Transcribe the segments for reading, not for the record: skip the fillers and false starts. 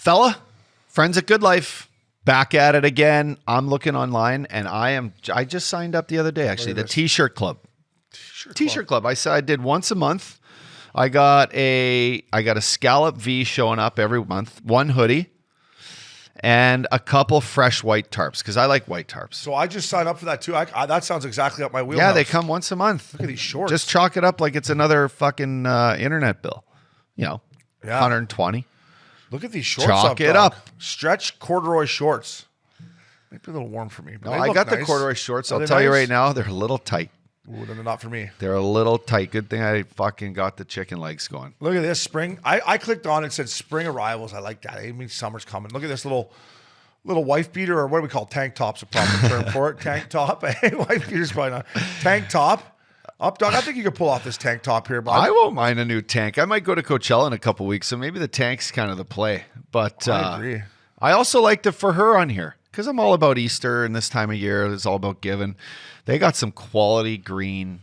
Fella, friends at Good Life, back at it again. I'm looking online, and I just signed up the other day, actually, the T-shirt club. T-shirt club. I said I did once a month. I got a scallop V showing up every month, one hoodie, and a couple fresh white tarps, because I like white tarps. So I just signed up for that too. That sounds exactly up my wheelhouse. Yeah, they come once a month. Look at these shorts. Just chalk it up like it's another fucking internet bill. Yeah. 120. Look at these shorts. Chalk it up. Stretch corduroy shorts. Might be a little warm for me. No, I got the corduroy shorts. I'll tell you right now, they're a little tight. Ooh, then they're not for me. They're a little tight. Good thing I fucking got the chicken legs going. Look at this spring. I clicked on it and said spring arrivals. I like that. I mean, summer's coming. Look at this little wife beater, or what do we call tank top's a proper term for it. Tank top. Hey, wife beater's probably not. Tank top. Updogg, I think you could pull off this tank top here, bud. I won't mind a new tank. I might go to Coachella in a couple weeks, so maybe the tank's kind of the play. But I agree. I also like the for her on here, because I'm all about Easter and this time of year. It's all about giving. They got some quality green.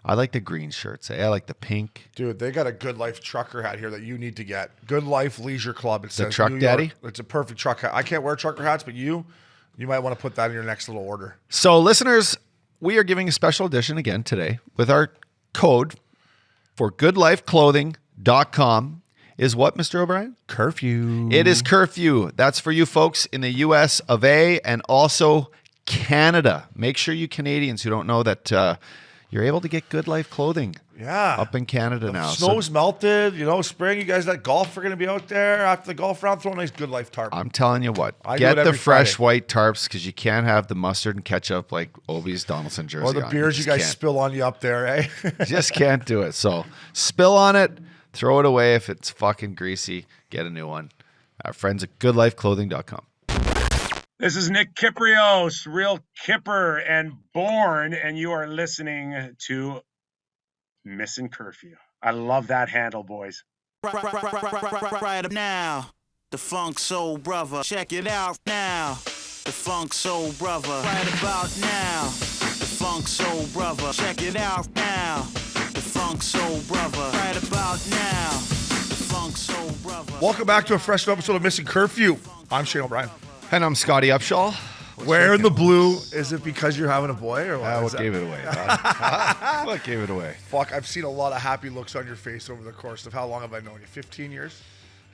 I like the green shirts. I like the pink. Dude, they got a Good Life trucker hat here that you need to get. Good Life Leisure Club. It says the truck New daddy? York. It's a perfect truck hat. I can't wear trucker hats, but you might want to put that in your next little order. So listeners, we are giving a special edition again today with our code for goodlifeclothing.com is what, Mr. O'Brien? Curfew. It is Curfew. That's for you folks in the US of A and also Canada. Make sure you Canadians who don't know that you're able to get Good Life clothing up in Canada now. Snow's melted. Spring. You guys that golf are going to be out there after the golf round. Throw a nice Good Life tarp. I'm telling you what. Get the fresh white tarps, because you can't have the mustard and ketchup like Obi's Donaldson jersey. Or the beers you guys spill on you up there, eh? Just can't do it. So spill on it. Throw it away if it's fucking greasy. Get a new one. Our friends at goodlifeclothing.com. This is Nick Kypreos, real Kipper and Born, and you are listening to Missin Curfew. I love that handle, boys. Right now, the Funk Soul Brother. Check it out now. The Funk Soul Brother. Right about now, the Funk Soul Brother. Check it out now. The Funk Soul Brother. Right about now, the Funk Soul Brother. Welcome back to a fresh episode of Missin Curfew. I'm Shane O'Brien. And I'm Scotty Upshaw. Where in the blue? Is it because you're having a boy, or what? What gave it away? What gave it away? Fuck, I've seen a lot of happy looks on your face over the course of how long have I known you? 15 years?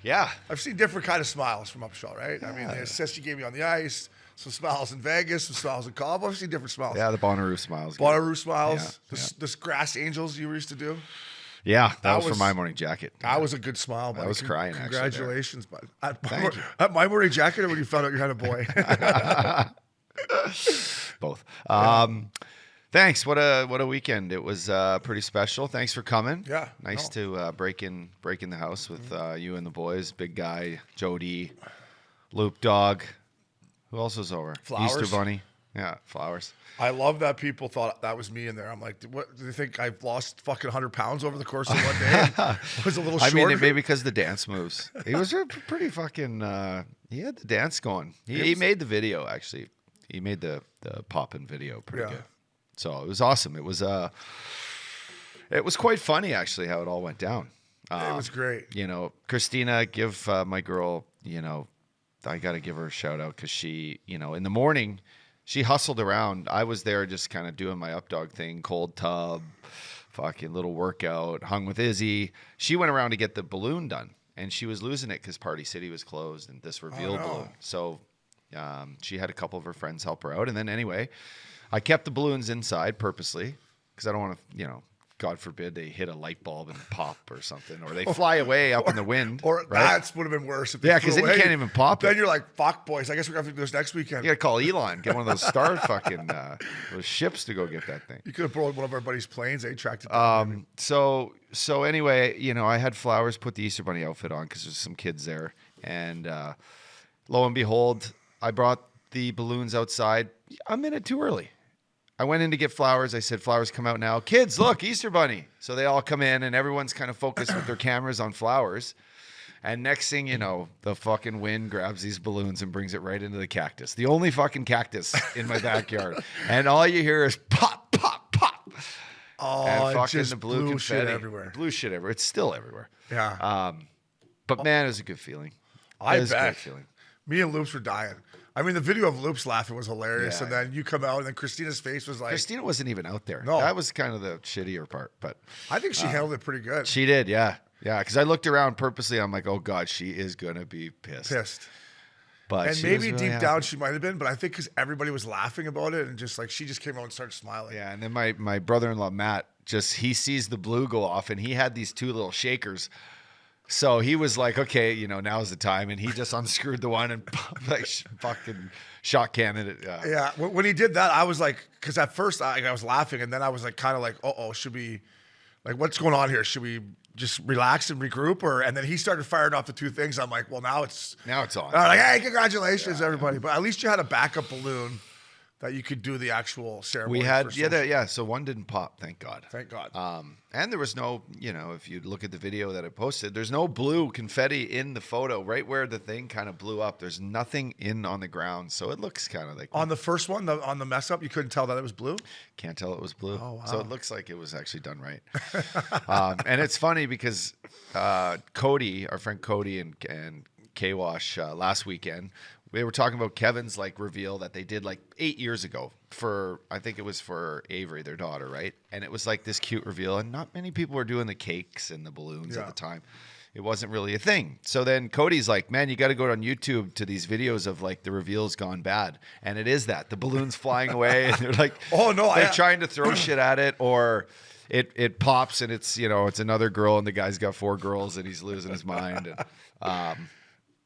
Yeah. I've seen different kind of smiles from Upshaw, right? I mean, the assist you gave me on the ice, some smiles in Vegas, some smiles in Cabo. I've seen different smiles. Yeah, the Bonnaroo smiles. Bonnaroo smiles. This grass angels you used to do. Yeah, that was for My Morning Jacket. That was a good smile, buddy. I was crying, Congratulations, bud. At you. My Morning Jacket, or when you found out you had a boy? Both. Thanks. What a weekend. It was pretty special. Thanks for coming. Yeah. Nice to break in the house with you and the boys. Big guy, Jody, Loop Dog. Who else was over? Flowers. Easter Bunny. Yeah, Flowers. I love that people thought that was me in there. I'm like, what? Do they think I've lost fucking 100 pounds over the course of one day? Was a little short. I mean, it may be because the dance moves. He was pretty fucking. He had the dance going. He made the video actually. He made the pop-in video pretty good. So it was awesome. It was quite funny actually how it all went down. It was great. Christina, give my girl. I got to give her a shout out because she, in the morning. She hustled around. I was there just kind of doing my Updogg thing, cold tub, fucking little workout, hung with Izzy. She went around to get the balloon done, and she was losing it because Party City was closed and this reveal balloon. So she had a couple of her friends help her out. And then anyway, I kept the balloons inside purposely because I don't want to, God forbid they hit a light bulb and pop or something, or they fly away up in the wind. Or right? that would have been worse. If because then you can't even pop it. Then you're like, fuck, boys. I guess we're going to have to do this next weekend. You got to call Elon, get one of those star fucking those ships to go get that thing. You could have borrowed one of our buddies' planes. They tracked it down. So anyway, I had Flowers put the Easter Bunny outfit on because there's some kids there. And lo and behold, I brought the balloons outside a minute too early. I went in to get Flowers. I said, Flowers, come out now. Kids, look, Easter Bunny. So they all come in, and everyone's kind of focused with their cameras on Flowers. And next thing you know, the fucking wind grabs these balloons and brings it right into the cactus. The only fucking cactus in my backyard. And all you hear is pop, pop, pop. Oh, and fucking just the blue blue confetti. shit everywhere. Blue shit everywhere. It's still everywhere. Yeah. But man, it was a good feeling. I It was a great bet. feeling. Me and Loops were dying. I mean, the video of Loops laughing was hilarious, Yeah. and then you come out, and then Christina's face was like, Christina wasn't even out there. No. That was kind of the shittier part, but I think she handled it pretty good. she did, yeah. Yeah, because I looked around purposely. I'm like, oh, God, she is going to be pissed. But And she maybe was really deep happy. down she might have been, but I think because everybody was laughing about it, and just like she just came out and started smiling. Yeah, and then my brother-in-law, Matt, he sees the blue go off, and he had these two little shakers. So he was like, okay, now's the time. And he just unscrewed the one and like fucking shot cannoned it. Yeah, when he did that, I was like, because at first I was laughing, and then I was like, kind of like, should we, like, what's going on here? Should we just relax and regroup? And then he started firing off the two things. I'm like, well, now it's on. I'm like, hey, congratulations, everybody. But at least you had a backup balloon that you could do the actual ceremony. We had, for social. so one didn't pop, thank God. Thank God. And there was no, if you look at the video that I posted, there's no blue confetti in the photo, right where the thing kind of blew up. There's nothing on the ground. So it looks kind of like. On the first one, on the mess up, you couldn't tell that it was blue? Can't tell it was blue. Oh, wow. So it looks like it was actually done right. And it's funny because Cody, our friend Cody and K-Wash last weekend, we were talking about Kevin's like reveal that they did like 8 years ago I think it was for Avery, their daughter, right? And it was like this cute reveal, and not many people were doing the cakes and the balloons at the time. It wasn't really a thing. So then Cody's like, man, you got to go on YouTube to these videos of like the reveals gone bad. And it is that. The balloon's flying away and they're like, Oh, no, they're trying to throw shit at it, or it pops and it's, it's another girl and the guy's got 4 girls and he's losing his mind. And,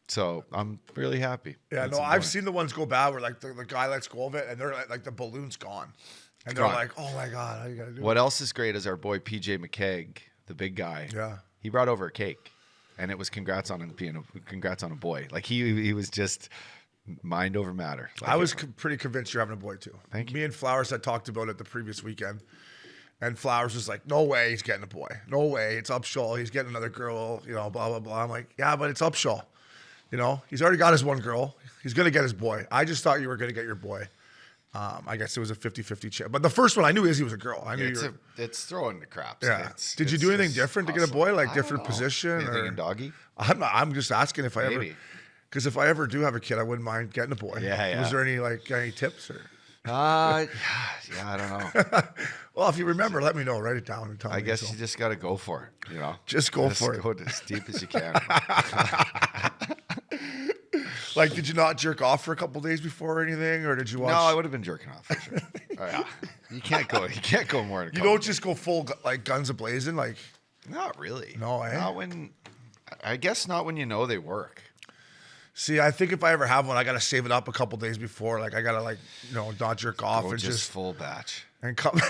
so I'm really happy. Yeah, That's I've important. seen the ones go bad where like the guy lets go of it and they're like the balloon's gone. And they're Gone. like, oh my God, how you got to do What else is great is our boy PJ McKegg, the big guy. Yeah. He brought over a cake, and it was congrats on a boy. Like he was just mind over matter. Like I was pretty convinced you're having a boy too. Thank you. Me and Flowers had talked about it the previous weekend. And Flowers was like, no way he's getting a boy. No way. It's Upshaw. He's getting another girl, blah, blah, blah. I'm like, yeah, but it's Upshaw. He's already got his one girl. He's going to get his boy. I just thought you were going to get your boy. I guess it was a 50-50 chance. But the first one, I knew Izzy was a girl. I knew you were. It's throwing the craps. Yeah. It's, Did you it's do anything just different to get a hustle. boy? Like I different don't know. position? Anything Or? in doggy? I'm just asking if I ever. Maybe. Because if I ever do have a kid, I wouldn't mind getting a boy. Yeah. Was there any tips or? Yeah, I don't know. Well, if you remember, let me know. Write it down and tell me. I guess so. you just got to go for it. Just go for it. Go as deep as you can. Like, did you not jerk off for a couple days before or anything, or did you watch? No, I would have been jerking off for sure. Oh, yeah. You can't go more than a You couple don't just go full like guns a blazing, like. Not really. No, eh? Not when. I guess not when they work. See, I think if I ever have one, I gotta save it up a couple days before. Like, I gotta not jerk off Go and just just full batch. and come.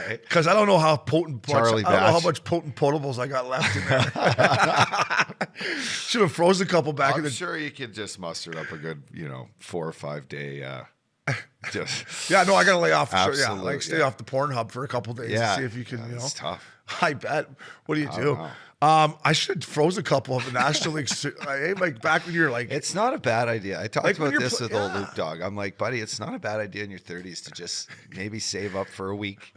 Right? Because I don't know how potent. Charlie I don't know how Batch. much potent potables I got left in there. Should have frozen a couple back in I'm the. sure you could just muster up a good, 4 or 5 day. Just Yeah, no, I gotta lay off. For sure. Yeah, Absolutely, like stay yeah. off the Pornhub for a couple days yeah. and see if you can. It's tough. I bet. What do you I do? don't know. I should have froze a couple of the National League. Like back when you're like, It's not a bad idea. I talked Like when about you're this with old yeah. Luke Dog. I'm like, buddy, it's not a bad idea in your 30s to just maybe save up for a week.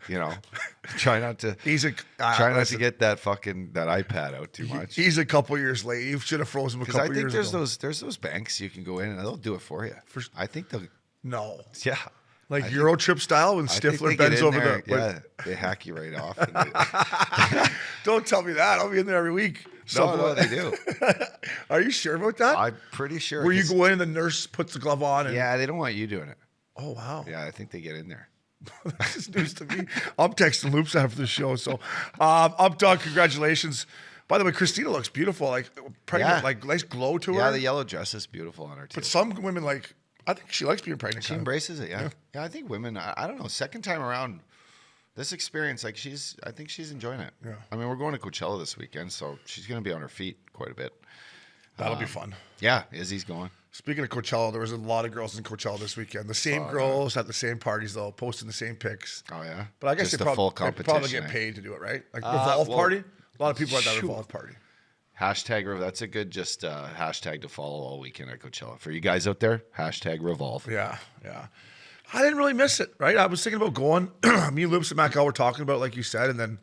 Try not to he's a try not listen, to get that iPad out too much. He's a couple years late. You should have frozen him a Because couple I think years there's ago. those banks you can go in and they'll do it for you. I think they'll No, yeah. like I Euro trip style when I think they Stifler get bends in over there, the. yeah, they hack you right off. And they- Don't tell me that. I'll be in there every week. no, they do. Are you sure about that? I'm pretty sure. Where you 'cause- go in and the nurse puts the glove on? And, Yeah, they don't want you doing it. Oh wow. Yeah, I think they get in there. This is news to me. I'm texting Loops after the show. So, Updogg, congratulations. By the way, Christina looks beautiful. Like pregnant, Yeah. like nice glow to Yeah, her. the yellow dress is beautiful on her too. But some women I think she likes being pregnant. She kind of. embraces it, yeah. Yeah, I think women, I don't know, second time around, this experience, I think she's enjoying it. Yeah. I mean, we're going to Coachella this weekend, so she's going to be on her feet quite a bit. That'll be fun. Yeah, Izzy's going. Speaking of Coachella, there was a lot of girls in Coachella this weekend. The same girls at the same parties, though, posting the same pics. Oh, yeah? But I guess Just they the full probably competition, get eh? paid to do it, right? Like Revolve well, party. A lot of people at that shoot. Revolve party. Hashtag, that's a good just hashtag to follow all weekend at Coachella. For you guys out there, hashtag revolve. Yeah, yeah. I didn't really miss it, right? I was thinking about going. Me, Loops, and Mac were talking about, like you said, and then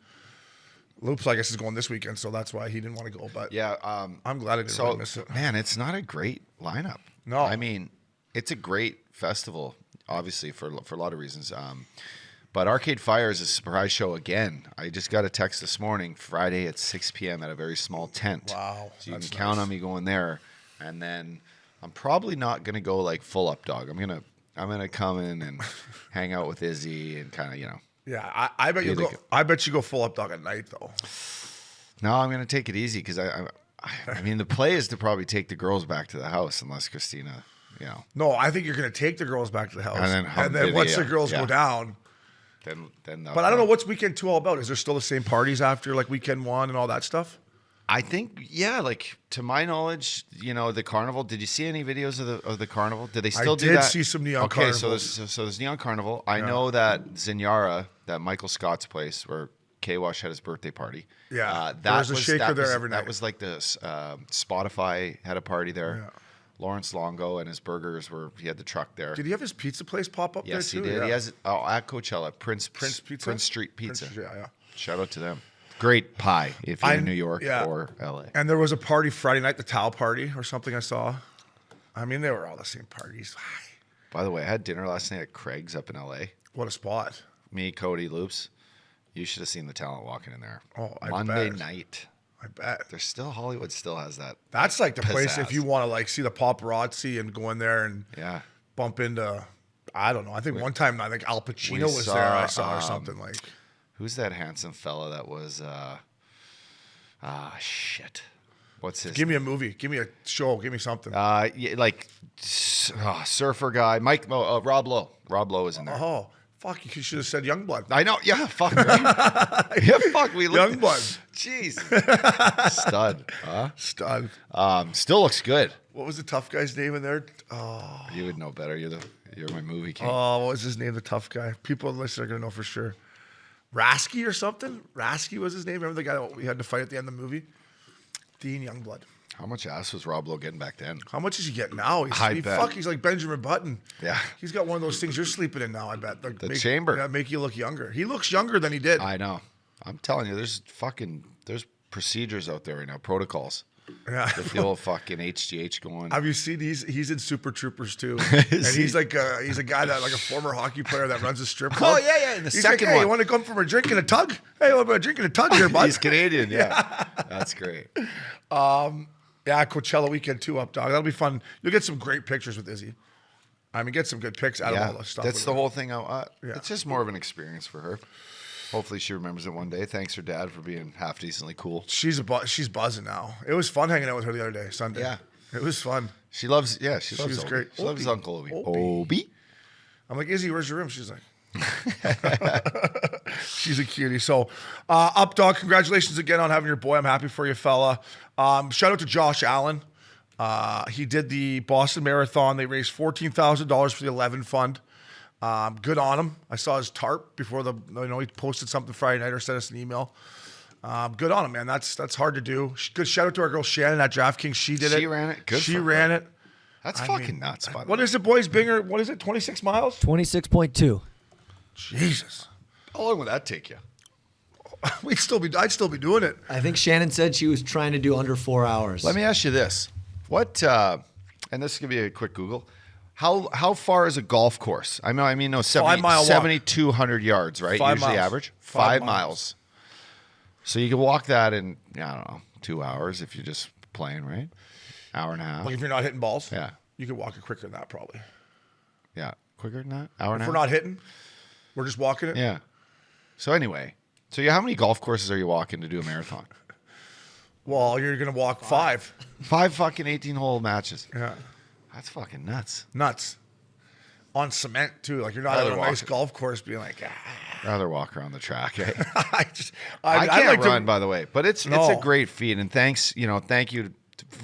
Loops, I guess, is going this weekend, so that's why he didn't want to go. But Yeah. I'm glad I didn't really miss it. Man, it's not a great lineup. No. I mean, it's a great festival, obviously, for a lot of reasons. But Arcade Fire is a surprise show again. I just got a text this morning, Friday at 6 p.m. at a very small tent. Wow, So you can that's count nice. on me going there. And then I'm probably not going to go like full Updogg. I'm gonna come in and hang out with Izzy and kind of, Yeah, I bet you go. I bet you go full Updogg at night though. No, I'm gonna take it easy because I mean the play is to probably take the girls back to the house unless Christina, No, I think you're going to take the girls back to the house, And then once the video, girls yeah. go down. Then. But I don't know what's weekend 2 all about. Is there still the same parties after like weekend 1 and all that stuff? I think like to my knowledge, the carnival. Did you see any videos of the carnival? Did they still do did that? see some neon Okay, carnivals. so there's neon carnival. I know that Zinyara, that Michael Scott's place where K-Wash had his birthday party. Yeah, there's a shaker there every night. That was like the Spotify had a party there. Yeah. Lawrence Longo and his burgers he had the truck there. Did he have his pizza place pop up Yes, there too? he did. Yeah. He has at Coachella, Prince Pizza? Prince Street Pizza. Yeah. Shout out to them. Great pie if you're in New York yeah. or LA. And there was a party Friday night, the Towel Party or something I saw. I mean, they were all the same parties. By the way, I had dinner last night at Craig's up in LA. What a spot. Me, Cody, Loops. You should have seen the talent walking in there. Oh, I Monday bet. night. I bet. Hollywood still has that. That's like the place pizzazz. if you want to like see the paparazzi and go in there and Yeah. bump into, I don't know. I think one time, I think Al Pacino was saw, there. I saw or something like. Who's that handsome fella that was shit. What's his Give me a movie. Give me a show. Give me something. surfer guy. Rob Lowe. Rob Lowe is in there. Oh, fuck. You should have said Youngblood. I know. Yeah, fuck. Right? Yeah, fuck. We looked. Youngblood. Jeez. Stud. Huh? Stud. Still looks good. What was the tough guy's name in there? Oh, You would know better. You're my movie king. what was his name? The tough guy. People listening are going to know for sure. Rasky or something? Rasky was his name. Remember the guy that we had to fight at the end of the movie? Dean Youngblood. How much ass was Rob Lowe getting back then? How much is he getting now? I bet. He's like Benjamin Button. Yeah. He's got one of those things you're sleeping in now, I bet. Like The chamber. Yeah, make you look younger. He looks younger than he did. I know. I'm telling you, there's procedures out there right now, protocols. Yeah. Get the old fucking HGH going. Have you seen he's in Super Troopers too? And he's like he's a guy that like a former hockey player that runs a strip club. Oh, yeah, in the he's second like, hey, one. you want to come from a drink and a tug? Hey, what about a drink and a tug here, bud? He's Canadian, yeah. That's great. Yeah, Coachella Weekend 2 Updogg. That'll be fun. You'll get some great pictures with Izzy. I mean, get some good pics out of all the stuff. That's the whole thing. It's Yeah. just more of an experience for her. Hopefully she remembers it one day. Thanks her dad for being half decently cool. She's buzzing now. It was fun hanging out with her the other day, Sunday. Yeah. It was fun. She loves, she loves was Obi. great. She loves Obi. Uncle Obi. Obi. Obi? I'm like, Izzy, where's your room? She's like, she's a cutie. So, Updogg, congratulations again on having your boy. I'm happy for you, fella. Shout out to Josh Allen. He did the Boston Marathon. They raised $14,000 for the 11 fund. Good on him. I saw his tarp before he posted something Friday night or sent us an email. Good on him, man. That's hard to do. Good shout out to our girl Shannon at DraftKings. She did it. She ran it. Good She for her. ran it. That's fucking nuts, by the What way. is it, boys? Binger, what is it? 26 miles? 26.2. Jesus. How long would that take you? I'd still be doing it. I think Shannon said she was trying to do under 4 hours. Let me ask you this. What, and this is going to be a quick Google. How far is a golf course? I mean, 5 mile walk. 7,200 yards, right? 5 Usually miles. average. 5 5 miles. So you can walk that in, I don't know, 2 hours if you're just playing, right? Hour and a half. Like if you're not hitting balls, Yeah. you could walk it quicker than that probably. Yeah. Quicker than that? Hour and If a we're half? not hitting, we're just walking it. Yeah. So anyway, how many golf courses are you walking to do a marathon? Well, you're gonna walk 5. 5 fucking 18-hole matches. Yeah. That's fucking nuts. Nuts. On cement too. Like you're not Rather on a nice walk it. golf course being like, Rather walk around the track, eh? I I can't like to- run, by the way, but it's No. a great feat, and thank you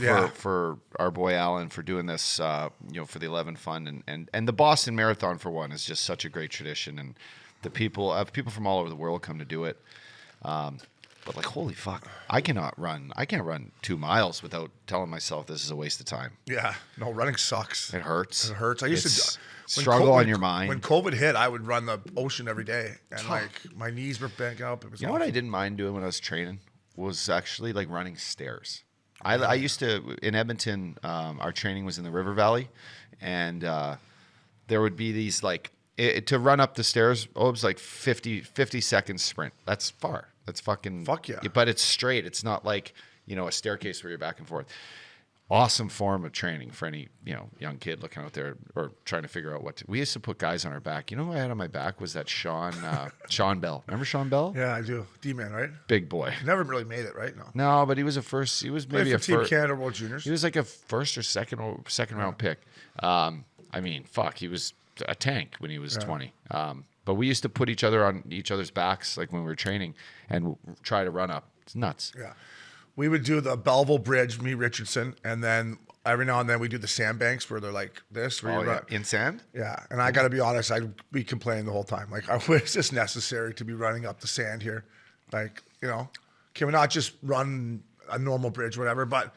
Yeah. for our boy Alan for doing this, for the 11 fund, and the Boston Marathon for one is just such a great tradition, and the people from all over the world come to do it. But like, holy fuck, I can't run 2 miles without telling myself this is a waste of time. Yeah. No, running sucks. It hurts. It hurts. I used It's to struggle on your mind. When COVID hit, I would run the ocean every day, and like my knees were bent up. It was. You know what I didn't mind doing when I was training was actually like running stairs. I used to in Edmonton. Our training was in the River Valley, and there would be these like to run up the stairs. Oh, it was like 50 second sprint. That's far. That's fucking fuck yeah. But it's straight. It's not like a staircase where you're back and forth. Awesome form of training for any young kid looking out there or trying to figure out what to. We used to put guys on our back. You know who I had on my back was that Sean Bell. Remember Sean Bell? Yeah, I do. D-man, right? Big boy. Never really made it, right? No, but he was He was maybe Played a for Team first. Canada World Juniors. He was like a first or second round pick. I mean, fuck, he was a tank when he was 20. But we used to put each other on each other's backs like when we were training and try to run up. It's nuts. Yeah. We would do the Belleville Bridge, me, Richardson, and then every now and then we do the sandbanks where they're like this. Where Oh, you yeah. run. In sand? Yeah, and I got to be honest, I'd be complaining the whole time. Like, is this necessary to be running up the sand here? Like, can we not just run a normal bridge, whatever? But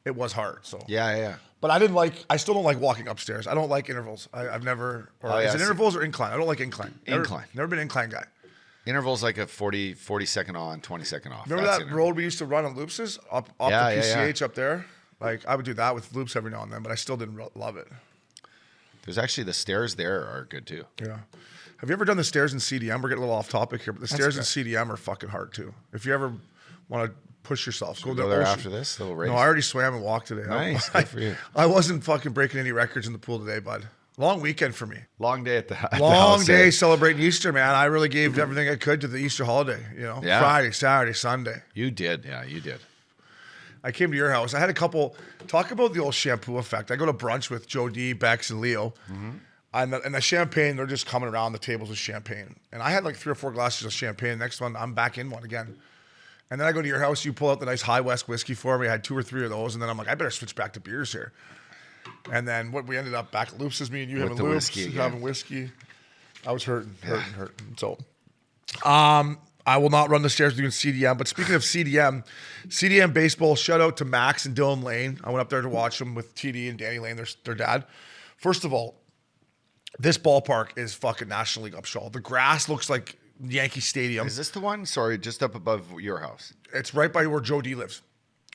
it was hard. So Yeah. But I still don't like walking upstairs. I don't like intervals. I've never. Is it intervals or incline? I don't like incline. Incline. Never been an incline guy. Interval's like a 40 second on, 20 second off. Remember That's that interval. road we used to run on Loopses up the Yeah, PCH up there? Like, I would do that with loops every now and then, but I still didn't love it. There's actually the stairs there are good too. Yeah. Have you ever done the stairs in CDM? We're getting a little off topic here, but the stairs in CDM are fucking hard too. If you ever want to push yourself, Go there after this little race. No, I already swam and walked today. Nice, good for you. I wasn't fucking breaking any records in the pool today, bud. Long weekend for me. Long day at the Long house, day eh? celebrating Easter, man. I really gave everything I could to the Easter holiday. Yeah. Friday, Saturday, Sunday. You did, yeah, you did. I came to your house. I had a couple. Talk about the old shampoo effect. I go to brunch with Joe D, Bex, and Leo. Mm-hmm. And the champagne, they're just coming around the tables with champagne. And I had like 3 or 4 glasses of champagne. Next one, I'm back in one again. And then I go to your house. You pull out the nice High West whiskey for me. I had 2 or 3 of those. And then I'm like, I better switch back to beers here. And then what we ended up back at Loops is me and you With having the Loops, whiskey again. having whiskey. I was hurting. So, I will not run the stairs doing CDM. But speaking of CDM baseball, shout out to Max and Dylan Lane. I went up there to watch them with TD and Danny Lane, their dad. First of all, this ballpark is fucking National League upshall. The grass looks like Yankee Stadium. Is this the one? Sorry, just up above your house. It's right by where Joe D lives,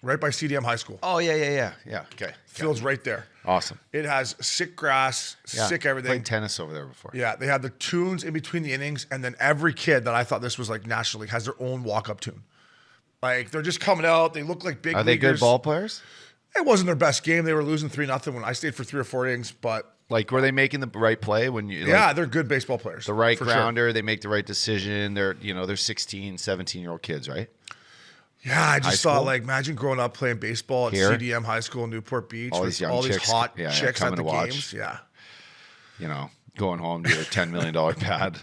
right by CDM High School. Oh yeah. Okay. Field's right there. Awesome. It has sick grass, Yeah. sick everything. Played tennis over there before. Yeah, they had the tunes in between the innings, and then every kid that I thought this was like National League has their own walk-up tune. Like, they're just coming out. They look like big Are they good leaguers. ball players? It wasn't their best game. They were losing 3-0 when I stayed for 3 or 4 innings, but Like, were they making the right play when you? yeah, like, they're good baseball players. the right for sure. grounder. They make the right decision. They're 16, 17-year-old kids, right? Yeah, I just High thought, school? like, imagine growing up playing baseball at Here? CDM High School in Newport Beach. All with these young all these chicks, hot yeah, chicks at coming the to watch. games. Yeah. Going home to a $10 million pad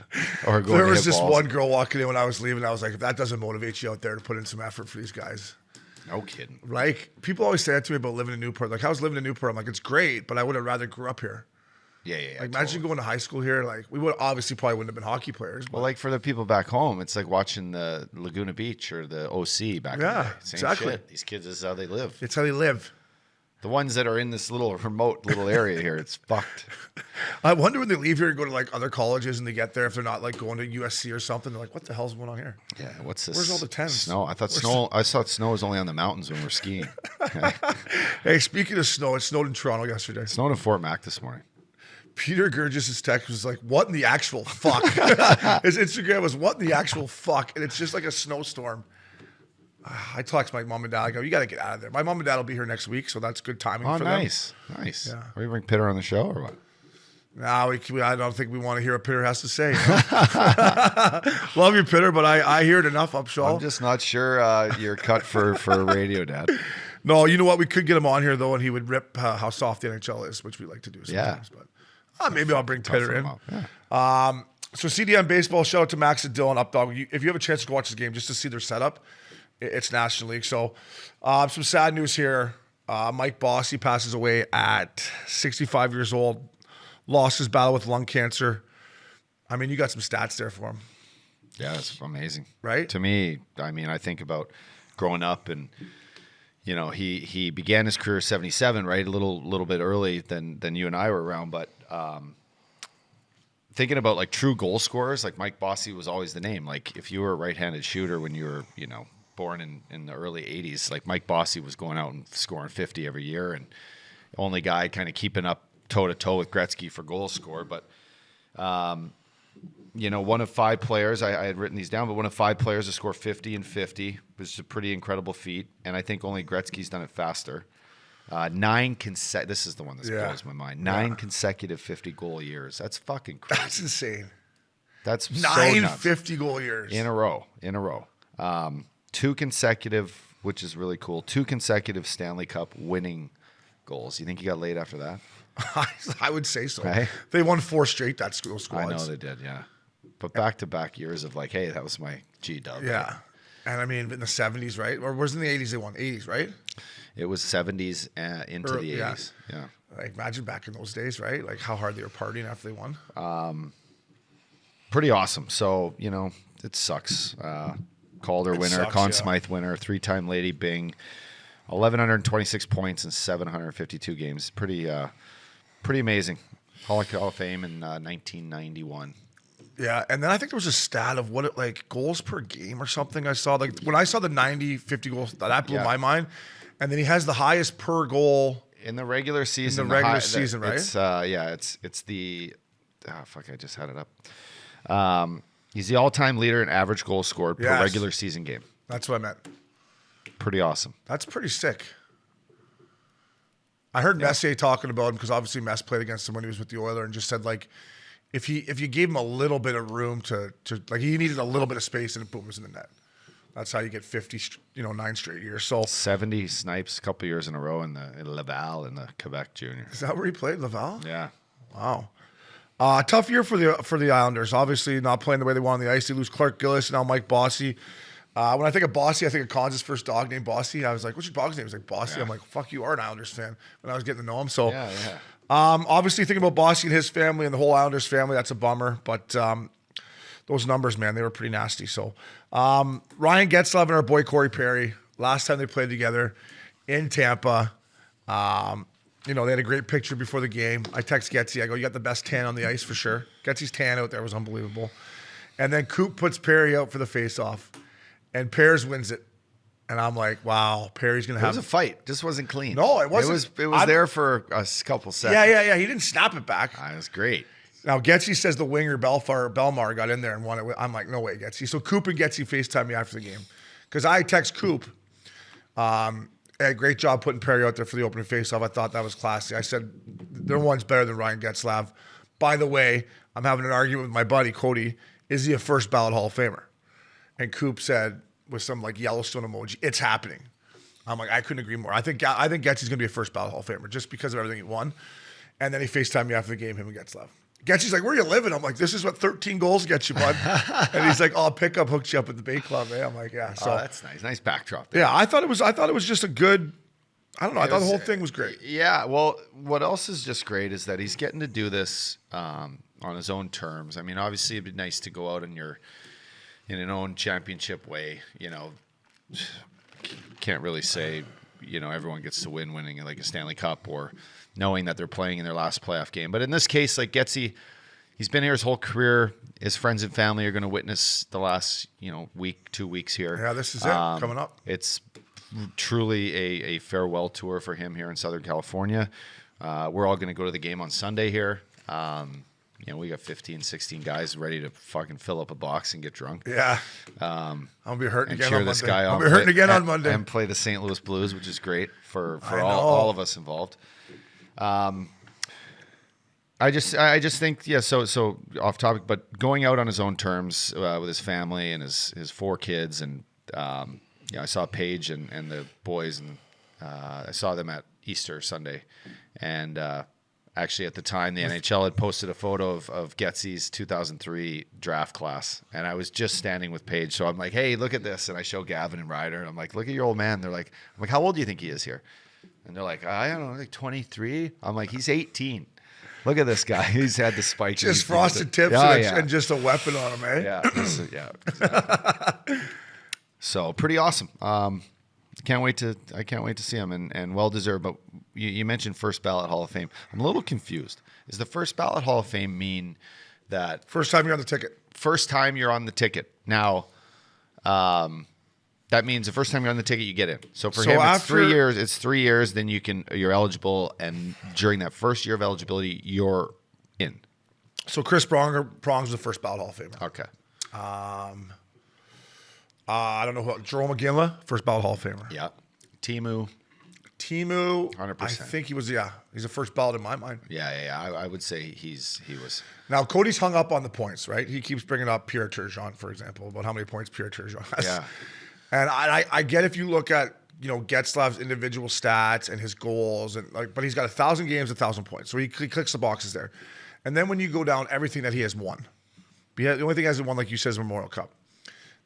or going There to was hit this balls. one girl walking in when I was leaving. I was like, if that doesn't motivate you out there to put in some effort for these guys. No kidding. Like, people always say that to me about living in Newport. Like, I was living in Newport. I'm like, it's great, but I would have rather grew up here. Yeah. Like, imagine going to high school here. Like, we would obviously probably wouldn't have been hockey players. But Well, like for the people back home, it's like watching the Laguna Beach or the OC back in the Yeah, day. Same exactly. shit. These kids, this is how they live. it's how they live. The ones that are in this little remote little area here, it's fucked. I wonder when they leave here and go to like other colleges and they get there, if they're not like going to USC or something, they're like, what the hell's going on here? Yeah, what's this? Where's all the tents? Snow. I thought snow was only on the mountains when we're skiing. Hey, speaking of snow, it snowed in Toronto yesterday. Snowed in Fort Mac this morning. Peter Gurgis' text was like, what in the actual fuck? His Instagram was, what in the actual fuck? And it's just like a snowstorm. I text my mom and dad. I go, you got to get out of there. My mom and dad will be here next week, so that's good timing Oh, for them. nice. Yeah. Are we bring Pitter on the show or what? No, I don't think we want to hear what Pitter has to say. Love you, Pitter, but I hear it enough, Upshaw. I'm just not sure you're cut for radio, Dad. No, you know what? We could get him on here, though, and he would rip how soft the NHL is, which we like to do sometimes. But maybe I'll bring Pitter in. Yeah. So CDM Baseball, shout out to Max and Dylan, Updogg. If you have a chance to go watch this game just to see their setup, it's National League. So some sad news here. Mike Bossy passes away at 65 years old. Lost his battle with lung cancer. I mean, you got some stats there for him. Yeah, it's amazing. Right? To me, I mean, I think about growing up and, you know, he began his career 77, right? A little bit early than you and I were around. But thinking about like true goal scorers, like Mike Bossy was always the name. Like if you were a right-handed shooter when you were, you know, born in the early 80s, like Mike Bossy was going out and scoring 50 every year, and only guy kind of keeping up toe-to-toe with Gretzky for goal score. But, you know, one of 5 players, I had written these down, but one of 5 players to score 50 and 50, which is a pretty incredible feat. And I think only Gretzky's done it faster. 9 this is the one that blows my mind. 9 consecutive 50-goal years. That's fucking crazy. That's insane. That's 9 so nuts. 50-goal years. In a row. 2 consecutive, which is really cool, 2 consecutive Stanley Cup winning goals. You think he got laid after that? I would say so. Right? They won 4 straight, those squads. I know they did, yeah. But back-to-back years of like, hey, that was my G-dub. Yeah. And I mean, in the 70s, right? Or was it in the 80s they won? 80s, right? It was 70s into the 80s. Yeah. Like, imagine back in those days, right? Like how hard they were partying after they won. Pretty awesome. So, you know, it sucks. Calder winner, sucks, Conn yeah. Smythe winner, 3-time Lady Byng, 1,126 points in 752 games. Pretty amazing. Hall of Fame in 1991. Yeah, and then I think there was a stat of what goals per game or something I saw. Like when I saw the 90, 50 goals, that blew my mind. And then he has the highest per goal in the regular season. In the regular season, right? It's the I just had it up. He's the all-time leader in average goals scored per regular season game. That's what I meant. Pretty awesome. That's pretty sick. I heard Messier talking about him because obviously Mess played against him when he was with the Oilers and just said like if you gave him a little bit of room to like he needed a little bit of space and boom, was in the net. That's how you get 50, 9 straight years. So 70 snipes a couple years in a row in Laval in the Quebec Junior. Is that where he played, Laval? Yeah. Wow. Tough year for the Islanders. Obviously, not playing the way they want on the ice. They lose Clark Gillis and now Mike Bossy. When I think of Bossy, I think of Cons' first dog named Bossy. I was like, "What's your dog's name?" He was like Bossy. Yeah. I'm like, "Fuck, you are an Islanders fan." When I was getting to know him, so Yeah. obviously thinking about Bossy and his family and the whole Islanders family, that's a bummer. But those numbers, man, they were pretty nasty. So Ryan Getzlaf and our boy Corey Perry. Last time they played together in Tampa. They had a great picture before the game. I text Getzy. I go, "You got the best tan on the ice for sure." Getzy's tan out there was unbelievable. And then Coop puts Perry out for the face-off, and Pears wins it. And I'm like, "Wow, Perry's gonna have." It was a fight. Just wasn't clean. No, it wasn't. It was there for a couple seconds. Yeah. He didn't snap it back. It was great. Now Getzy says the winger Belmar got in there and won it. I'm like, no way, Getzy. So Coop and Getzy FaceTime me after the game because I text Coop. Hey, great job putting Perry out there for the opening faceoff. I thought that was classy. I said, no one's better than Ryan Getzlaf. By the way, I'm having an argument with my buddy, Cody. Is he a first ballot Hall of Famer? And Coop said, with some like Yellowstone emoji, it's happening. I'm like, I couldn't agree more. I think Getzy's going to be a first ballot Hall of Famer just because of everything he won. And then he FaceTimed me after the game, him and Getzlaf. Getzy's like, where are you living? I'm like, this is what 13 goals get you, bud. And he's like, oh, pickup hooked you up at the Bay Club. I'm like, yeah. So that's nice. Nice backdrop there. yeah, I thought it was just a good. I don't know. I thought the whole thing was great. Yeah. Well, what else is just great is that he's getting to do this on his own terms. I mean, obviously, it'd be nice to go out in an own championship way. Can't really say, everyone gets to winning like a Stanley Cup or knowing that they're playing in their last playoff game. But in this case, like Getzy, he's been here his whole career. His friends and family are going to witness the last, week, 2 weeks here. Yeah, this is it coming up. It's truly a farewell tour for him here in Southern California. We're all going to go to the game on Sunday here. We got 15, 16 guys ready to fucking fill up a box and get drunk. Yeah. I'll be hurting again cheer on this Monday. guy I'll on. be hurting again on Monday. And play the St. Louis Blues, which is great for I all of us involved. I just think, so off topic, but going out on his own terms with his family and his 4 kids. And, I saw Paige and the boys, and I saw them at Easter Sunday. And actually, at the time, the NHL had posted a photo of Getzy's 2003 draft class. And I was just standing with Paige. So I'm like, hey, look at this. And I show Gavin and Ryder. And I'm like, look at your old man. I'm like, how old do you think he is here? And they're like, I don't know, like 23. I'm like, he's 18. Look at this guy. He's had the spike. Just frosted tips and just a weapon on him, eh? Yeah. Exactly. So pretty awesome. I can't wait to see him and well deserved. But you mentioned first ballot Hall of Fame. I'm a little confused. Does the first ballot Hall of Fame mean that First time you're on the ticket? first time you're on the ticket? Now, that means the first time you're on the ticket, you get in. So for him, it's 3 years. It's 3 years. Then you're eligible, and during that first year of eligibility, you're in. So Chris Prong's the first ballot Hall of Famer. Okay. I don't know who. Jerome McGinley, first ballot Hall of Famer. Yeah. Timu. 100%. I 100%. think he was. Yeah, he's the first ballot in my mind. Yeah. I would say he was. Now Cody's hung up on the points, right? He keeps bringing up Pierre Turgeon, for example, about how many points Pierre Turgeon has. Yeah. And I get if you look at Getzlaf's individual stats and his goals but he's got 1,000 games, 1,000 points, so he clicks the boxes there. And then when you go down everything that he has won, the only thing he hasn't won, like you said, is Memorial Cup.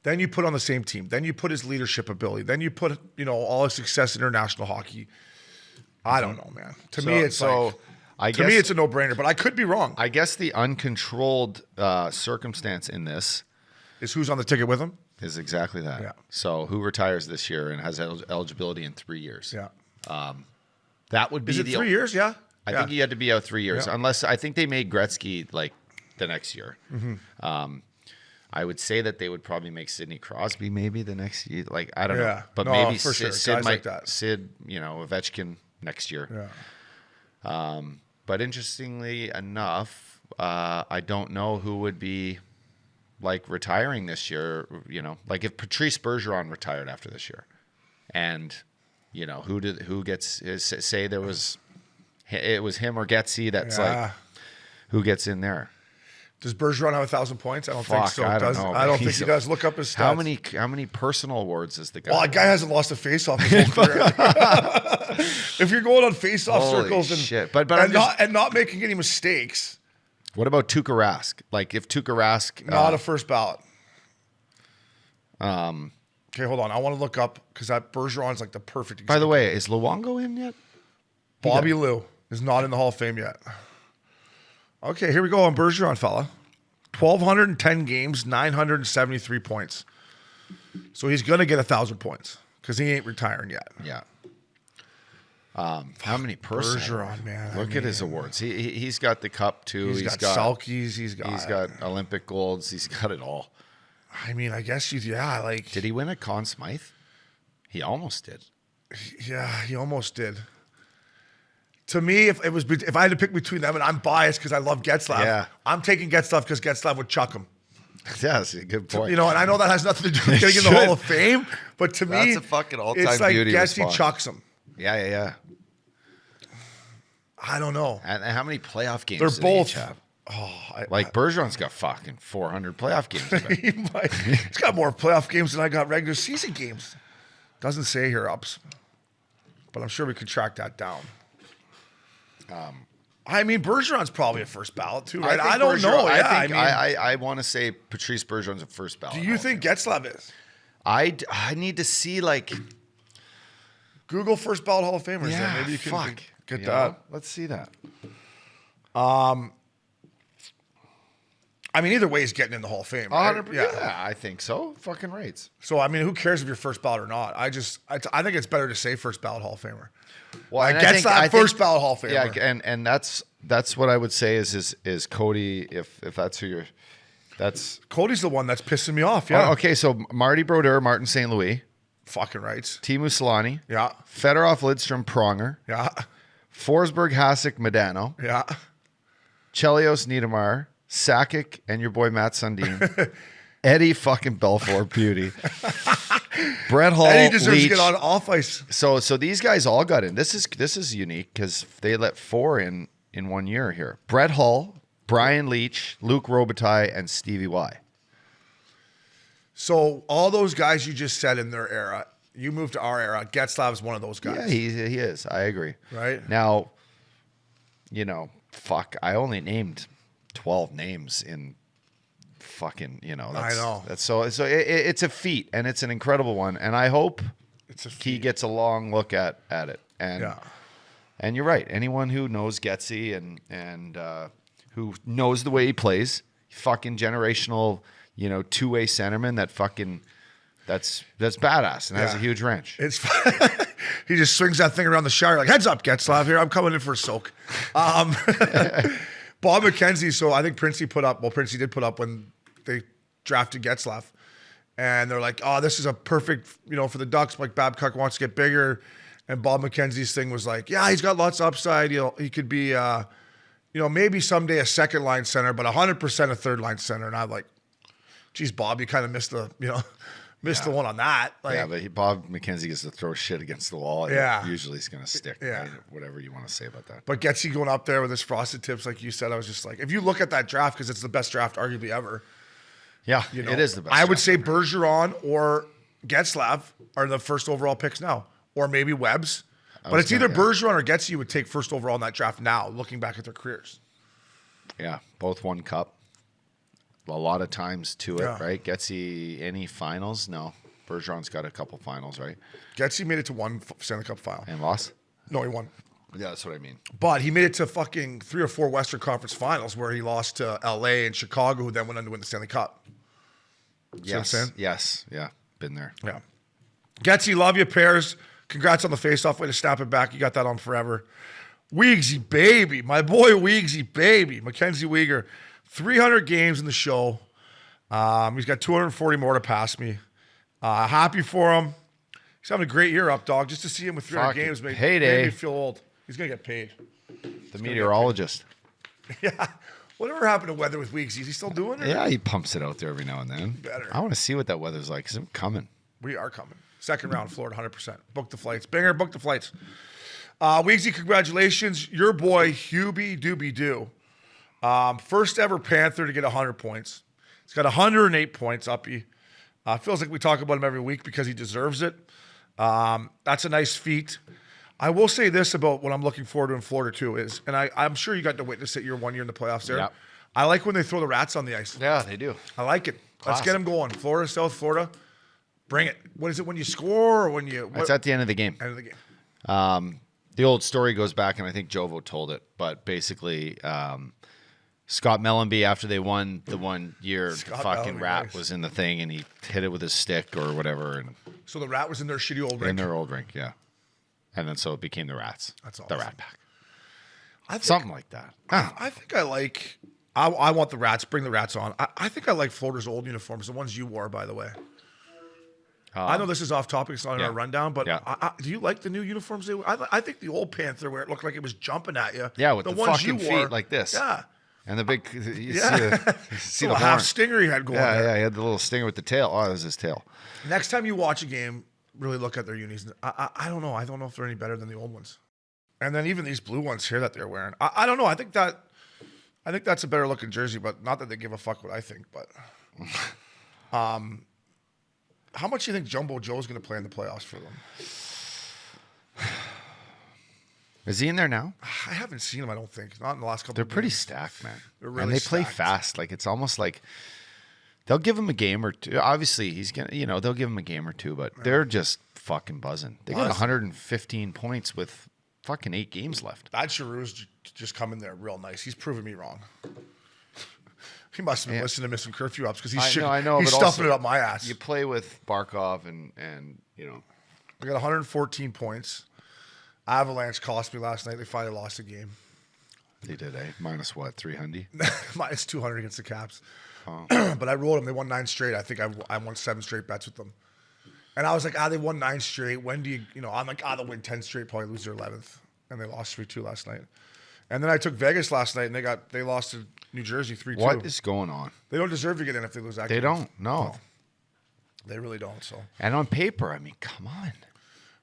Then you put on the same team. Then you put his leadership ability. Then you put all his success in international hockey. I don't know, man. To me, it's a no-brainer. But I could be wrong. I guess the uncontrolled circumstance in this Is who's on the ticket with him? is exactly that. Yeah. So who retires this year and has eligibility in 3 years? Yeah. That would be Is it 3 years? Yeah. I think he had to be out 3 years, Yeah. unless I think they made Gretzky like the next year. Mm-hmm. I would say that they would probably make Sidney Crosby maybe the next year. Like I don't know, Yeah. but No, maybe for sure. Sid Guys might like that. Ovechkin next year. Yeah. But interestingly enough, I don't know who would be like retiring this year. Like if Patrice Bergeron retired after this year, and who gets say there was it was him or Getzey. That's like who gets in there. Does Bergeron have 1,000 points? I don't think Fuck, so. I don't know, I don't but think he does. Look up his stats. How many personal awards is the guy? Well, a guy hasn't lost a face-off his whole career. If you're going on face-off Holy circles shit. But not making any mistakes, what about Tuukka Rask? Like if Tuukka Rask not a first ballot. Okay, hold on. I want to look up because that Bergeron's like the perfect example. By the way, is Luongo in yet? Bobby Lou is not in the Hall of Fame yet. Okay, here we go on Bergeron, fella. 1,210 games, 973 points. So he's going to get 1,000 points because he ain't retiring yet. Yeah. How many personal? Bergeron, man. Look at his awards. He's got the cup too. He's got Selkies. He's got Olympic golds. He's got it all. I mean, I guess like. Did he win a Conn Smythe? He almost did. Yeah, he almost did. To me, if I had to pick between them, and I'm biased because I love Getzlaf, Yeah. I'm taking Getzlaf because Getzlaf would chuck him. Yeah, that's a good point. And I know that has nothing to do with getting in the Hall of Fame, but to me, That's a fucking all-time it's like beauty Getzey response. chucks him. Yeah. I don't know. And how many playoff games? They're did both. He each have? Oh, Bergeron's got fucking 400 playoff games. He's got more playoff games than I got regular season games. Doesn't say here, Ups, but I'm sure we could track that down. I mean, Bergeron's probably a first ballot too, right? I don't know. I want to say Patrice Bergeron's a first ballot. Do you think Getzlaf is? I need to see like Google first ballot Hall of Famers. yeah. Then. Maybe you can get You that. know? Let's see that. I mean, either way, he's getting in the Hall of Fame. Right? 100%. Yeah, I think so. Fucking rates. So I mean, who cares if you're first ballot or not? I think it's better to say first ballot Hall of Famer. Well, I guess that first ballot Hall of Famer. Yeah, and that's what I would say is Cody. If that's who you're, that's Cody's the one that's pissing me off. Yeah. Oh, okay, so Marty Brodeur, Martin St. Louis, Fucking rights. Teemu Selanne, Yeah. Fedorov, Lidstrom, Pronger, Yeah. Forsberg, Hasek, Medano, Yeah. Chelios, Niedermayer, Sakic, and your boy Matt Sundin, Eddie fucking Belfour, beauty, Brett Hall, And he deserves Leach. to get on off ice. So these guys all got in. This is unique because they let 4 in 1 year here. Brett Hull, Brian Leach, Luke Robitaille, and Stevie Y. So all those guys you just said in their era, you moved to our era. Getzlaf's one of those guys. Yeah, he is. I agree. Right. Now, fuck. I only named 12 names in fucking. That's, I know. That's so it's a feat and it's an incredible one. And I hope It's a he gets a long look at it. And Yeah. And you're right. Anyone who knows Getsy and who knows the way he plays, fucking generational, two-way centerman that's badass and has a huge wrench. It's he just swings that thing around the shower like, heads up, Getzlaf, here, I'm coming in for a soak. Bob Mackenzie, so I think Princey did put up when they drafted Getzlaf. And they're like, oh, this is a perfect, for the Ducks. Like Babcock wants to get bigger. And Bob Mackenzie's thing was like, yeah, he's got lots of upside. He could be, maybe someday a second line center, but 100% a third line center. And I'm like, geez, Bob, you kind of missed the one on that. Like, yeah, but Bob Mackenzie gets to throw shit against the wall. And usually it's going to stick. Yeah. Right? Whatever you want to say about that. But Getsy going up there with his frosted tips, like you said, I was just like, if you look at that draft, because it's the best draft arguably ever. Yeah, it is the best. I would say Bergeron or Getzlaf are the first overall picks now, or maybe Webb's. But it's either Bergeron or Getsy you would take first overall in that draft now, looking back at their careers. Yeah, both won cup. A lot of times to it, right? Getsy, any finals? No. Bergeron's got a couple finals, right? Getsy made it to one Stanley Cup final. And lost? No, he won. Yeah, that's what I mean. But he made it to fucking 3 or 4 Western Conference finals where he lost to LA and Chicago, who then went on to win the Stanley Cup. Yes. Yeah. Been there. Yeah. Getsy, love you, Pairs. Congrats on the face-off. Way to snap it back. You got that on forever. Weegsy, baby. My boy Weegsy, baby. Mackenzie Weegar. 300 games in the show. He's got 240 more to pass me. Happy for him. He's having a great year, Updogg. Just to see him with 300 games made me feel old. He's going to get paid. The meteorologist. Yeah. Whatever happened to weather with Weegsy? Is he still doing it? Yeah, he pumps it out there every now and then. Better. I want to see what that weather's like because I'm coming. We are coming. Second round, Florida, 100%. Book the flights. Binger, book the flights. Weegsy, congratulations. Your boy, Hubie Doobie Doo. First ever Panther to get 100 points. He's got 108 points, Uppy. Feels like we talk about him every week because he deserves it. That's a nice feat. I will say this about what I'm looking forward to in Florida too is, and I'm sure you got to witness it your 1 year in the playoffs there. Yep. I like when they throw the rats on the ice. Yeah, they do. I like it. Classic. Let's get them going. Florida, South Florida. Bring it. What is it when you score or when you... It's at the end of the game. End of the game. The old story goes back, and I think Jovo told it, but basically Scott Mellenby, after they won the 1 year, fucking rat was in the thing, and he hit it with his stick or whatever. And so the rat was in their shitty old rink? In their old rink, yeah. And then so it became the Rats. That's awesome. The Rat Pack. Something like that. I think I like... I want the Rats. Bring the Rats on. I think I like Florida's old uniforms, the ones you wore, by the way. I know this is off topic. It's not in our rundown, but do you like the new uniforms? I think the old Panther, where it looked like it was jumping at you. Yeah, with the ones fucking you wore, feet like this. Yeah. And the big, you see the the half horn. stinger he had going there. Yeah, he had the little stinger with the tail. Oh, that was his tail. Next time you watch a game, really look at their unis. I don't know. I don't know if they're any better than the old ones. And then even these blue ones here that they're wearing. I don't know. I think that's a better looking jersey, but not that they give a fuck what I think. But how much do you think Jumbo Joe's going to play in the playoffs for them? Is he in there now? I haven't seen him. I don't think not in the last couple. They're of pretty games. stacked, man. They're really and they play stacked. fast. Like it's almost like they'll give him a game or two. Obviously, he's gonna, they'll give him a game or two, but they're just fucking buzzing. They got 115 points with fucking 8 games left. That Giroux's just come in there real nice. He's proven me wrong. He must have been listening to Missin Curfew ups because he's I know, he's but stuffing also, it up my ass. You play with Barkov and I got 114 points. Avalanche cost me last night. They finally lost the game. They did, minus what, 300? Minus 200 against the Caps. But I rolled them. They won 9 straight. I think I won 7 straight bets with them. And I was like, they won 9 straight. When do you, I'm like, they'll win 10 straight, probably lose their 11th. And they lost 3-2 last night. And then I took Vegas last night, and they lost to New Jersey 3-2. What is going on? They don't deserve to get in if they lose that game. They don't, no. They really don't, so. And on paper, I mean, come on.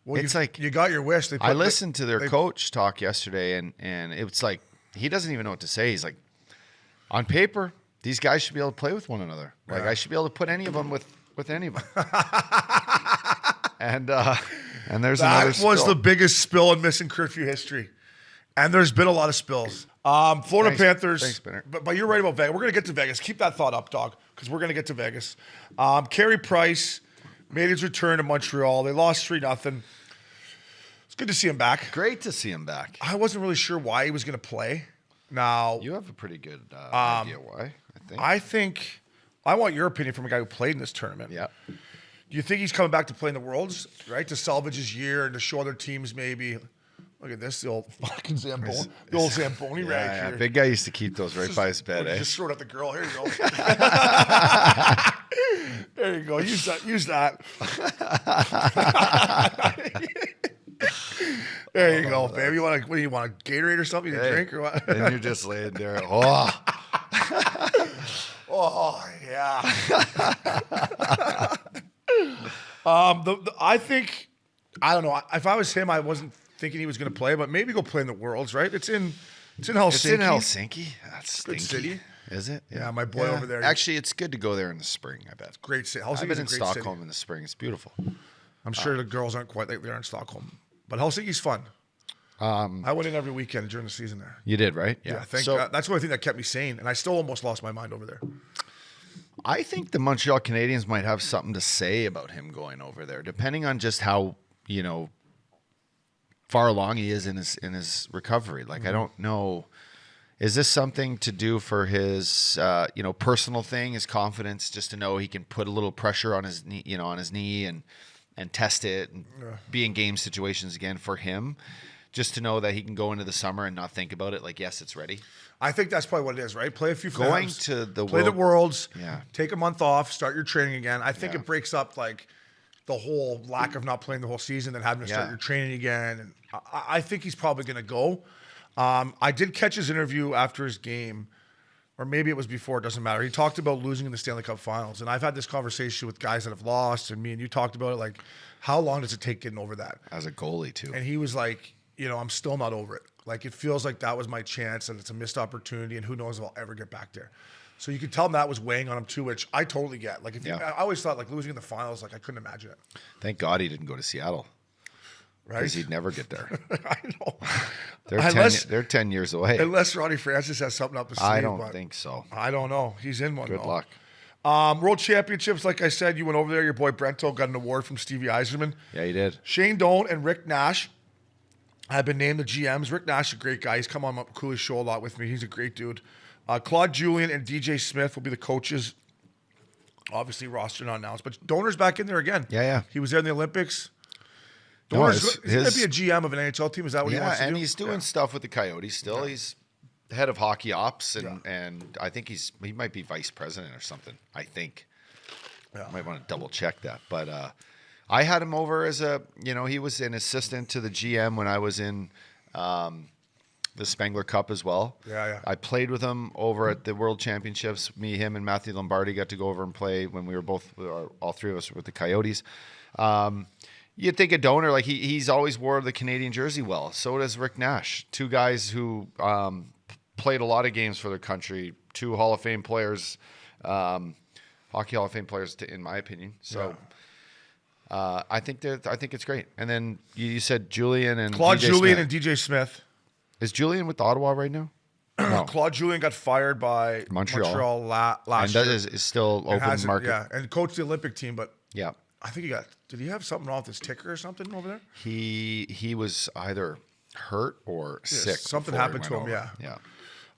Well, it's like you got your wish. I listened to their coach talk yesterday, and it's like he doesn't even know what to say. He's like, on paper, these guys should be able to play with one another. Like I should be able to put any of them with any of them. and there's another spill. That was the biggest spill in Missin Curfew history, and there's been a lot of spills. Florida Panthers. Thanks, Benner. But you're right about Vegas. We're gonna get to Vegas. Keep that thought up, dog, because we're gonna get to Vegas. Carey Price made his return to Montreal. They lost 3-0. It's good to see him back. Great to see him back. I wasn't really sure why he was going to play. Now, You have a pretty good idea why, I think I want your opinion from a guy who played in this tournament. Yeah. Do you think he's coming back to play in the Worlds, right? To salvage his year and to show other teams maybe. Look at this, the old fucking Zamboni, the old Zamboni rag Yeah, here. big guy used to keep those right by his bed, eh? Just throw it at the girl. Here you go. There you go. Use that. Use that. There you go, babe. You want what do you want? A Gatorade or something to drink or what? And you're just laying there. Oh, Oh yeah. I think I don't know. If I was him, I wasn't thinking he was going to play, but maybe go play in the Worlds. Right? It's in Helsinki. it's in Helsinki. That's Good stinky. city. Is it? Yeah, my boy over there. Actually, it's good to go there in the spring, I bet. Great city. I've Helsinki's been a in great Stockholm city. in the spring. It's beautiful. I'm sure the girls aren't quite like there in Stockholm, but Helsinki's fun. I went in every weekend during the season there. You did, right? Yeah, thank God. That's the only thing that kept me sane, and I still almost lost my mind over there. I think the Montreal Canadiens might have something to say about him going over there, depending on just how, far along he is in his recovery. Like, I don't know. Is this something to do for his, personal thing, his confidence, just to know he can put a little pressure on his knee, on his knee and test it and be in game situations again for him, just to know that he can go into the summer and not think about it. Like, yes, it's ready. I think that's probably what it is, right? Play a few Going finals, to the play the Worlds, Yeah. take a month off, start your training again. I think Yeah. it breaks up like the whole lack of not playing the whole season and having to start Yeah. your training again. And I think he's probably going to go. I did catch his interview after his game, or maybe it was before, it doesn't matter. He talked about losing in the Stanley Cup Finals. And I've had this conversation with guys that have lost, and me and you talked about it, like, how long does it take getting over that? As a goalie, too. And he was like, I'm still not over it. Like, it feels like that was my chance and it's a missed opportunity, and who knows if I'll ever get back there. So you could tell him that was weighing on him too, which I totally get. Like, I always thought, like, losing in the finals, like, I couldn't imagine it. Thank God he didn't go to Seattle, Right? because he'd never get there. I know. They're 10 years away. Unless Ronnie Francis has something up his sleeve. I don't but think so. I don't know. He's in one. Good though. luck. World Championships, like I said, you went over there. Your boy Brento got an award from Stevie Eiserman. Yeah, he did. Shane Doan and Rick Nash have been named the GMs. Rick Nash is a great guy. He's come on Cooley's show a lot with me. He's a great dude. Claude Julien and DJ Smith will be the coaches. Obviously, roster not announced, but Doner's back in there again. Yeah. He was there in the Olympics. No, Doner's he's going to be a GM of an NHL team. Is that what he wants to do? and he's doing stuff with the Coyotes still. Yeah. He's the head of hockey ops, and I think he might be vice president or something. I think. Yeah. Might want to double check that, but I had him over as he was an assistant to the GM when I was in the Spengler Cup as well. Yeah. I played with him over at the World Championships. Me, him, and Matthew Lombardi got to go over and play when we were all three of us were with the Coyotes. You'd think a Donor, like he's always wore the Canadian jersey well. So does Rick Nash. Two guys who played a lot of games for their country. Two Hall of Fame players, hockey Hall of Fame players, in my opinion. So. I think it's great. And then you said Julien and Claude DJ Julien Smith. and DJ Smith. Is Julien with Ottawa right now? No. Claude Julien got fired by Montreal. last And year. that is still And open hasn't- market. Yeah, and coached the Olympic team, but Yeah. I think did he have something wrong with his ticker or something over there? He was either hurt or sick. something before he happened to went him, over. yeah.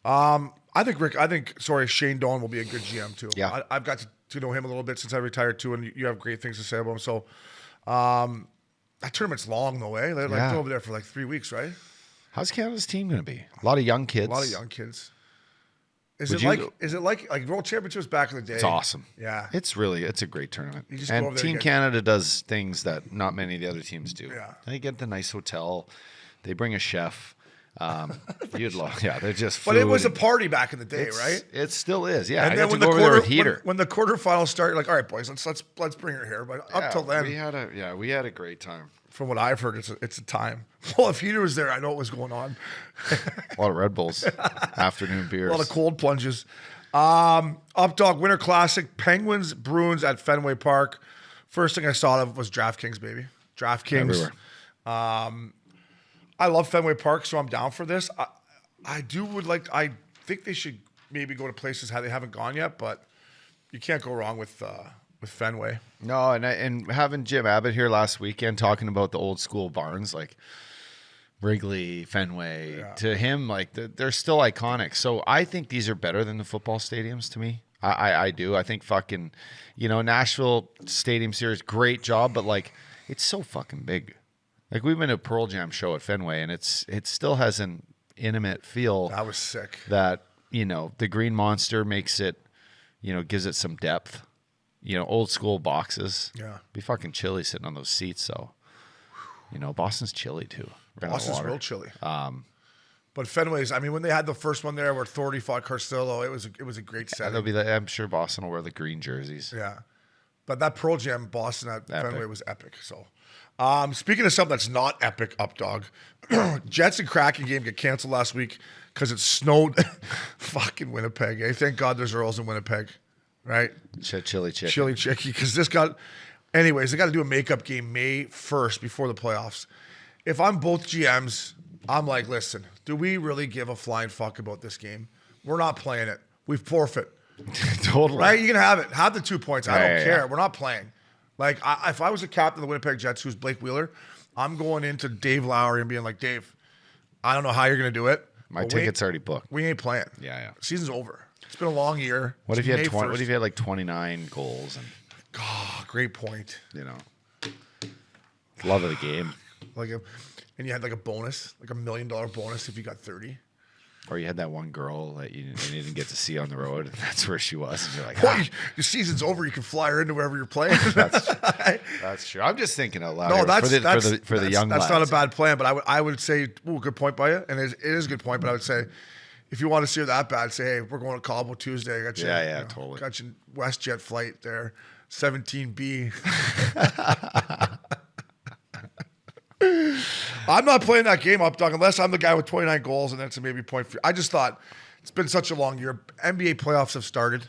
Yeah. I think Shane Doan will be a good GM too. Yeah. I've got to know him a little bit since I retired too, and you have great things to say about him. So that tournament's long though, eh? They're Yeah. over there for like 3 weeks, right? How's Canada's team going to be? A lot of young kids. A lot of young kids. Is Would it like World Championships back in the day? It's awesome. Yeah. It's a great tournament. You just go And over there Team and get- Canada does things that not many of the other teams do. Yeah. They get the nice hotel. They bring a chef. You'd love, they're just. But it food was a and- party back in the day, right? It still is. Yeah, I And got then to when go the over there quarter with heater. when the quarterfinals started, like, all right, boys, let's bring her here. But up till then, we had a great time. from what I've heard, it's a time. Well, if heater was there, I know what was going on. A lot of Red Bulls, afternoon beers. A lot of cold plunges. Updogg Winter Classic, Penguins, Bruins at Fenway Park. First thing I saw of was DraftKings, baby. DraftKings. Everywhere. I love Fenway Park, so I'm down for this. I think they should maybe go to places how they haven't gone yet, but you can't go wrong with with Fenway. No, and having Jim Abbott here last weekend talking about the old school barns like Wrigley, Fenway, to him, like they're still iconic. So I think these are better than the football stadiums to me. I do. I think fucking, Nashville Stadium Series, great job, but like it's so fucking big. Like we've been to a Pearl Jam show at Fenway, and it still has an intimate feel. That was sick. That the Green Monster makes it, gives it some depth. Old school boxes. Yeah, be fucking chilly sitting on those seats. So, Boston's chilly too. Boston's real chilly. But Fenway's, I mean, when they had the first one there where Thornton fought Carcillo, it was a great setting. I'm sure Boston will wear the green jerseys. Yeah. But that Pearl Jam Boston at Epic. Fenway was epic. So, speaking of something that's not epic, Updogg, Jets and Kraken game get canceled last week because it snowed fucking Winnipeg. Eh? Thank God there's Earls in Winnipeg, right? Chili chicken. Chili chicky, because anyways, they got to do a makeup game May 1st before the playoffs. If I'm both GMs, I'm like, listen, do we really give a flying fuck about this game? We're not playing it. We forfeit. Totally. Right? You can have it. Have the 2 points. I don't care. Yeah. We're not playing. Like, if I was a captain of the Winnipeg Jets, who's Blake Wheeler, I'm going into Dave Lowry and being like, Dave, I don't know how you're going to do it. My ticket's already booked. We ain't playing. Yeah. Season's over. It's been a long year. What if It's you had May 20? 1st. What if you had like 29 goals and Great point. love of the game, And you had like a bonus, like $1 million bonus if you got 30. or you had that one girl that you didn't get to see on the road, and that's where she was, and you're like, Well, your season's over. You can fly her into wherever you're playing. that's true. I'm just thinking out loud. No, here that's for the young. That's lads. not a bad plan, but I would say, good point by you, and it is a good point. But I would say, if you want to see her that bad, say, hey, we're going to Cabo Tuesday. I got you. Totally. Got you WestJet flight there, 17B. I'm not playing that game, Updogg, unless I'm the guy with 29 goals, and that's maybe point for you. I just thought it's been such a long year. NBA playoffs have started.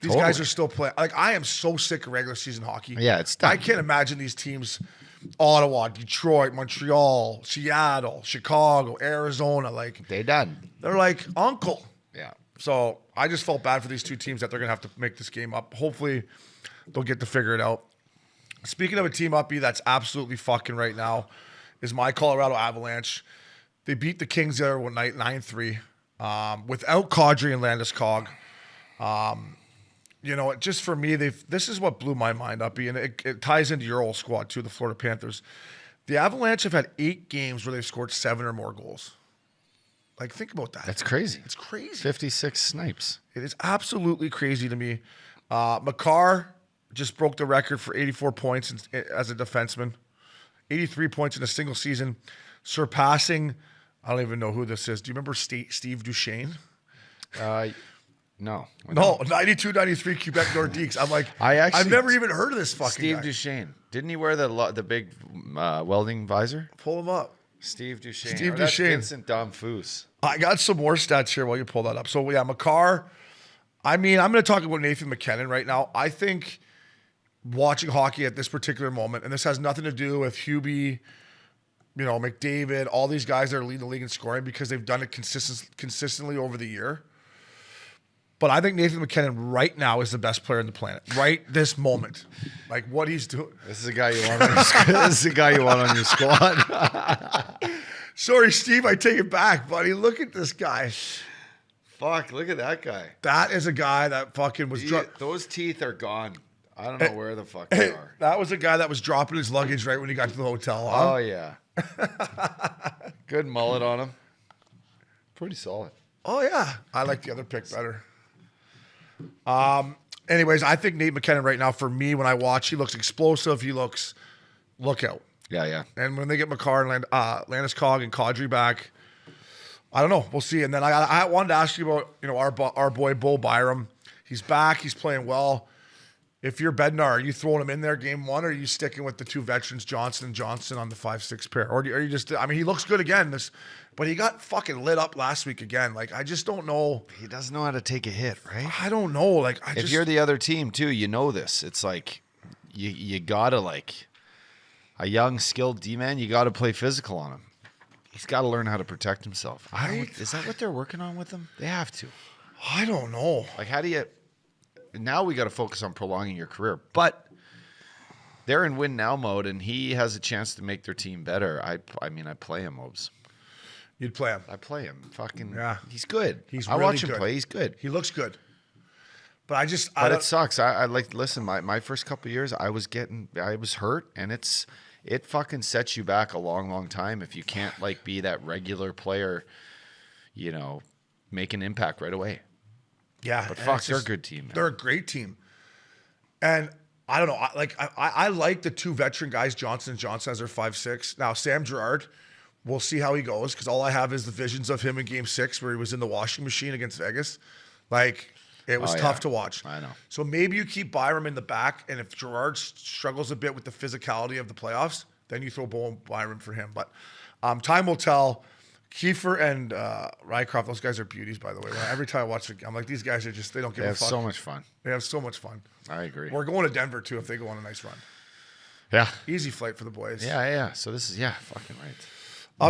These guys are still playing. Like, I am so sick of regular season hockey. Yeah, it's done. I can't imagine these teams, Ottawa, Detroit, Montreal, Seattle, Chicago, Arizona, like They done. they're like uncle. Yeah. So I just felt bad for these two teams that they're gonna have to make this game up. Hopefully, they'll get to figure it out. Speaking of a team uppy that's absolutely fucking right now, is my Colorado Avalanche. They beat the Kings the other one night 9-3 without Kadri and Landeskog. Just for me, this is what blew my mind, Uppy, and it ties into your old squad too, the Florida Panthers. The Avalanche have had 8 games where they've scored 7 or more goals. Like, think about that. That's crazy. It's crazy. 56 snipes. It is absolutely crazy to me. Makar just broke the record for 84 points as a defenseman. 83 points in a single season, surpassing, I don't even know who this is. Do you remember Steve Duchesne? No. No, 92, 93 Quebec Nordiques. I'm like, I've never even heard of this fucking Steve guy. Duchesne. Didn't he wear the big welding visor? Pull him up. Steve Duchesne. Steve Or that's Duchesne. Vincent Domfus. I got some more stats here while you pull that up. So, yeah, Makar. I mean, I'm going to talk about Nathan McKinnon right now. I think watching hockey at this particular moment, and this has nothing to do with Hubie, McDavid, all these guys that are leading the league in scoring because they've done it consistently over the year. But I think Nathan McKinnon right now is the best player on the planet. Right this moment. Like what he's doing. This is a guy you want on your squad. This is a guy you want on your squad. Sorry, Steve, I take it back, buddy. Look at this guy. Fuck, look at that guy. That is a guy that fucking was those teeth are gone. I don't know where the fuck they are. That was a guy that was dropping his luggage right when he got to the hotel. Huh? Oh, yeah. Good mullet on him. Pretty solid. Oh, yeah. I like the other pick better. Anyways, I think Nate McKinnon right now, for me, when I watch, he looks explosive. He looks, look out. Yeah. And when they get Makar and Landeskog and Kadri back, I don't know. We'll see. And then I wanted to ask you about, our boy Bo Byram. He's back. He's playing well. If you're Bednar, are you throwing him in there game one, or are you sticking with the two veterans, Johnson and Johnson, on the 5-6 pair? Or are you just, I mean, he looks good again, but he got fucking lit up last week again. Like, I just don't know. He doesn't know how to take a hit, right? I don't know. Like, if you're the other team, too, you know this. It's like, you got to, like, a young, skilled D-man, you got to play physical on him. He's got to learn how to protect himself. Right? Is that what they're working on with him? They have to. I don't know. Like, how do you... now we got to focus on prolonging your career. But they're in win now mode, and he has a chance to make their team better. I mean, I play him, Obes. You'd play him. I play him. Fucking, Yeah. he's good. I really watch him good. play. He's good. He looks good. But I just, But it sucks. I like, listen, my first couple of years, I was hurt, and it fucking sets you back a long, long time if you can't like be that regular player, you know, make an impact right away. yeah. But and fuck, it's they're a just- good team. Man. They're a great team. And I don't know. I like the two veteran guys, Johnson as their 5'6". Now, Sam Girard, we'll see how he goes because all I have is the visions of him in Game 6 where he was in the washing machine against Vegas. Like, it was Oh, tough yeah. to watch. I know. So maybe you keep Byram in the back, and if Girard struggles a bit with the physicality of the playoffs, then you throw Byram for him. But time will tell. Kiefer and Rycroft, those guys are beauties, by the way. Every time I watch it, I'm like, these guys are just, they don't give They a have fuck. so much fun. They have so much fun. I agree. We're going to Denver, too, if they go on a nice run. Yeah. Easy flight for the boys. Yeah. So this is, fucking right.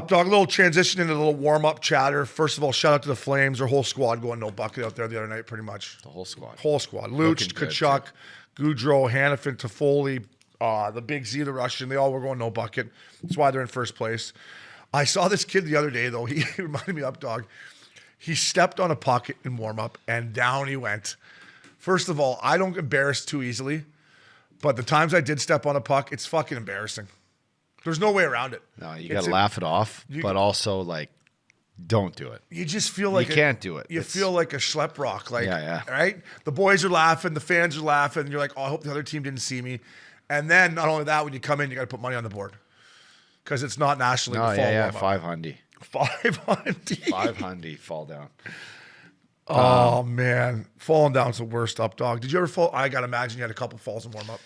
Updogg, a little transition into a little warm-up chatter. First of all, shout out to the Flames. Their whole squad going no bucket out there the other night, pretty much. The whole squad. Whole squad. Luch, Looking good, Kachuk, Goudreau, Hannafin, Toffoli, the Big Z, the Russian. They all were going no bucket. That's why they're in first place. I saw this kid the other day, though. He reminded me of Updogg. He stepped on a puck in warm-up, and down he went. First of all, I don't embarrass too easily, but the times I did step on a puck, it's fucking embarrassing. There's no way around it. No, you got to laugh it off, but also, like, don't do it. You just feel like You can't do it. You It's- feel like a schlep rock, like Yeah. right. The boys are laughing, the fans are laughing. And you're like, oh, I hope the other team didn't see me. And then not only that, when you come in, you got to put money on the board because it's not nationally. No, the fall warm-up. 500. 500. 500 fall down. Oh man, falling down's the worst. Updog. Did you ever fall? I gotta imagine you had a couple falls in warm up.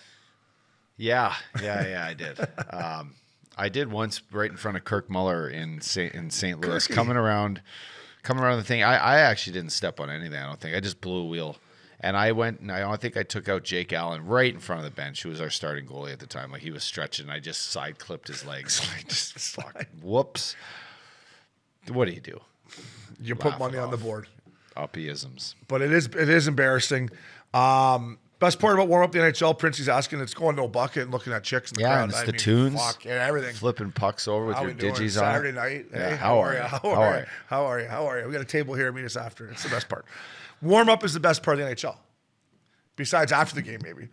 Yeah, I did. I did once right in front of Kirk Muller in St. Louis, Kirky. coming around the thing. I actually didn't step on anything. I don't think I just blew a wheel, and I went and I think I took out Jake Allen right in front of the bench, who was our starting goalie at the time. Like he was stretching, and I just side clipped his legs. Like just fuck. Whoops. What do you do? You put Laugh money it on the off. board. Uppyisms. But it is embarrassing. Best part about warm up the NHL, Princey's asking, it's going no bucket and looking at chicks in the Yeah, crowd. and it's I the mean, tunes. Fuck, yeah, everything. Flipping pucks over with How your we doing? digis Saturday on. night. Yeah, Hey, how are you? How are you? We got a table here. Meet us after. It's the best part. Warm up is the best part of the NHL. Besides after the game, maybe.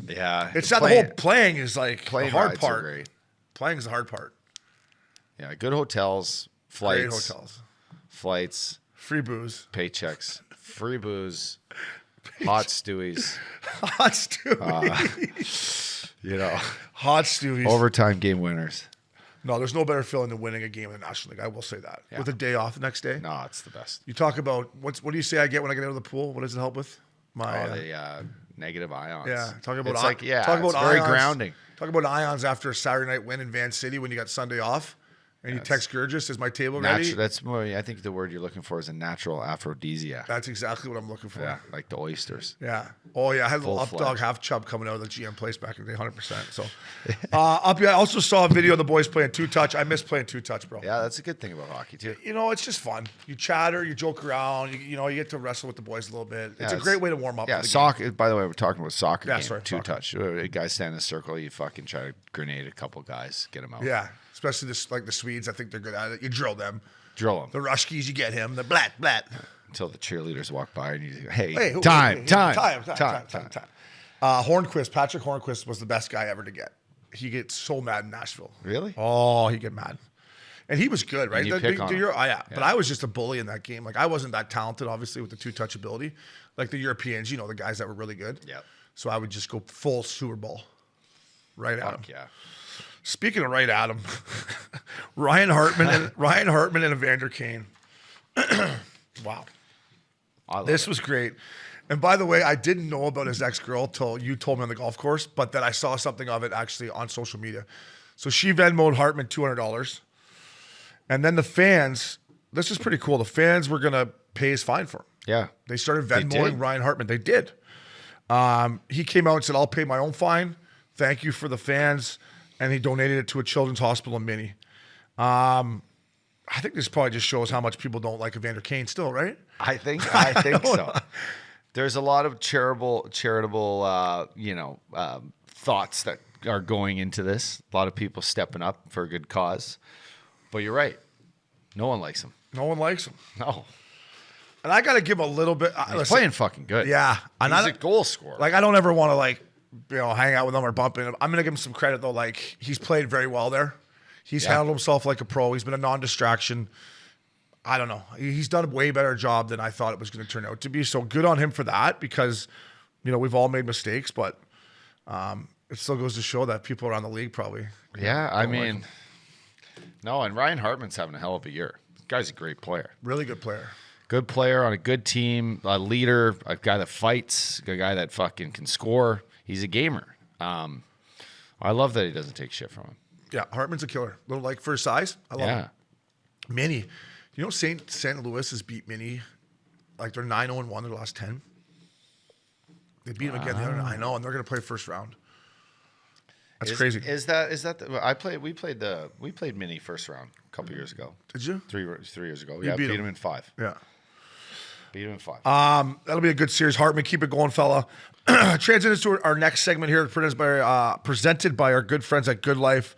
Yeah, It's not the whole playing is like the Plane hard rides are part. great. Playing is the hard part. Yeah, good hotels, Great flights, hotels. flights, Free booze. paychecks, free booze, hot stewies, Hot stew. Hot stewies. overtime game winners. No, there's no better feeling than winning a game in the National League. I will say that. Yeah. With a day off the next day. No, it's the best. You talk about what do you say I get when I get out of the pool? What does it help with? My The negative ions. yeah. Talk about it's like talk about it's very ions. grounding. Talk about ions after a Saturday night win in Van City when you got Sunday off, and you text Gurgis, "Is my table ready?" That's more. I think the word you're looking for is a natural aphrodisiac. That's exactly what I'm looking for. Yeah, like the oysters. Yeah. Oh yeah, I had a little Full-fledged. Updogg half chub coming out of the GM place back in the day, 100%. So, Uppy, I also saw a video of the boys playing two touch. I miss playing two touch, bro. Yeah, that's a good thing about hockey too. You know, it's just fun. You chatter, you joke around. You get to wrestle with the boys a little bit. It's Yeah, a great way to warm up. Yeah, for the soccer. By the way, we're talking about soccer. Yeah, game, sorry, two soccer. touch. A guy stand in a circle. You fucking try to grenade a couple guys, get them out. Game. Yeah, especially the Swedes. I think they're good at it. You drill them. drill them The Rushkies, you get him. The blat. until the cheerleaders walk by and you go, hey, Hey, time. Hornquist, Patrick Hornquist was the best guy ever to get. He gets so mad in Nashville. Really? Oh, he get mad. And he was good, right? And you pick on him. Yeah. But I was just a bully in that game. Like I wasn't that talented, obviously, with the two-touch ability. Like the Europeans, the guys that were really good. Yep. So I would just go full sewer ball. Right at him. Fuck yeah. Speaking of right at him, Ryan Hartman and Evander Kane. Wow. I love This it. was great. And by the way, I didn't know about his ex-girl till you told me on the golf course, but then I saw something of it actually on social media. So she Venmoed Hartman $200. And then the fans, this is pretty cool. The fans were going to pay his fine for him. Yeah. They started They Venmoing did? Ryan Hartman. They did. He came out and said, I'll pay my own fine. Thank you for the fans. And he donated it to a children's hospital in Mini. I think this probably just shows how much people don't like Evander Kane still, right? I think so. there's a lot of charitable, thoughts that are going into this. A lot of people stepping up for a good cause. But you're right. No one likes him. No one likes him. No. And I got to give him a little bit. He's playing fucking good. Yeah. He's a goal scorer. Like, I don't ever want to, hang out with him or bump him. I'm going to give him some credit, though. Like, he's played very well there. He's handled himself like a pro. He's been a non-distraction. I don't know. He's done a way better job than I thought it was going to turn out to be. So good on him for that because, we've all made mistakes, but it still goes to show that people around the league probably. Yeah, I mean, no, and Ryan Hartman's having a hell of a year. The guy's a great player. Really good player. Good player on a good team, a leader, a guy that fights, a guy that fucking can score. He's a gamer. I love that he doesn't take shit from him. Yeah, Hartman's a killer. Little like for his size. I love him. Mini. St. Louis has beat Mini. Like they're 9-0-1 their last 10. They beat him again the other night. I know, and they're gonna play first round. That's crazy. We played Mini first round a couple years ago. Did you? 3 years ago. You beat beat him in 5. Yeah. Beat him in 5. That'll be a good series. Hartman, keep it going, fella. Transition to our next segment here, presented by our good friends at Good Life,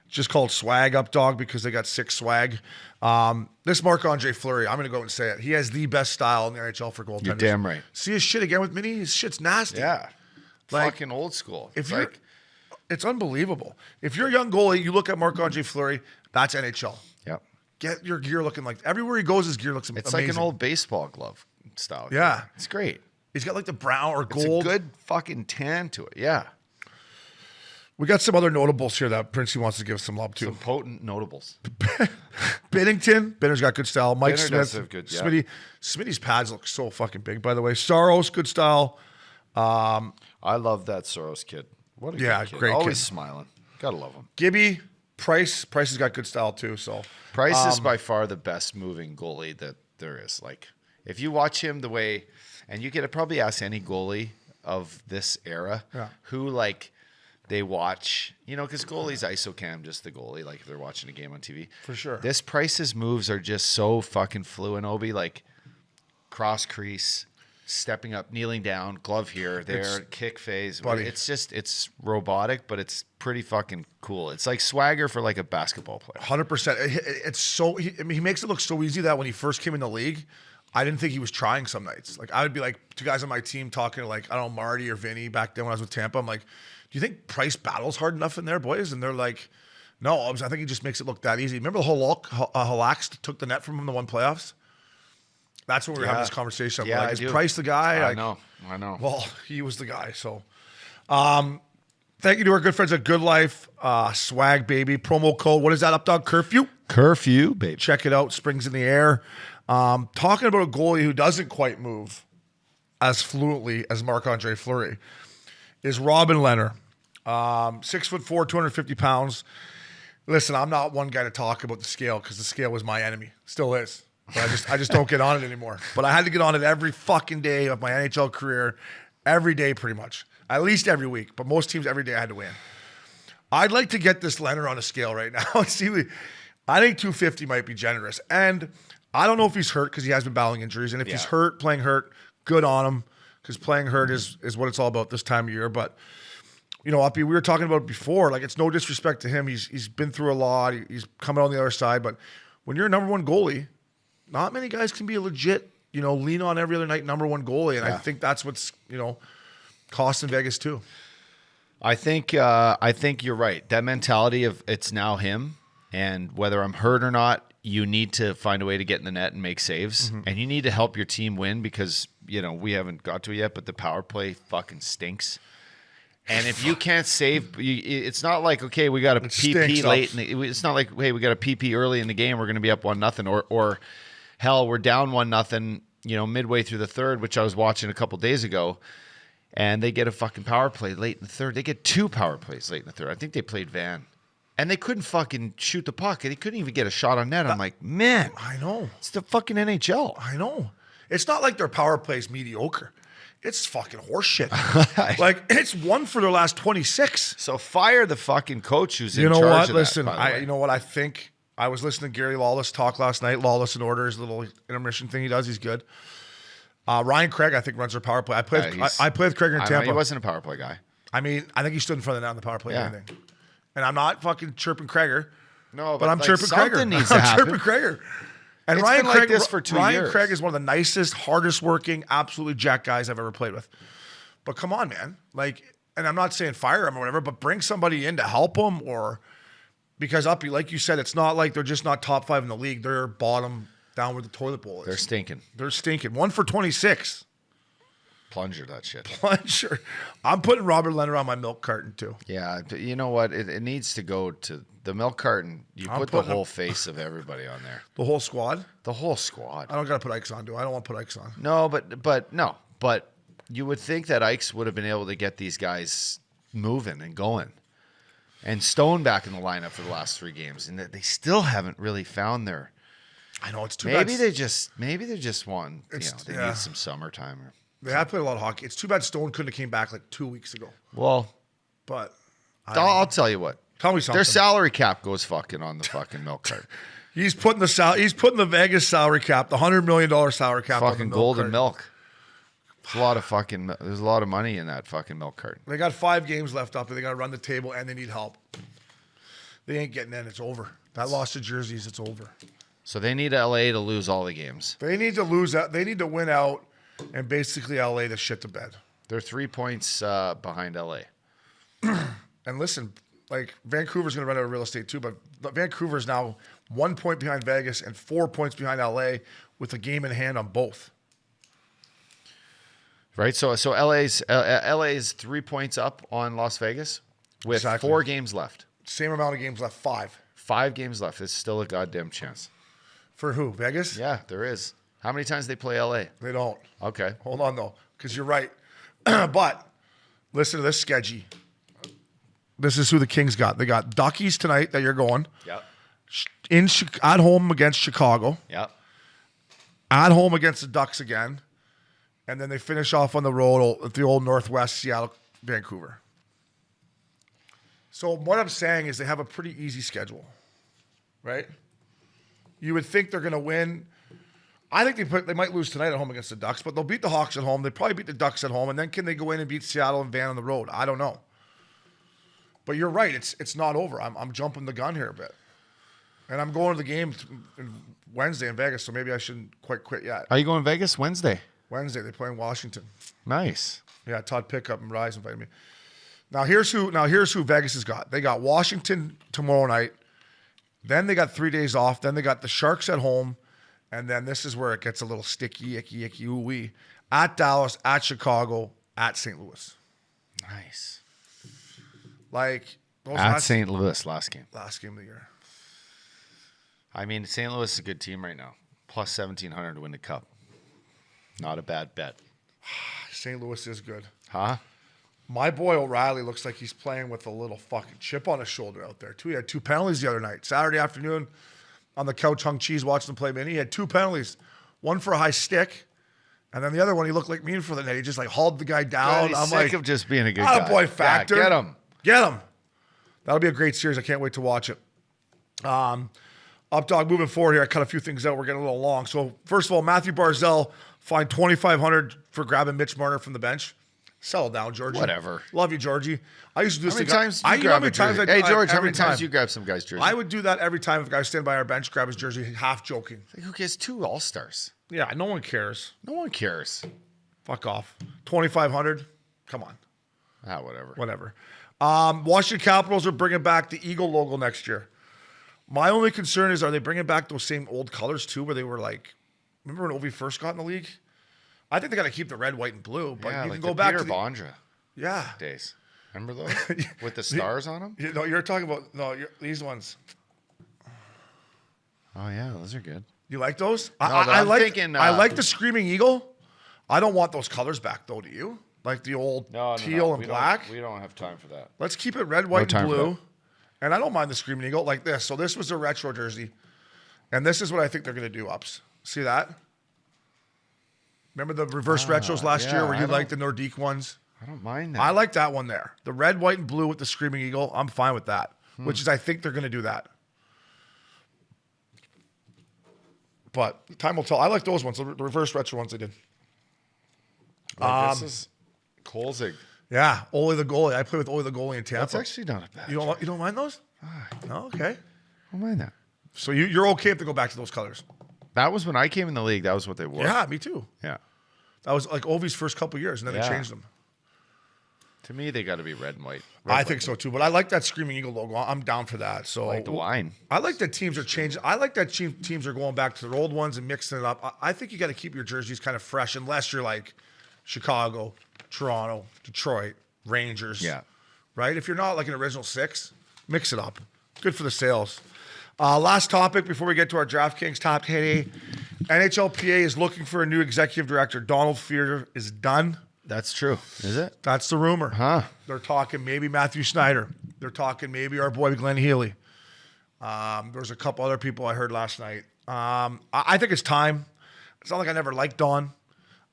just called Swag Updogg because they got 6 swag. This Marc-Andre Fleury, I'm going to go and say it. He has the best style in the NHL for goaltenders. You're damn right. See his shit again with Mini? His shit's nasty. Yeah. Like, fucking old school. It's unbelievable. If you're a young goalie, you look at Marc-Andre Fleury, that's NHL. Yep. Get your gear looking like everywhere he goes, his gear looks amazing. It's like an old baseball glove style. Yeah. It's great. He's got like the brown or gold. It's a good fucking tan to it. Yeah. We got some other notables here that Princey wants to give some love to. Some potent notables. Benner's got good style. Mike Benner Smith, does have good, yeah. Smitty's pads look so fucking big, by the way. Saros, good style. I love that Soros kid. What a good kid. Great Always kid. smiling. Gotta love him. Gibby, Price has got good style too. So Price is by far the best moving goalie that there is. Like, if you watch him the way, and you could probably ask any goalie of this era who they watch, because goalies isocam just the goalie, like if they're watching a game on TV. For sure. This Price's moves are just so fucking fluent, Obi. Like cross crease, stepping up, kneeling down, glove here, there, kick phase. Buddy. It's robotic, but it's pretty fucking cool. It's like swagger for like a basketball player. 100%. It's so he makes it look so easy that when he first came in the league, I didn't think he was trying some nights. Like I would be like two guys on my team talking to like, I don't know, Marty or Vinny back then when I was with Tampa. I'm like, do you think Price battles hard enough in there, boys? And they're like, no, I think he just makes it look that easy. Remember the whole Halax took the net from him in the one playoffs? That's when we were having this conversation. Yeah, like, is Price the guy? I know. Well, he was the guy. So thank you to our good friends at Good Life. Swag, baby. Promo code. What is that, Updogg? Curfew? Curfew, baby. Check it out. Springs in the air. Talking about a goalie who doesn't quite move as fluently as Marc-Andre Fleury is Robin Lehner. 6'4", 250 pounds. Listen, I'm not one guy to talk about the scale because the scale was my enemy. Still is. But I just don't get on it anymore. But I had to get on it every fucking day of my NHL career. Every day, pretty much. At least every week. But most teams, every day I had to win. I'd like to get this Lehner on a scale right now. See, I think 250 might be generous. And I don't know if he's hurt because he has been battling injuries. And if he's hurt, playing hurt, good on him. Because playing hurt is what it's all about this time of year. But, Uppy, we were talking about it before. Like, it's no disrespect to him. He's been through a lot. He's coming on the other side. But when you're a number one goalie, not many guys can be a legit, lean on every other night number one goalie. And I think that's what's, costing Vegas too. I think you're right. That mentality of it's now him, and whether I'm hurt or not, you need to find a way to get in the net and make saves. Mm-hmm. And you need to help your team win because, we haven't got to it yet, but the power play fucking stinks. And if you can't save, it's not like, okay, we got a PP late. It's not like, hey, we got a PP early in the game. We're going to be up 1-0 or hell, we're down 1-0, midway through the third, which I was watching a couple days ago. And they get a fucking power play late in the third. They get 2 power plays late in the third. I think they played Van. And they couldn't fucking shoot the puck. They couldn't even get a shot on net. I'm like, man. I know. It's the fucking NHL. I know. It's not like their power play's mediocre. It's fucking horseshit. Like, it's 1 for their last 26. So fire the fucking coach who's in charge what? of Listen, that, you know what? I think I was listening to Gary Lawless talk last night. Lawless in Order, his little intermission thing he does. He's good. Ryan Craig, I think, runs their power play. I played with Craig in I know, Tampa. he wasn't a power play guy. I mean, I think he stood in front of the net on the power play. Yeah. And everything. And I'm not fucking chirping Krager. No, but I'm like, chirping Krager. something needs to I'm happen. chirping Krager. And It's Ryan been like Craig, this for 2 Ryan years. Craig is one of the nicest, hardest working, absolutely jack guys I've ever played with. But come on, man. Like, and I'm not saying fire him or whatever, but bring somebody in to help him, or because Uppy, like you said, it's not like they're just not top 5 in the league. They're bottom down where the toilet bowl is. They're stinking. They're stinking. 1 for 26. Plunger that shit. Sure. I'm putting Robert Leonard on my milk carton too. Yeah, you know what? It needs to go to the milk carton. You I'm put the putting whole face of everybody on there. The whole squad. The whole squad. I don't gotta put Ikes on, do I? I don't want to put Ikes on. No, but you would think that Ikes would have been able to get these guys moving and going. And Stone back in the lineup for the last 3 games, and they still haven't really found their. I know it's too Maybe bad. they just want. They yeah. need some summertime. They have played a lot of hockey. It's too bad Stone couldn't have came back like 2 weeks ago. Well, But I'll tell you what. tell me something. Their salary cap goes fucking on the fucking milk carton. He's putting the Vegas salary cap, the $100 million salary cap, on the Fucking milk golden carton. milk. There's a lot of money in that fucking milk carton. They got 5 games left up, and they got to run the table, and they need help. They ain't getting in. It's over. That loss to Jerseys, it's over. So they need LA to lose all the games. They need to lose out. They need to win out, and basically LA to shit the bed. They're 3 points behind LA. And listen, like Vancouver's going to run out of real estate too, but Vancouver's now 1 point behind Vegas and 4 points behind LA with a game in hand on both. Right? So LA's 3 points up on Las Vegas with Exactly. 4 games left. Same amount of games left, 5. 5 games left. It's still a goddamn chance. For who? Vegas? Yeah, there is. How many times they play LA? They don't. Okay. Hold on though, because you're right. But listen to this, Sketchy. This is who the Kings got. They got Duckies tonight that you're going. Yep. At home against Chicago. Yep. At home against the Ducks again. And then they finish off on the road at the old Northwest, Seattle, Vancouver. So what I'm saying is they have a pretty easy schedule, right? You would think they're going to win. I think they might lose tonight at home against the Ducks, but they'll beat the Hawks at home. They probably beat the Ducks at home, and then can they go in and beat Seattle and Van on the road? I don't know. But you're right. It's not over. I'm jumping the gun here a bit. And I'm going to the game Wednesday in Vegas, so maybe I shouldn't quite quit yet. Are you going Vegas Wednesday? Wednesday, they play in Washington. Nice. Yeah, Todd Pickup and Rise invited me. Now here's who Vegas has got. They got Washington tomorrow night. Then they got 3 days off. Then they got the Sharks at home. And then this is where it gets a little sticky, icky, ooh-wee. At Dallas, at Chicago, at St. Louis. Nice. Like those At St. Louis last game. last game of the year. I mean, St. Louis is a good team right now. Plus 1,700 to win the cup. Not a bad bet. St. Louis is good. Huh? My boy O'Reilly looks like he's playing with a little fucking chip on his shoulder out there, too. He had 2 penalties the other night. Saturday afternoon on the couch, hung cheese, watching him play mini. He had 2 penalties. One for a high stick, and then the other one, he looked like me for the net. He just like hauled the guy down. He's I'm sick like, of just being a good guy. boy factor. Yeah, get him. Get him. That'll be a great series. I can't wait to watch it. Updogg, moving forward here, I cut a few things out. We're getting a little long. So, first of all, Mathew Barzal fined $2,500 for grabbing Mitch Marner from the bench. Settle down, Georgie. Whatever. Love you, Georgie. I used to do this How many thing. times I you know how grab many a jersey? times I Hey, George, how every many times time. you grab some guy's jersey? I would do that every time if a guy stand by our bench, grab his jersey, half joking. Who gets 2 All-Stars? Yeah, no one cares. No one cares. Fuck off. $2,500. Come on. Whatever. Whatever. Washington Capitals are bringing back the Eagle logo next year. My only concern is, are they bringing back those same old colors too, where they were like, remember when Ovi first got in the league? I think they got to keep the red, white, and blue, but Yeah, you like can go the back Peter to the Bondra yeah. days. Remember those? With the stars on them? You're talking about these ones. Oh, yeah, those are good. You like those? but I I'm like. thinking, I like the Screaming Eagle. I don't want those colors back though. Do you? Like the old teal and black? We don't have time for that. Let's keep it red, white, time and for blue. that. And I don't mind the Screaming Eagle like this. So this was a retro jersey. And this is what I think they're going to do, Ups. See that? Remember the reverse retros last year where you liked the Nordique ones? I don't mind that. I like that one there. The red, white, and blue with the Screaming Eagle. I'm fine with that. Which is, I think they're going to do that. But time will tell. I like those ones, the reverse retro ones they did. This is Kolzig. Yeah, Ole the goalie. I play with Ole the goalie in Tampa. That's actually not a bad. You don't mind those? No, okay. I don't mind that. So you're okay if they go back to those colors? That was when I came in the league. That was what they wore. Yeah, me too. Yeah. That was like Ovi's first couple years, and then they Yeah. changed them. To me, they got to be red and white. I think so too, but I like that Screaming Eagle logo. I'm down for that. So Like the wine. I like that teams are changing. I like that teams are going back to their old ones and mixing it up. I think you got to keep your jerseys kind of fresh, unless you're like Chicago, Toronto, Detroit, Rangers. Yeah. Right? If you're not like an original six, mix it up. Good for the sales. Last topic before we get to our DraftKings top 10. NHLPA is looking for a new executive director. Donald Fehr is done. That's true. Is it? That's the rumor. Huh. They're talking maybe Matthew Snyder. They're talking maybe our boy Glenn Healy. There's a couple other people I heard last night. I think it's time. It's not like I never liked Don.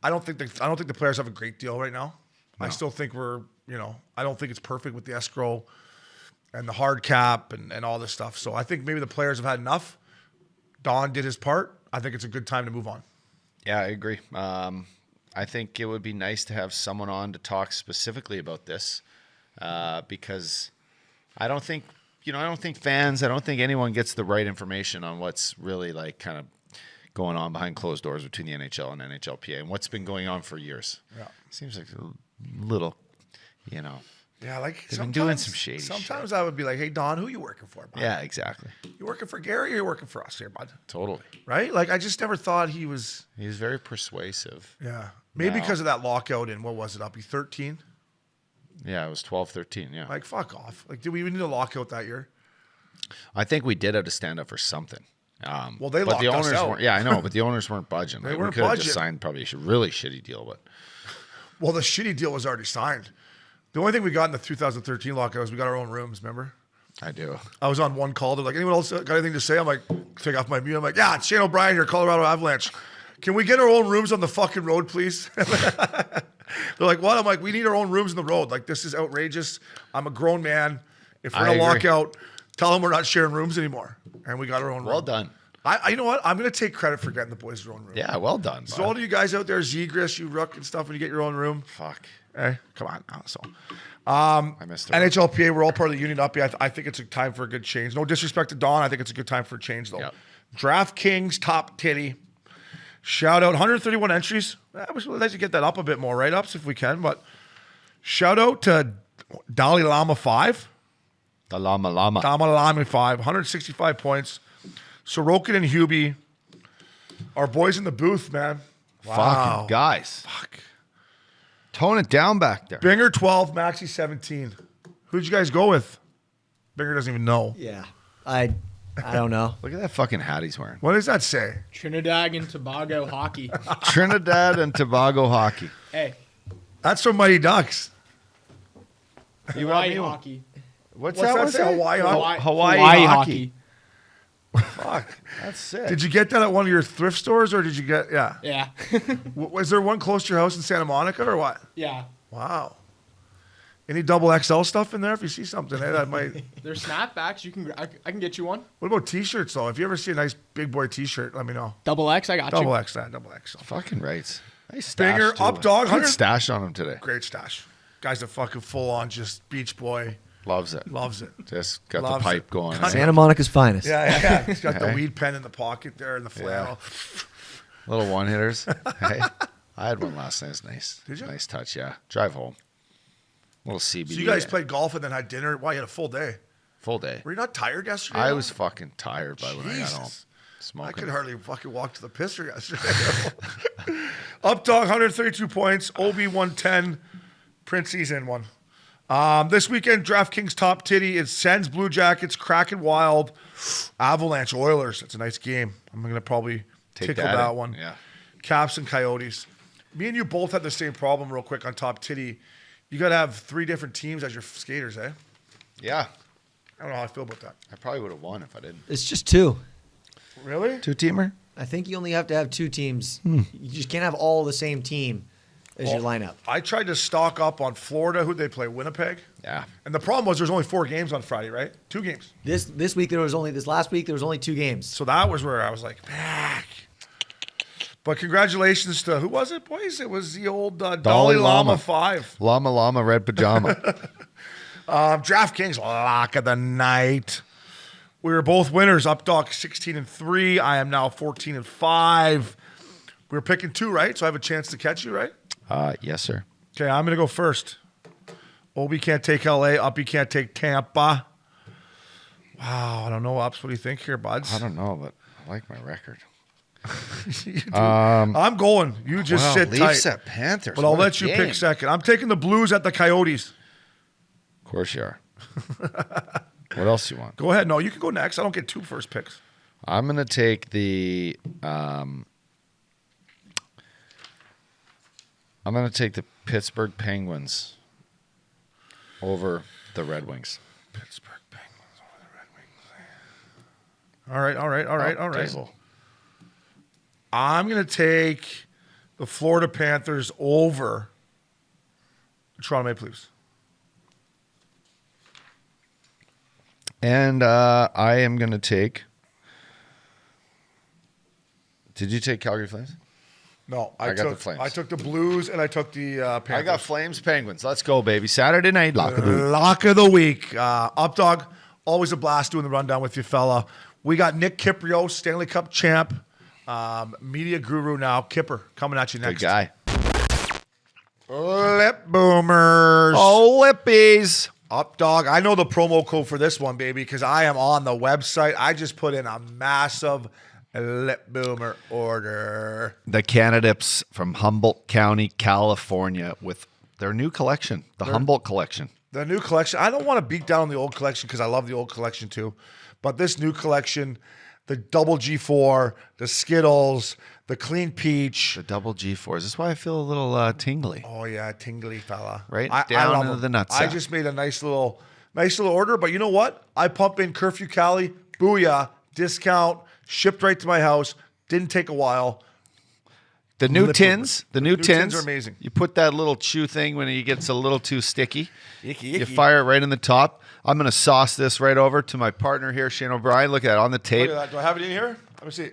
I don't think the players have a great deal right now. No. I still think I don't think it's perfect with the escrow and the hard cap and all this stuff. So I think maybe the players have had enough. Don did his part. I think it's a good time to move on. Yeah, I agree. I think it would be nice to have someone on to talk specifically about this because I don't think fans, I don't think anyone gets the right information on what's really like kind of going on behind closed doors between the NHL and NHLPA and what's been going on for years. Yeah. Seems like a little, Yeah, like they've been doing some shady Sometimes shit. I would be like, hey, Don, who you working for, bud? Yeah, exactly. You working for Gary or you working for us here, bud? Totally. Right? Like, I just never thought he was... He's very persuasive. Yeah. Maybe because of that lockout in, what was it, Uppy, 13? Yeah, it was 12-13, yeah. Like, fuck off. Like, did we need a lockout that year? I think we did have to stand up for something. Well, they locked the us owners out. weren't. Yeah, I know, but the owners weren't budging. They Like, weren't we could have budging. just signed probably a really shitty deal, but Well, the shitty deal was already signed. The only thing we got in the 2013 lockout was we got our own rooms, remember? I do. I was on one call. They're like, anyone else got anything to say? I'm like, take off my mute. I'm like, yeah, it's Shane O'Brien here, Colorado Avalanche. Can we get our own rooms on the fucking road, please? They're like, what? I'm like, we need our own rooms in the road. Like, this is outrageous. I'm a grown man. If we're in a lockout, tell them we're not sharing rooms anymore. And we got our own room. Well done. You know what? I'm going to take credit for getting the boys their own room. Yeah, well done. So all of you guys out there, Zegras, you Rook and stuff, when you get your own room. Fuck. Hey, come on. So, I missed it. NHLPA, we're all part of the union Uppy. I think it's a time for a good change. No disrespect to Don. I think it's a good time for a change, though. Yep. DraftKings top titty. Shout out 131 entries. I wish we'd like to get that up a bit more, write-ups if we can. But shout out to Dalai Lama 5. The Lama Lama. Dalai Lama 5. 165 points. Sorokin and Hubie. Our boys in the booth, man. Fucking guys. Fuck. Tone it down back there. Binger 12, Maxi 17. Who'd you guys go with? Binger doesn't even know. Yeah. I don't know. Look at that fucking hat he's wearing. What does that say? Trinidad and Tobago hockey. Trinidad and Tobago hockey. Hey, That's from Mighty Ducks. Hawaii hockey. What's What's that that one say? say? Hawaii hockey? Hawaii hockey. Fuck. That's sick. Did you get that at one of your thrift stores or did you get, yeah. Yeah. Was there one close to your house in Santa Monica or what? Yeah. Wow. Any double XL stuff in there? If you see something, that might. They're snapbacks. I can get you one. What about t-shirts though? If you ever see a nice big boy t-shirt, let me know. Double X, I got you. Double XL, double XL. Fucking rights. Nice stash. Binger, too. Updogg, Good 100 stash on him today. Great stash. Guy's a fucking full on just beach boy. Loves it. Loves it. Just got Loves the pipe it. going. Santa Monica's finest. Yeah. He's got the Hey. weed pen in the pocket there and the flannel. Little one hitters. Hey, I had one last night. It's nice. Did you? Nice touch. Yeah. Drive home. Little CBD. So you guys played golf and then had dinner. Why, you had a full day. full day. Were you not tired yesterday? I was fucking tired by when I got home. Jesus. Smoking. I could hardly fucking walk to the pisser yesterday. Updogg, 132 points. OB, 110. Princey's in one. This weekend, DraftKings top titty is Sens, Blue Jackets, Kraken, Wild, Avalanche, Oilers. That's a nice game. I'm going to probably tickle that one. Yeah. Caps and Coyotes. Me and you both had the same problem real quick on top titty. You got to have 3 different teams as your skaters, eh? Yeah. I don't know how I feel about that. I probably would have won if I didn't. It's just 2. Really? 2-teamer? I think you only have to have 2 teams. You just can't have all the same team as your lineup. I tried to stock up on Florida. Who'd they play? Winnipeg? Yeah. And the problem was there's only 4 games on Friday, right? 2 games. This last week there was only 2 games. So that was where I was like, back. But congratulations to, who was it, boys? It was the old Dalai Dalai Lama Lama. 5. Llama red pajama. DraftKings lock of the night. We were both winners. Updogg 16-3. I am now 14-5. We were picking 2, right? So I have a chance to catch you, right? Yes, sir. Okay, I'm going to go first. Obi can't take LA. Uppy can't take Tampa. Wow, I don't know, Ups. What do you think here, buds? I don't know, but I like my record. I'm going. You just sit Leafs tight. at Panthers. But I'll What a let you game. pick second. I'm taking the Blues at the Coyotes. Of course you are. What else you want? Go ahead. No, you can go next. I don't get 2 first picks. I'm gonna take the. I'm gonna take the Pittsburgh Penguins over the Red Wings. Pittsburgh Penguins over the Red Wings. All right. Diesel. I'm going to take the Florida Panthers over Toronto Maple Leafs. And I am gonna take. Did you take Calgary Flames? No, I got took the Flames. I took the Blues and I took the Panthers. I got Flames Penguins. Let's go, baby. Saturday night lock of the week. Lock of the week. Updogg, always a blast doing the rundown with you, fella. We got Nick Kypreos, Stanley Cup champ, media guru now. Kipper coming at you Good next. guy. Lip boomers. Oh, Lippies. Updogg. I know the promo code for this one, baby, because I am on the website. I just put in a massive lip boomer order. The Canadips from Humboldt County, California, with their new collection, the Humboldt collection. The new collection. I don't want to beat down on the old collection because I love the old collection too. But this new collection, the double G4, the Skittles, the clean peach. The double G4. Is this why I feel a little tingly? Oh yeah, tingly fella. Right I down love into them. the nutsack. I just made a nice little order. But you know what? I pump in Curfew Cali, booyah, discount, shipped right to my house. Didn't take a while. The new Lip tins, the new tins are amazing. You put that little chew thing when it gets a little too sticky. Icky, You icky. fire it right in the top. I'm going to sauce this right over to my partner here, Shane O'Brien. Look at it on the tape. Look at that. Do I have it in here? Let me see.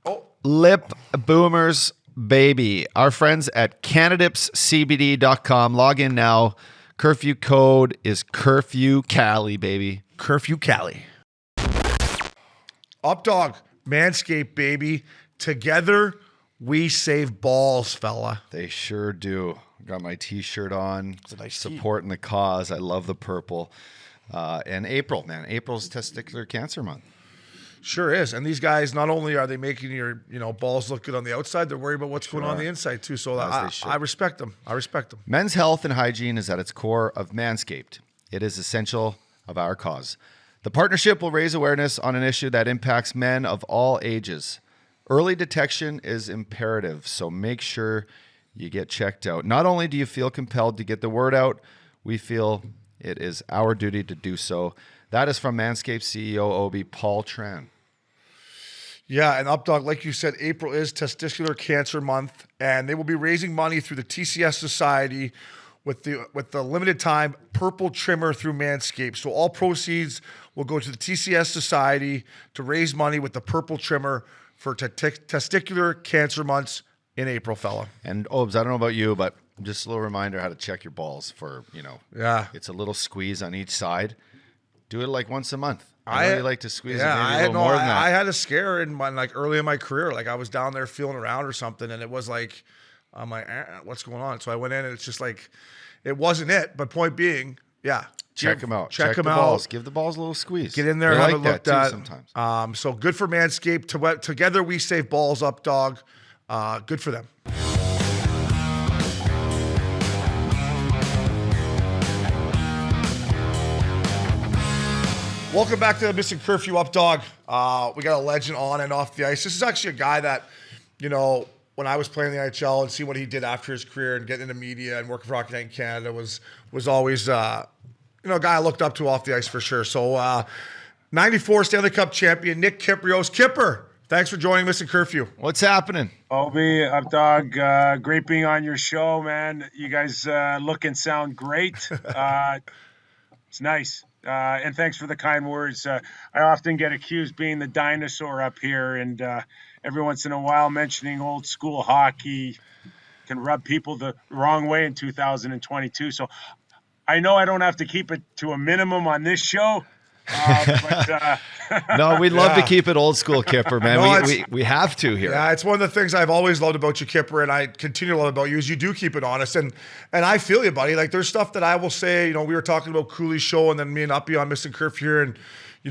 Oh, Lip Boomers, baby. Our friends at CanadipsCBD.com. Log in now. Curfew code is Curfew Cali, baby. Curfew Cali. Updogg, Manscaped, baby. Together, we save balls, fella. They sure do. Got my T-shirt on. It's a nice tee. Supporting the cause. I love the purple. And April, man. April's Testicular Cancer Month. Sure is. And these guys, not only are they making your balls look good on the outside, they're worried about what's going on the inside too. So As they should. I respect them. I respect them. Men's health and hygiene is at its core of Manscaped. It is essential of our cause. The partnership will raise awareness on an issue that impacts men of all ages. Early detection is imperative, so make sure you get checked out. Not only do you feel compelled to get the word out, we feel it is our duty to do so. That is from Manscaped CEO Obi Paul Tran. Yeah, and Updogg, like you said, April is Testicular Cancer Month, and they will be raising money through the TCS Society with the limited time purple trimmer through Manscaped. So all proceeds will go to the TCS Society to raise money with the purple trimmer for Testicular Cancer Months in April, fella. And Obes, I don't know about you, but just a little reminder how to check your balls for, Yeah. it's a little squeeze on each side. Do it like once a month. I know you like to squeeze it maybe I a had little more than that. I had a scare in my early in my career. Like I was down there feeling around or something, and it was like, I'm like, what's going on? So I went in, and it's just like, it wasn't it. But point being, yeah, Check them out. Check them the out. balls. Give the balls a little squeeze. Get in there, They have like it that looked too at. sometimes. So good for Manscaped. Together we save balls, Updogg. Good for them. Welcome back to the Missing Curfew, Updogg. We got a legend on and off the ice. This is actually a guy that, when I was playing the NHL and seeing what he did after his career and getting into media and working for Hockey Night in Canada was always, a guy I looked up to off the ice for sure. So, 94 Stanley Cup champion, Nick Kypreos. Kipper, thanks for joining Missing Curfew. What's happening? Obi, Updogg, great being on your show, man. You guys look and sound great. It's nice. And thanks for the kind words. I often get accused being the dinosaur up here, and every once in a while mentioning old school hockey can rub people the wrong way in 2022. So I know I don't have to keep it to a minimum on this show. No, we'd love to Yeah. keep it old school, Kyper, man. No, we have to here. Yeah, it's one of the things I've always loved about you, Kyper, and I continue to love about you is you do keep it honest. And I feel you, buddy. Like there's stuff that I will say, we were talking about Cooley's show and then me and Uppy on Missin Curfew here, and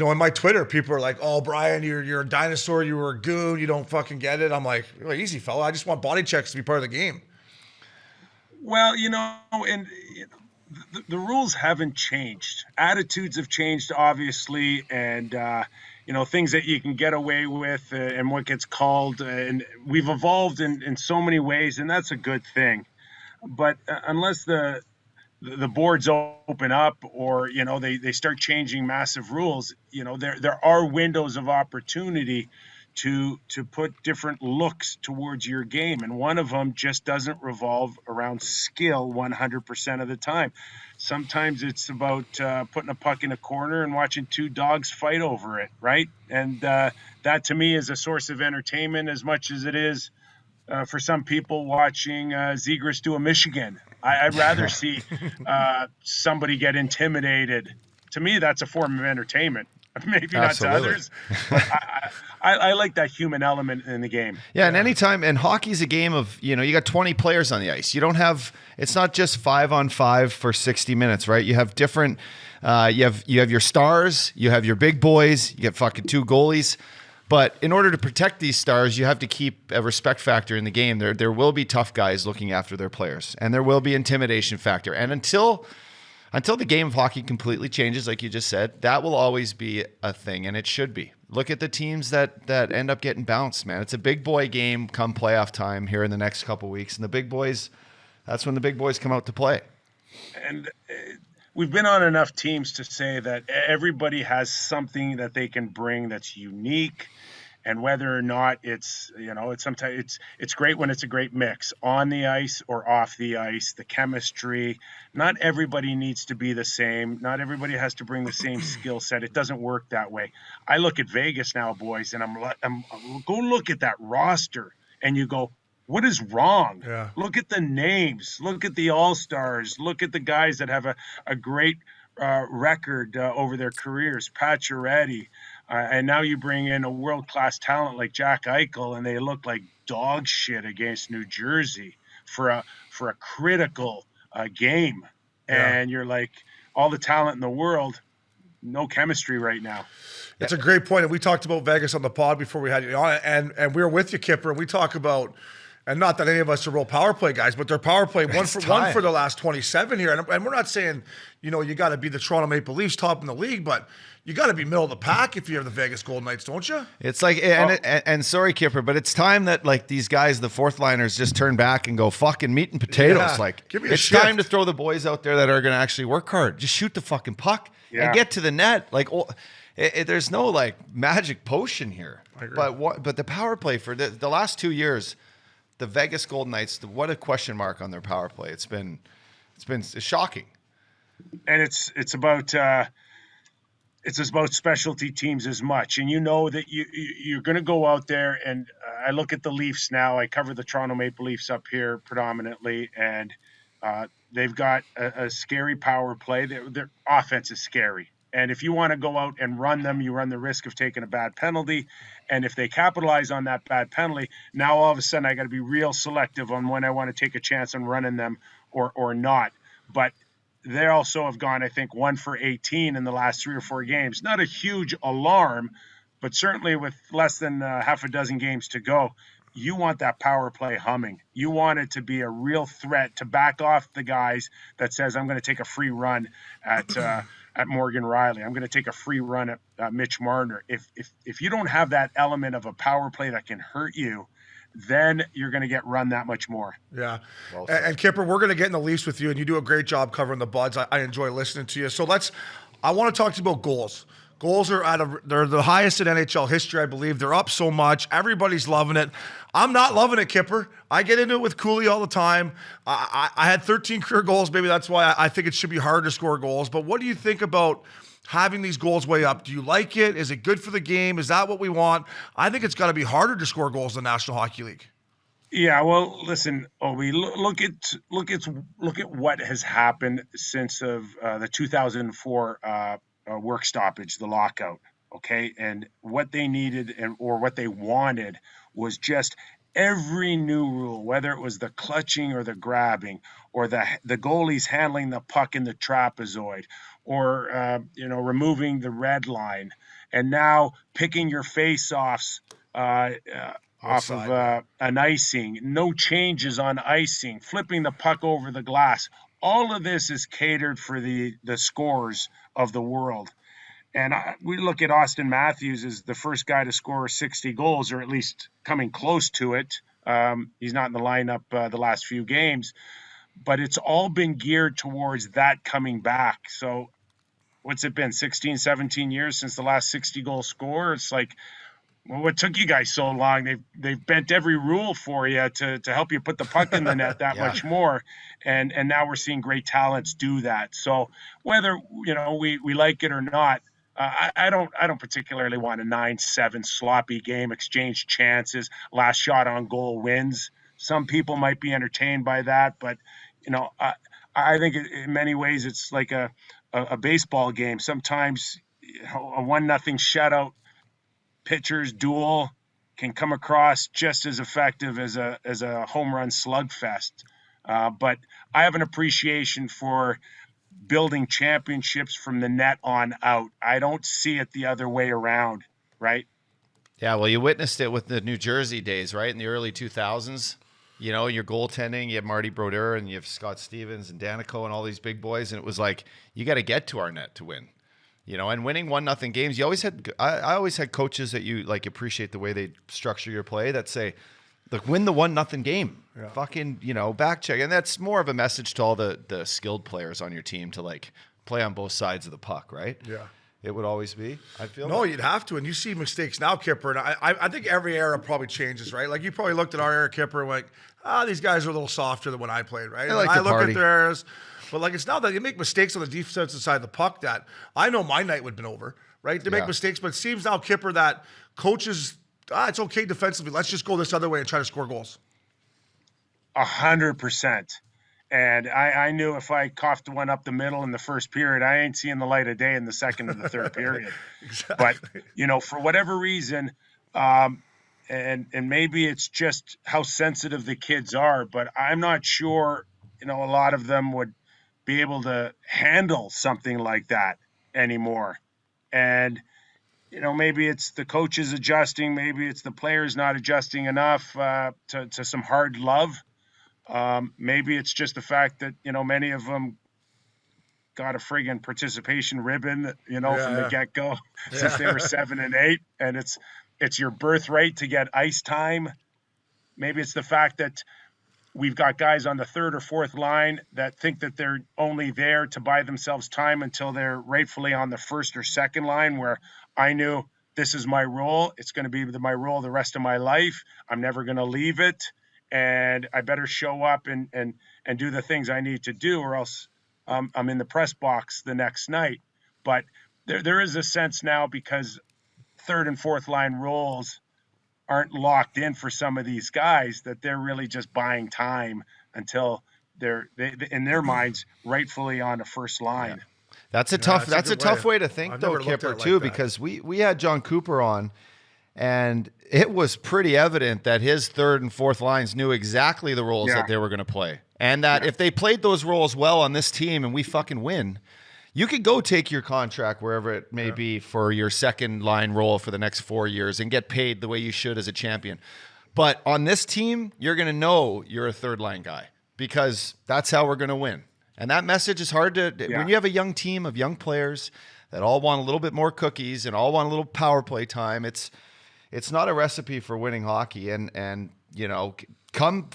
on my Twitter, people are like, "Oh, Brian, you're a dinosaur, you were a goon, you don't fucking get it." I'm like, "Well, easy, fella. I just want body checks to be part of the game." Well, and the rules haven't changed. Attitudes have changed, obviously, and things that you can get away with and what gets called. And we've evolved in so many ways, and that's a good thing. But unless the boards open up or they start changing massive rules, there are windows of opportunity to put different looks towards your game, and one of them just doesn't revolve around skill 100% of the time. Sometimes it's about putting a puck in a corner and watching two dogs fight over it, right? And that to me is a source of entertainment as much as it is for some people watching Zegras do a Michigan. I'd rather see somebody get intimidated. To me, that's a form of entertainment. Maybe not to others, but I like that human element in the game. Yeah, and anytime, and hockey's a game of, you got 20 players on the ice. You don't have, it's not just 5-on-5 for 60 minutes, right? You have different, you have your stars, you have your big boys, you get fucking 2 goalies. But in order to protect these stars, you have to keep a respect factor in the game. There will be tough guys looking after their players, and there will be intimidation factor. And until the game of hockey completely changes, like you just said, that will always be a thing, and it should be. Look at the teams that end up getting bounced, man. It's a big boy game come playoff time here in the next couple weeks, and the big boys, that's when the big boys come out to play. And we've been on enough teams to say that everybody has something that they can bring that's unique. And whether or not it's sometimes it's great when it's a great mix on the ice or off the ice, the chemistry. Not everybody needs to be the same. Not everybody has to bring the same skill set. It doesn't work that way. I look at Vegas now, boys, and I'm go look at that roster, and you go, what is wrong? Yeah. Look at the names. Look at the all-stars. Look at the guys that have a great record over their careers. Pacioretty. And now you bring in a world-class talent like Jack Eichel, and they look like dog shit against New Jersey for a critical game. Yeah. And you're like, all the talent in the world, no chemistry right now. It's a great point. And we talked about Vegas on the pod before we had you on, and we were with you, Kyper, and we talk about, and not that any of us are real power play guys, but their power play one for the last 27 here. And we're not saying, you got to be the Toronto Maple Leafs top in the league, but you got to be middle of the pack if you're the Vegas Golden Knights, don't you? It's like, and sorry, Kyper, but it's time that like these guys, the fourth liners, just turn back and go fucking meat and potatoes. Yeah. Like, Give me a it's shift. time to throw the boys out there that are going to actually work hard. Just shoot the fucking puck and get to the net. Like, there's no like magic potion here. But the power play for the last 2 years, the Vegas Golden Knights, what a question mark on their power play. It's been shocking. And it's about specialty teams as much. And that you're going to go out there, and I look at the Leafs now. I cover the Toronto Maple Leafs up here predominantly, and they've got a scary power play. Their offense is scary. And if you want to go out and run them, you run the risk of taking a bad penalty. And if they capitalize on that bad penalty, now all of a sudden I got to be real selective on when I want to take a chance on running them or not. But they also have gone, I think, 1 for 18 in the last 3 or 4 games. Not a huge alarm, but certainly with less than half a dozen games to go, you want that power play humming. You want it to be a real threat to back off the guys that says, I'm going to take a free run at Morgan Riley. I'm going to take a free run at Mitch Marner. If you don't have that element of a power play that can hurt you, then you're going to get run that much more. Yeah. And Kyper, we're going to get in the Leafs with you, and you do a great job covering the Buds. I enjoy listening to you. So I want to talk to you about goals Goals are they're the highest in NHL history, I believe. They're up so much. Everybody's loving it. I'm not loving it, Kyper. I get into it with Cooley all the time. I had 13 career goals. Maybe that's why I think it should be hard to score goals. But what do you think about having these goals way up? Do you like it? Is it good for the game? Is that what we want? I think it's got to be harder to score goals in the National Hockey League. Yeah, well, listen, Obi, look at what has happened since of the 2004 work stoppage, the lockout. Okay, and what they needed or what they wanted was just every new rule, whether it was the clutching or the grabbing, or the goalies handling the puck in the trapezoid, or removing the red line, and now picking your face-offs off of an icing, no changes on icing, flipping the puck over the glass. All of this is catered for the scorers of the world. And we look at Austin Matthews as the first guy to score 60 goals, or at least coming close to it. He's not in the lineup the last few games, but it's all been geared towards that coming back. So what's it been, 16, 17 years since the last 60-goal scorer? It's like, well, what took you guys so long? They've bent every rule for you to help you put the puck in the net that much more, and now we're seeing great talents do that. So whether we like it or not, I don't particularly want a 9-7 sloppy game, exchange chances, last shot on goal wins. Some people might be entertained by that, but I think in many ways it's like a baseball game. Sometimes a 1-0 shutout pitcher's duel can come across just as effective as a home run slugfest. But I have an appreciation for building championships from the net on out. I don't see it the other way around, right? Yeah, well, you witnessed it with the New Jersey days, right? In the early 2000s, your goaltending, you have Marty Brodeur and you have Scott Stevens and Danico and all these big boys. And it was like, you got to get to our net to win. And winning 1-0 games, I always had coaches that you like appreciate the way they structure your play that say, look, win the 1-0 game. Yeah. Fucking, back check. And that's more of a message to all the skilled players on your team to like play on both sides of the puck, right? Yeah. It would always be, I feel. No, you'd have to. And you see mistakes now, Kyper. And I think every era probably changes, right? Like you probably looked at our era, Kyper, and like, these guys are a little softer than when I played, right? I look at their eras. But like it's now that you make mistakes on the defensive side of the puck that I know my night would have been over, right? They make mistakes, but it seems now, Kyper, that coaches, it's okay defensively. Let's just go this other way and try to score goals. 100%. And I knew if I coughed one up the middle in the first period, I ain't seeing the light of day in the second or the third period. Exactly. But, for whatever reason, and maybe it's just how sensitive the kids are, but I'm not sure, a lot of them would be able to handle something like that anymore. And, maybe it's the coaches adjusting, maybe it's the players not adjusting enough to some hard love. Maybe it's just the fact that, many of them got a friggin' participation ribbon, from the get-go since they were 7 and 8, and it's your birthright to get ice time. Maybe it's the fact that we've got guys on the third or fourth line that think that they're only there to buy themselves time until they're rightfully on the first or second line, where I knew this is my role. It's going to be my role the rest of my life. I'm never going to leave it. And I better show up and do the things I need to do, or else I'm in the press box the next night. But there is a sense now, because third and fourth line roles aren't locked in for some of these guys, that they're really just buying time until they're in their minds rightfully on the first line. Yeah. That's a tough way to think, though, Kyper, too, because we had John Cooper on, and it was pretty evident that his third and fourth lines knew exactly the roles that they were going to play, and that if they played those roles well on this team and we fucking win, you could go take your contract wherever it may be for your second line role for the next 4 years and get paid the way you should as a champion. But on this team, you're going to know you're a third line guy, because that's how we're going to win. And that message is hard to, when you have a young team of young players that all want a little bit more cookies and all want a little power play time, it's not a recipe for winning hockey. And come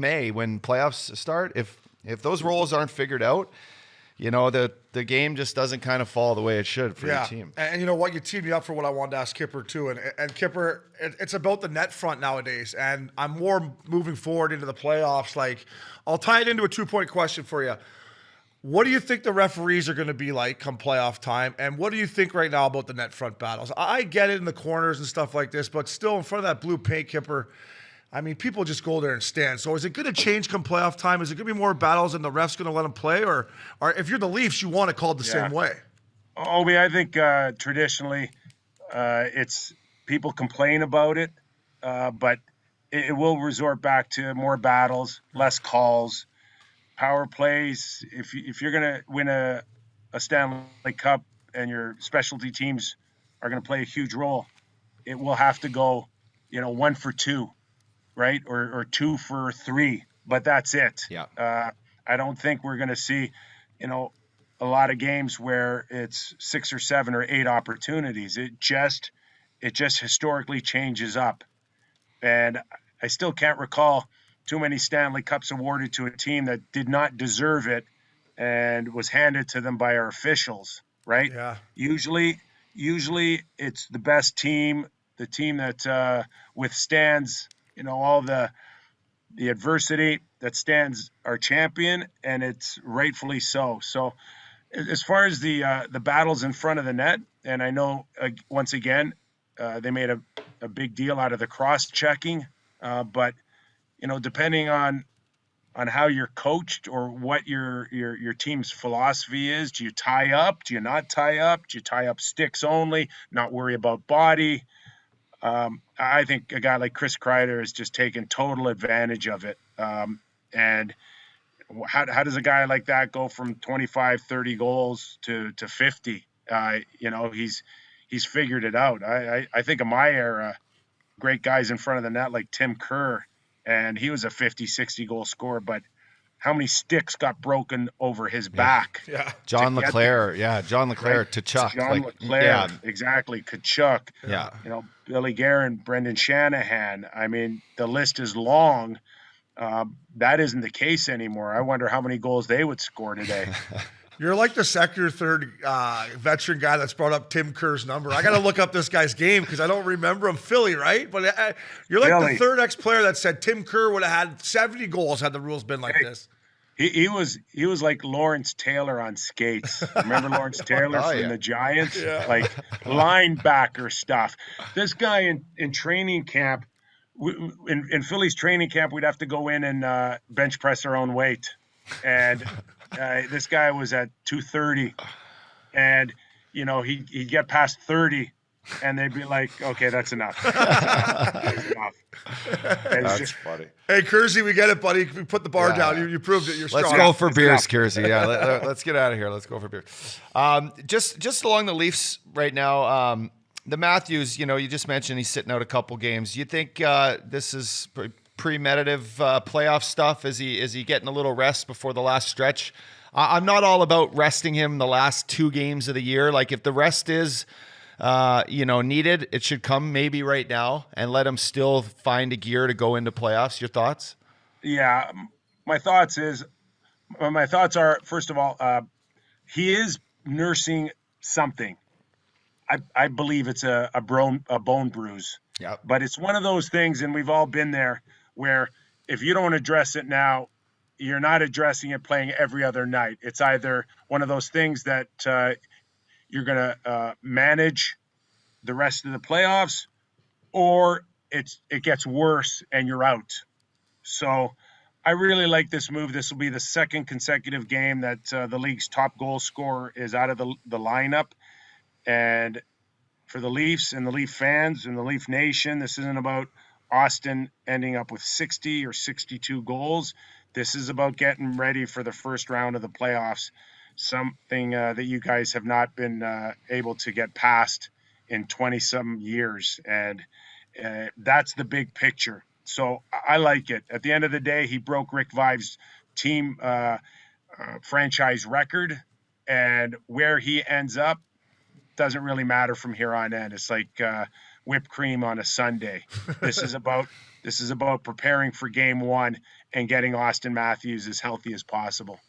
May when playoffs start, if those roles aren't figured out, the game just doesn't kind of fall the way it should for your team. And you know what? You teed me up for what I wanted to ask Kyper too. And Kyper, it's about the net front nowadays. And I'm more moving forward into the playoffs. Like, I'll tie it into a 2-point question for you. What do you think the referees are going to be like come playoff time? And what do you think right now about the net front battles? I get it in the corners and stuff like this, but still in front of that blue paint, Kyper, I mean, people just go there and stand. So is it going to change come playoff time? Is it going to be more battles and the ref's going to let them play? Or if you're the Leafs, you want it called the same way? Obi, I think traditionally it's people complain about it, but it will resort back to more battles, less calls. Power plays, if you're going to win a Stanley Cup and your specialty teams are going to play a huge role, it will have to go, 1 for 2, right? Or 2 for 3, but that's it. Yeah. I don't think we're going to see, a lot of games where it's 6 or 7 or 8 opportunities. It just historically changes up. And I still can't recall too many Stanley Cups awarded to a team that did not deserve it and was handed to them by our officials, right? Yeah. Usually it's the best team, the team that withstands, all the adversity, that stands our champion, and it's rightfully so. So as far as the battles in front of the net, and I know, once again, they made a big deal out of the cross-checking, but depending on how you're coached or what your team's philosophy is, do you tie up? Do you not tie up? Do you tie up sticks only, not worry about body? I think a guy like Chris Kreider has just taken total advantage of it. And how does a guy like that go from 25, 30 goals to 50? He's figured it out. I think of my era, great guys in front of the net like Tim Kerr, and he was a 50, 60 goal scorer, but how many sticks got broken over his back? Yeah. John Leclerc. Yeah. John Leclerc, Right. Tkachuk. John Leclerc, exactly. Tkachuk. Yeah. Billy Guerin, Brendan Shanahan. I mean, the list is long. That isn't the case anymore. I wonder how many goals they would score today. You're like the second or third veteran guy that's brought up Tim Kerr's number. I got to look up this guy's game because I don't remember him. Philly, right? But you're like Philly. the third ex-player that said Tim Kerr would have had 70 goals had the rules been like this. He was like Lawrence Taylor on skates. Remember Lawrence Taylor from the Giants? Yeah. Like linebacker stuff. This guy in training camp, in Philly's training camp, we'd have to go in and bench press our own weight. And this guy was at 230, and he'd get past 30, and they'd be like, "Okay, that's enough." That's enough. That's funny. Hey, Kersey, we get it, buddy. We put the bar down. You proved it. You're strong. Let's go for beers, Kersey. Yeah, let's get out of here. Let's go for beer. Just along the Leafs right now, the Matthews, you just mentioned he's sitting out a couple games. You think this is premeditative playoff stuff? Is he getting a little rest before the last stretch? I'm not all about resting him the last 2 games of the year. Like, if the rest is needed, it should come maybe right now and let him still find a gear to go into playoffs. Your thoughts? Yeah, my thoughts are, first of all, he is nursing something. I believe it's a bone bruise. Yeah. But it's one of those things, and we've all been there, where if you don't address it now, you're not addressing it playing every other night. It's either one of those things that you're going to manage the rest of the playoffs, or it gets worse and you're out. So I really like this move. This will be the second consecutive game that the league's top goal scorer is out of the lineup. And for the Leafs and the Leaf fans and the Leaf Nation, this isn't about Austin ending up with 60 or 62 goals. This is about getting ready for the first round of the playoffs, something that you guys have not been able to get past in 20-some years. And that's the big picture. So I like it. At the end of the day, he broke Rick Vive's team franchise record. And where he ends up doesn't really matter from here on in. It's like whipped cream on a Sunday. This is about preparing for game 1 and getting Austin Matthews as healthy as possible.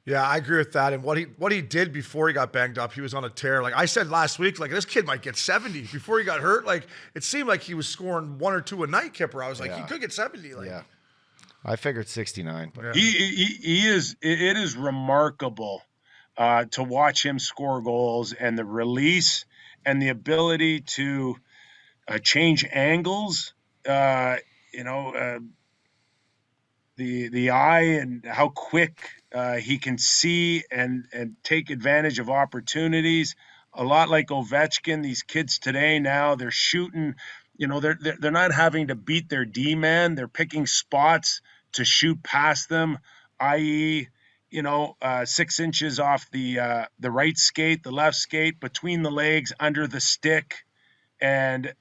Yeah, I agree with that. And what he did before he got banged up, he was on a tear. Like I said last week, like this kid might get 70 before he got hurt. Like it seemed like he was scoring 1 or 2 a night, Kyper. I was like, he could get 70. Like, Yeah. I figured 69. But He is. It is remarkable to watch him score goals and the release and the ability to change angles. The eye and how quick he can see and take advantage of opportunities. A lot like Ovechkin, these kids today now they're shooting. They're not having to beat their D man. They're picking spots to shoot past them, i.e., 6 inches off the right skate, the left skate, between the legs, under the stick, and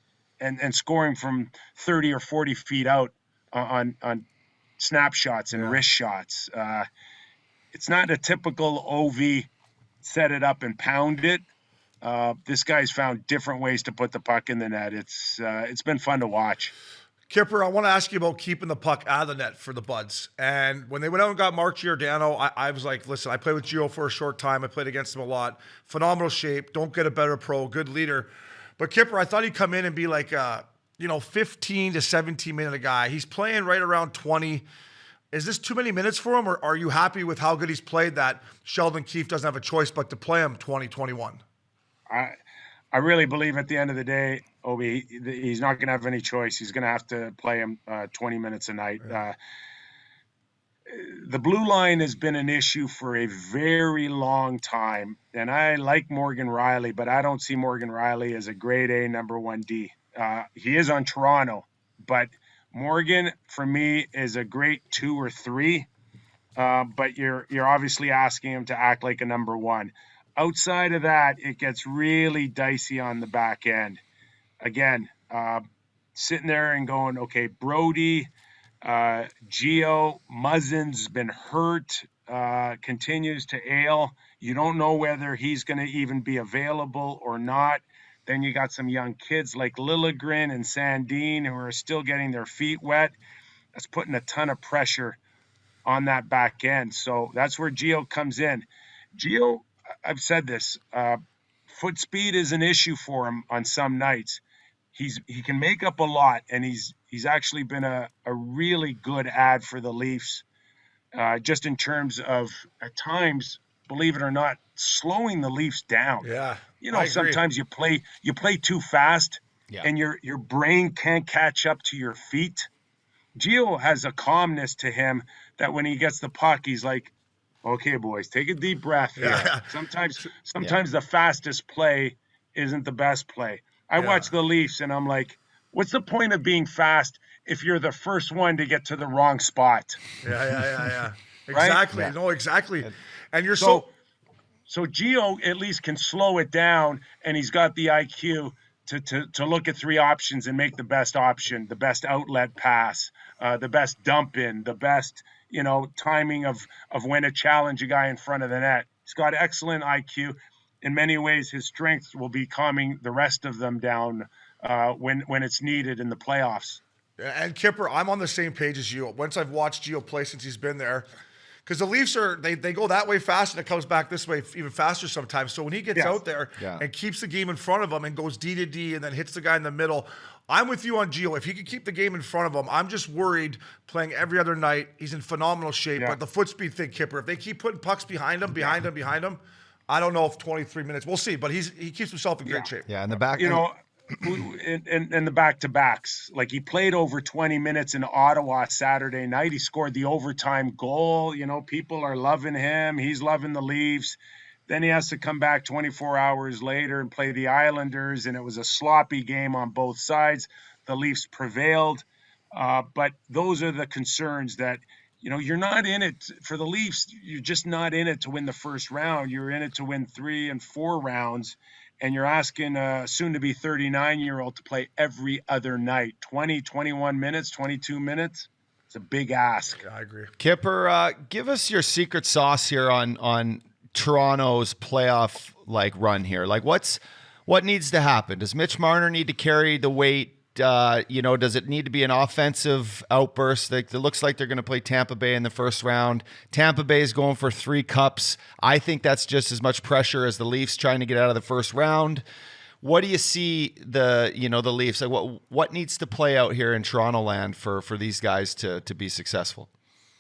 scoring from 30 or 40 feet out on snapshots and wrist shots. It's not a typical OV set it up and pound it. This guy's found different ways to put the puck in the net. It's been fun to watch. Kyper, I want to ask you about keeping the puck out of the net for the Buds. And when they went out and got Mark Giordano, I was like, listen, I played with Gio for a short time. I played against him a lot. Phenomenal shape. Don't get a better pro. Good leader. But Kyper, I thought he'd come in and be like 15 to 17 minute a guy. He's playing right around 20. Is this too many minutes for him, or are you happy with how good he's played that Sheldon Keefe doesn't have a choice but to play him 2021? I really believe at the end of the day, Obi, he's not going to have any choice. He's going to have to play him 20 minutes a night. Yeah. The blue line has been an issue for a very long time, and I like Morgan Rielly, but I don't see Morgan Rielly as a grade A number 1D. He is on Toronto, but Morgan, for me, is a great 2 or 3, but you're obviously asking him to act like a number 1. Outside of that, it gets really dicey on the back end. Again, sitting there and going, okay, Brody, Gio, Muzzin's been hurt, continues to ail. You don't know whether he's going to even be available or not. Then you got some young kids like Liljegren and Sandin who are still getting their feet wet. That's putting a ton of pressure on that back end. So that's where Gio comes in. Gio, I've said this, foot speed is an issue for him on some nights. He can make up a lot, and he's actually been a really good ad for the Leafs, just in terms of, at times, believe it or not, slowing the Leafs down. Yeah, sometimes you play too fast, and your brain can't catch up to your feet. Gio has a calmness to him that when he gets the puck, he's like, okay, boys, take a deep breath here. Yeah. Sometimes the fastest play isn't the best play. I watch the Leafs and I'm like, what's the point of being fast if you're the first one to get to the wrong spot? Yeah. Right? Exactly. Yeah. No, exactly. And you're so Gio at least can slow it down, and he's got the IQ to look at 3 options and make the best option, the best outlet pass, the best dump in, the best timing of when to challenge a guy in front of the net. He's got excellent IQ. In many ways, his strengths will be calming the rest of them down when it's needed in the playoffs. And Kyper, I'm on the same page as you. Once I've watched Gio play since he's been there, because the Leafs they go that way fast and it comes back this way even faster sometimes. So when he gets out there and keeps the game in front of him and goes D to D and then hits the guy in the middle, I'm with you on Gio. If he could keep the game in front of him, I'm just worried playing every other night. He's in phenomenal shape, but the foot speed thing, Kyper, if they keep putting pucks behind him, I don't know if 23 minutes. We'll see, but he keeps himself in great shape. Yeah, in the back. And the back-to-backs. Like, he played over 20 minutes in Ottawa Saturday night. He scored the overtime goal. People are loving him. He's loving the Leafs. Then he has to come back 24 hours later and play the Islanders, and it was a sloppy game on both sides. The Leafs prevailed. But those are the concerns that, you're not in it for the Leafs. You're just not in it to win the first round. You're in it to win 3 and 4 rounds. And you're asking a soon-to-be 39-year-old to play every other night, 20, 21 minutes, 22 minutes. It's a big ask. Yeah, I agree. Kyper, give us your secret sauce here on Toronto's playoff run here. What needs to happen? Does Mitch Marner need to carry the weight Does it need to be an offensive outburst? It looks like they're going to play Tampa Bay in the first round. Tampa Bay is going for 3 cups. I think that's just as much pressure as the Leafs trying to get out of the first round. What do you see the Leafs? Like what needs to play out here in Toronto land for these guys to be successful?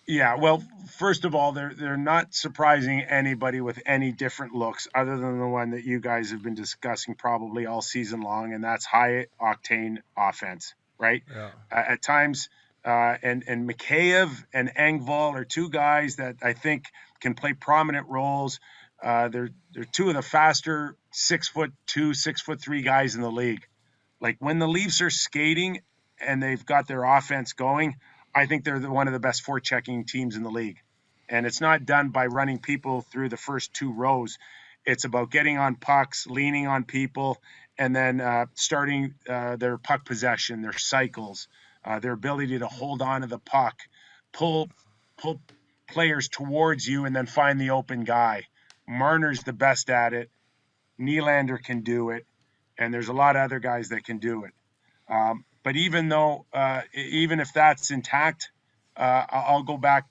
Yeah, well, first of all, they're not surprising anybody with any different looks other than the one that you guys have been discussing probably all season long, and that's high octane offense, right? Yeah. At times, and Mikheyev and Engvall are 2 guys that I think can play prominent roles. They're 2 of the faster 6'2", 6'3" guys in the league. Like when the Leafs are skating and they've got their offense going, I think they're one of the best forechecking teams in the league. And it's not done by running people through the first 2 rows. It's about getting on pucks, leaning on people, and then starting their puck possession, their cycles, their ability to hold on to the puck, pull players towards you, and then find the open guy. Marner's the best at it. Nylander can do it. And there's a lot of other guys that can do it. But even if that's intact, I'll go back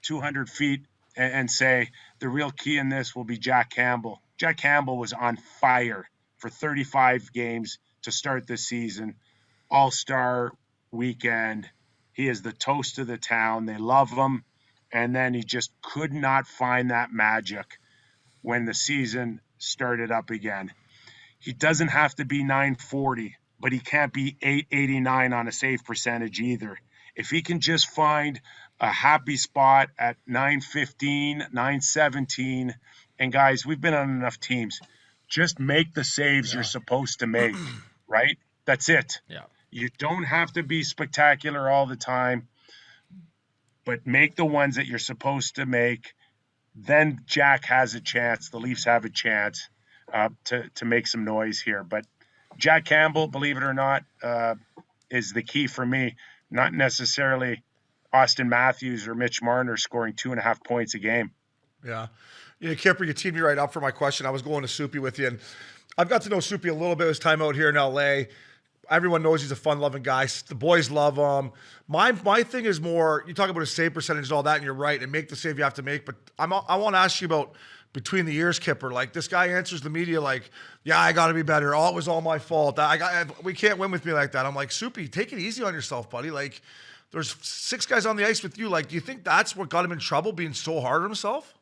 200 feet and say the real key in this will be Jack Campbell. Jack Campbell was on fire for 35 games to start this season. All-Star weekend. He is the toast of the town. They love him. And then he just could not find that magic when the season started up again. He doesn't have to be 940. But he can't be 889 on a save percentage either. If he can just find a happy spot at 915, 917, and guys, we've been on enough teams. Just make the saves you're supposed to make, right? That's it. Yeah. You don't have to be spectacular all the time, but make the ones that you're supposed to make. Then Jack has a chance. The Leafs have a chance to make some noise here. But Jack Campbell, believe it or not, is the key for me, not necessarily Austin Matthews or Mitch Marner scoring 2.5 points a game. Yeah. Kyper, you teed me right up for my question. I was going to Soupy with you, and I've got to know Soupy a little bit his time out here in L.A. Everyone knows he's a fun-loving guy. The boys love him. My thing is more, you talk about his save percentage and all that, and you're right, and make the save you have to make, but I want to ask you about between the years, Kyper. Like, this guy answers the media like, yeah, I got to be better. Oh, it was all my fault. We can't win with me like that. I'm like, Soupy, take it easy on yourself, buddy. Like, there's 6 guys on the ice with you. Like, do you think that's what got him in trouble, being so hard on himself?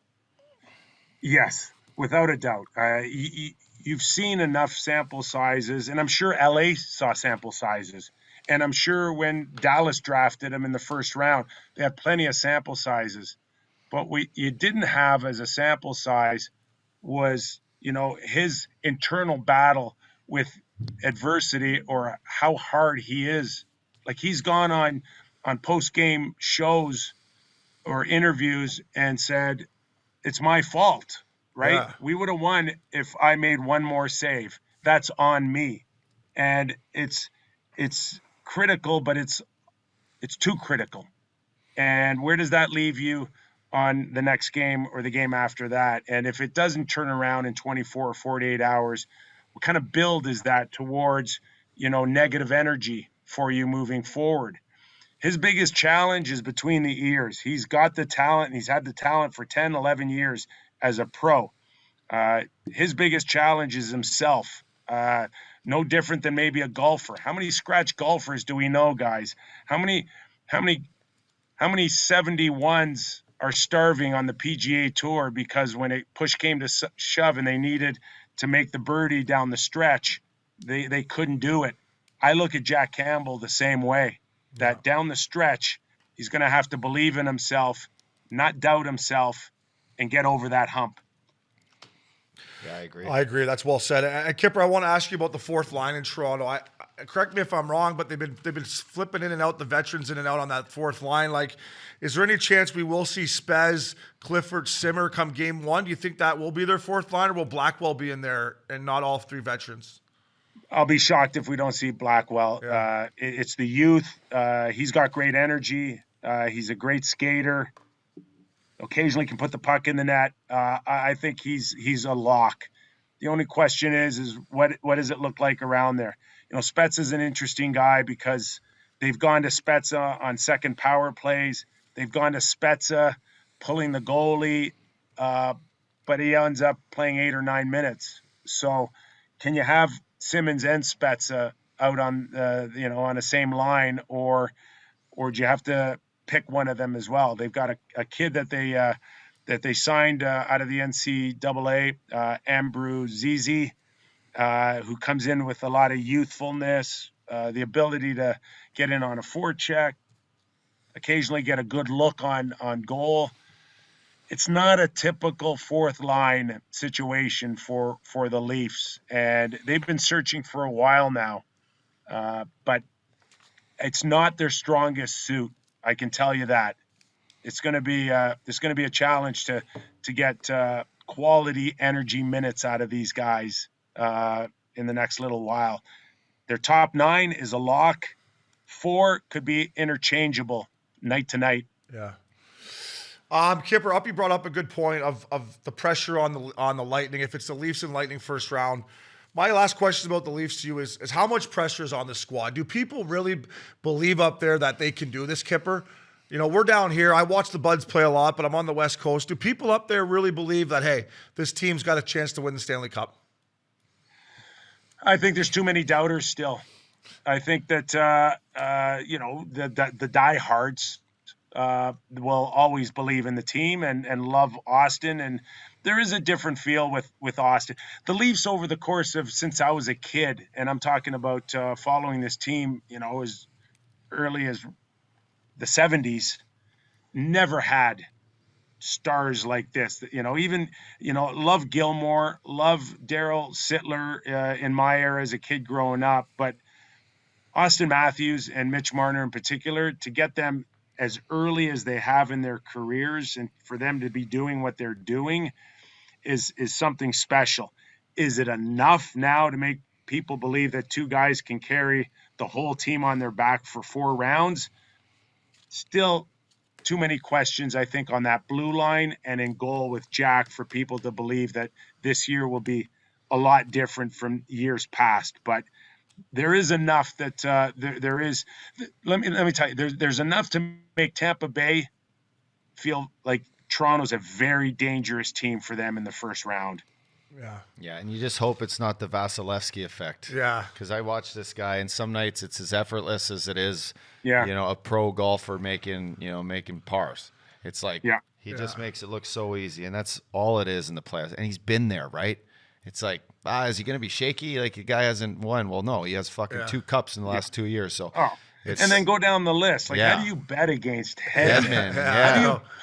Yes, without a doubt. You've seen enough sample sizes, and I'm sure LA saw sample sizes. And I'm sure when Dallas drafted him in the first round, they had plenty of sample sizes. But what you didn't have as a sample size was, his internal battle with adversity or how hard he is. Like, he's gone on post-game shows or interviews and said, it's my fault, right? Yeah. We would have won if I made one more save. That's on me. And it's critical, but it's too critical. And where does that leave you on the next game or the game after that? And if it doesn't turn around in 24 or 48 hours, what kind of build is that towards, negative energy for you moving forward? His biggest challenge is between the ears. He's got the talent, and he's had the talent for 10, 11 years as a pro. His biggest challenge is himself. No different than maybe a golfer. How many scratch golfers do we know, guys? How many 71s are starving on the PGA Tour because when it push came to shove and they needed to make the birdie down the stretch, they couldn't do it. I look at Jack Campbell the same way, that down the stretch, he's going to have to believe in himself, not doubt himself, and get over that hump. Yeah, I agree. I agree. That's well said. And Kyper, I want to ask you about the fourth line in Toronto. Correct me if I'm wrong, but they've been flipping in and out, the veterans in and out on that fourth line. Like, is there any chance we will see Spez, Clifford, Simmer come game 1? Do you think that will be their fourth line, or will Blackwell be in there and not all 3 veterans? I'll be shocked if we don't see Blackwell. Yeah. It's the youth. He's got great energy. He's a great skater. Occasionally can put the puck in the net. I think he's a lock. The only question is what does it look like around there? Spezza is an interesting guy because they've gone to Spezza on second power plays. They've gone to Spezza pulling the goalie, but he ends up playing 8 or 9 minutes. So can you have Simmons and Spezza out on on the same line, or do you have to pick one of them as well? They've got a kid that they signed out of the NCAA, Ambrew Zizi, who comes in with a lot of youthfulness, the ability to get in on a forecheck, occasionally get a good look on goal. It's not a typical fourth line situation for the Leafs, and they've been searching for a while now, but it's not their strongest suit. I can tell you that. It's going to be a challenge to get quality energy minutes out of these guys in the next little while. Their top 9 is a lock. 4 could be interchangeable night to night. Yeah. Kyper, Uppy brought up a good point of the pressure on the Lightning. If it's the Leafs and Lightning first round, my last question about the Leafs to you is how much pressure is on the squad? Do people really believe up there that they can do this, Kyper? We're down here. I watch the Buds play a lot, but I'm on the West Coast. Do people up there really believe that, hey, this team's got a chance to win the Stanley Cup? I think there's too many doubters still. I think that, the diehards will always believe in the team and love Austin. And there is a different feel with Austin. The Leafs over the course of since I was a kid, and I'm talking about following this team, as early as the 70s, never had stars like this. Love Gilmore, love Daryl Sittler in my era as a kid growing up, but Austin Matthews and Mitch Marner in particular, to get them as early as they have in their careers and for them to be doing what they're doing is something special. Is it enough now to make people believe that 2 guys can carry the whole team on their back for 4 rounds? Still too many questions, I think, on that blue line and in goal with Jack for people to believe that this year will be a lot different from years past. But there is enough that there is. Let me tell you, there's enough to make Tampa Bay feel like Toronto's a very dangerous team for them in the first round. Yeah, and you just hope it's not the Vasilevsky effect. Yeah. Because I watch this guy, and some nights it's as effortless as it is, Yeah. a pro golfer making pars. It's like he just Yeah. makes it look so easy, and that's all it is in the playoffs. And he's been there, right? It's like, is he going to be shaky? Like the guy hasn't won. Well, no, he has fucking 2 cups in the last 2 years. So, and then go down the list. Like, how do you bet against Hedman?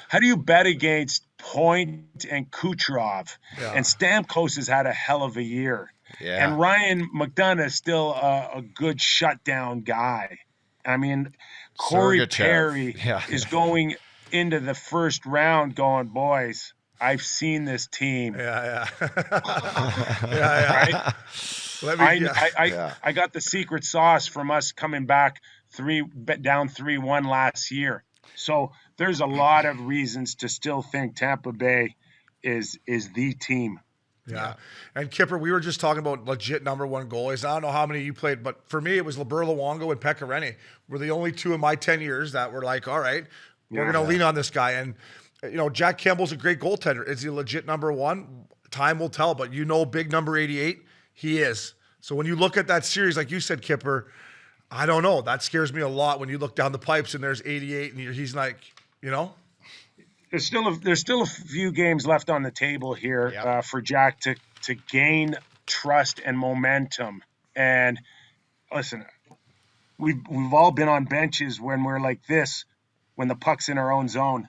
How do you bet against Point and Kucherov? Yeah. And Stamkos has had a hell of a year. Yeah. And Ryan McDonough is still a good shutdown guy. I mean, Corey Sergachev. Perry Yeah. is going into the first round going, boys, I've seen this team. Yeah. Right? Let I got the secret sauce from us coming back down 3-1 last year. So there's a lot of reasons to still think Tampa Bay is the team. Yeah. And Kyper, we were just talking about legit number 1 goalies. I don't know how many you played, but for me, it was Liberto Luongo and Pekka Rinne were the only 2 in my 10 years that were like, all right, we're going to lean on this guy. And, Jack Campbell's a great goaltender. Is he legit number 1? Time will tell, but big number 88, he is. So when you look at that series, like you said, Kyper, I don't know. That scares me a lot when you look down the pipes and there's 88 and he's like, There's still a few games left on the table here for Jack to gain trust and momentum. And listen, we've all been on benches when we're like this, when the puck's in our own zone,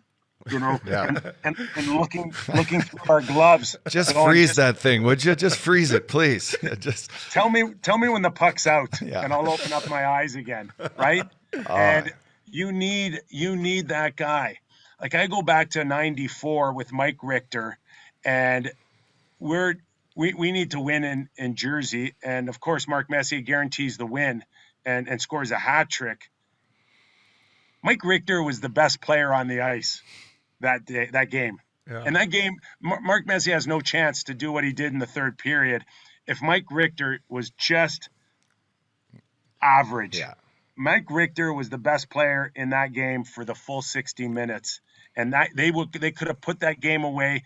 and looking through our gloves. Just freeze that thing, would you? Just freeze it, please. Just tell me when the puck's out, and I'll open up my eyes again, right? And you need that guy. Like I go back to '94 with Mike Richter, and we need to win in Jersey, and of course Mark Messier guarantees the win and scores a hat trick. Mike Richter was the best player on the ice that game. Yeah. And that game, Mark Messier has no chance to do what he did in the third period if Mike Richter was just average. Yeah. Mike Richter was the best player in that game for the full 60 minutes. And that they could have put that game away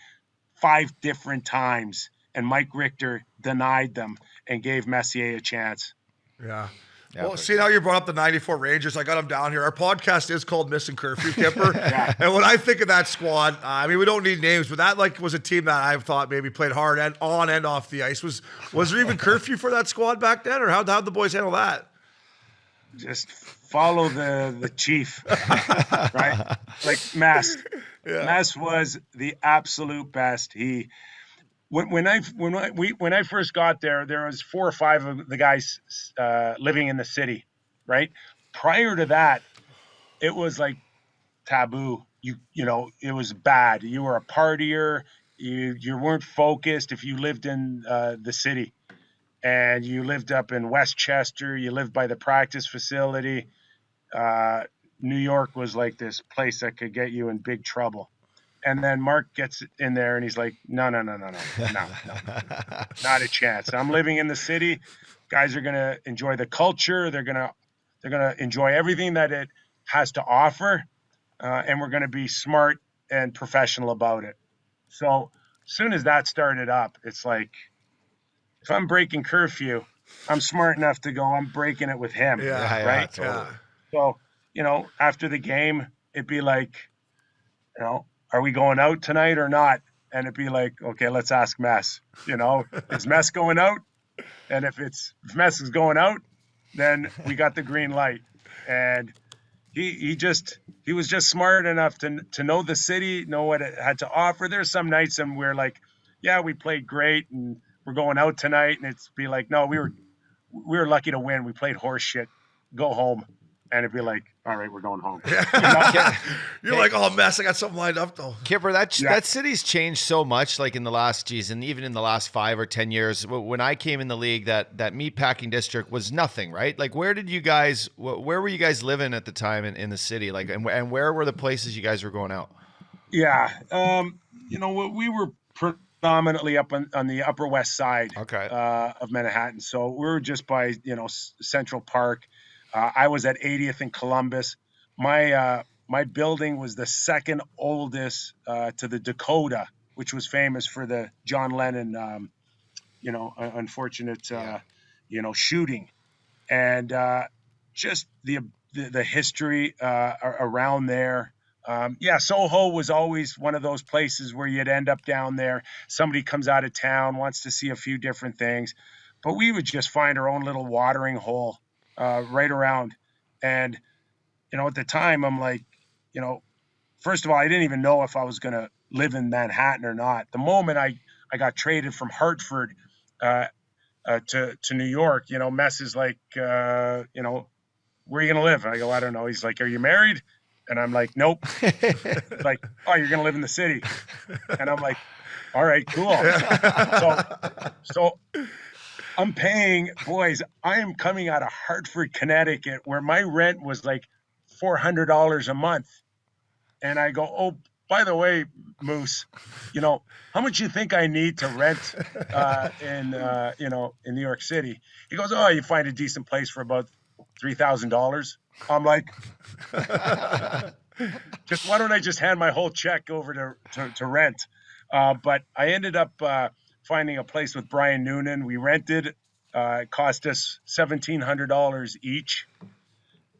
5 different times. And Mike Richter denied them and gave Messier a chance. Yeah. Yeah, Well, but- seeing how you brought up the 94 Rangers, I got them down here. Our podcast is called Missin Curfew, Kyper. And when I think of that squad, I mean, we don't need names, but that was a team that I thought maybe played hard and on and off the ice. Was there even curfew for that squad back then, or how'd the boys handle that? Just follow the chief, right? Like Mess. Mess was the absolute best. When I first got there, there was 4 or 5 of the guys living in the city, right? Prior to that, it was like taboo. You know, it was bad. You were a partier. You weren't focused if you lived in the city, and you lived up in Westchester. You lived by the practice facility. New York was like this place that could get you in big trouble. And then Mark gets in there and he's like, no, not a chance. I'm living in the city. Guys are going to enjoy the culture. They're going to enjoy everything that it has to offer. And we're going to be smart and professional about it. So as soon as that started up, it's like, if I'm breaking curfew, I'm smart enough to go, I'm breaking it with him. Yeah, right? Totally. So, you know, after the game, it'd be like, you know, are we going out tonight or not? And it'd be like, okay, let's ask Mess. You know, is Mess going out? And if Mess is going out, then we got the green light. And he was just smart enough to know the city, know what it had to offer. There's some nights and we're like, yeah, we played great and we're going out tonight. And it's be like, no, we were lucky to win. We played horse shit. Go home. And it'd be like, all right, we're going home. You're like, oh, Mess, I got something lined up, though. Kyper, that city's changed so much, like in the last, and even in the last 5 or 10 years. When I came in the league, that meatpacking district was nothing, right? Like, where were you guys living at the time in the city? Like, and where were the places you guys were going out? Yeah. You know, we were predominantly up on the Upper West Side of Manhattan. So we were just by, you know, Central Park. I was at 80th in Columbus. My building was the second oldest to the Dakota, which was famous for the John Lennon, you know, unfortunate, you know, shooting, and just the history around there. Soho was always one of those places where you'd end up down there. Somebody comes out of town, wants to see a few different things, but we would just find our own little watering hole right around. And, you know, at the time I'm like, you know, first of all, I didn't even know if I was going to live in Manhattan or not. The moment I got traded from Hartford to New York, you know, Mess is like, you know, where are you going to live? And I go, I don't know. He's like, are you married? And I'm like, nope. Like, oh, you're going to live in the city. And I'm like, all right, cool. So I'm paying, boys, I am coming out of Hartford, Connecticut, where my rent was like $400 a month. And I go, oh, by the way, Moose, you know, how much you think I need to rent in New York City? He goes, oh, you find a decent place for about $3,000. I'm like, just why don't I just hand my whole check over to rent? But I ended up finding a place with Brian Noonan. We rented. It cost us $1,700 each.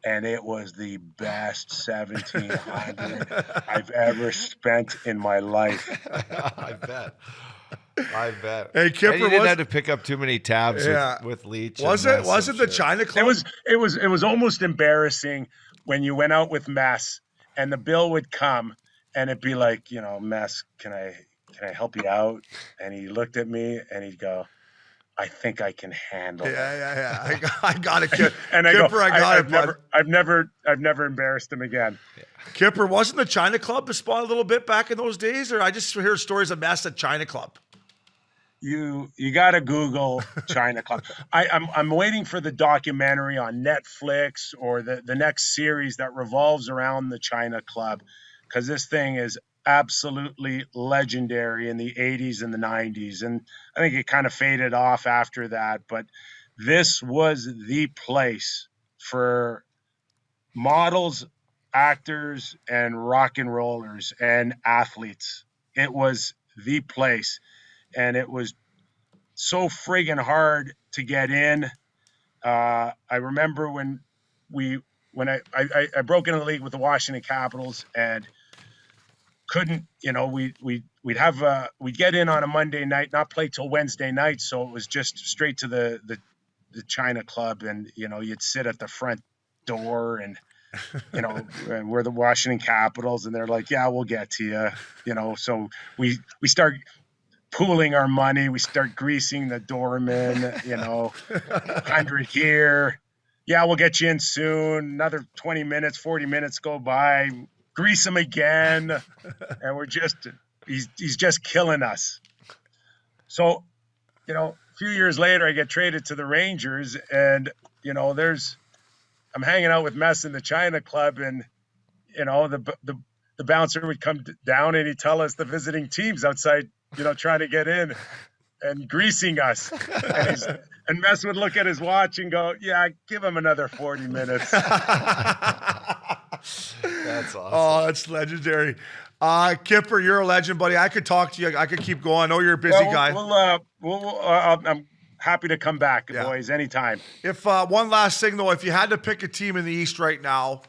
And it was the best $1,700 I've ever spent in my life. I bet. Hey, Kyper, and you didn't have to pick up too many tabs with Leach. Was it the China Club? It was almost embarrassing when you went out with Mess and the bill would come and it'd be like, you know, Mess, can I help you out? And he looked at me and he'd go, I think I can handle it. Yeah. I got it, Kyper. And Kyper, I've never embarrassed him again. Kyper, wasn't the China Club a spot a little bit back in those days? Or I just hear stories of Mess at China Club. You got to Google China Club. I'm waiting for the documentary on Netflix or the next series that revolves around the China Club, because this thing is absolutely legendary in the 80s and the 90s. And I think it kind of faded off after that. But this was the place for models, actors, and rock and rollers and athletes. It was the place, and it was so friggin' hard to get in. I remember when I broke into the league with the Washington Capitals and couldn't, we'd get in on a Monday night, not play till Wednesday night, so it was just straight to the China Club, and you'd sit at the front door, and we're the Washington Capitals, and they're like, yeah, we'll get to you, so we start pooling our money, we start greasing the doorman, 100 here, yeah, we'll get you in soon, another 20 minutes, 40 minutes go by, grease him again, and he's just killing us. So, a few years later, I get traded to the Rangers, and I'm hanging out with Mess in the China Club, and the bouncer would come down and he'd tell us the visiting teams outside, trying to get in and greasing us. And Mess would look at his watch and go, yeah, give him another 40 minutes. That's awesome. Oh, that's legendary. Kyper, you're a legend, buddy. I could talk to you. I could keep going. I know you're a busy guy. I'm happy to come back, boys, anytime. If one last thing, though, if you had to pick a team in the East right now,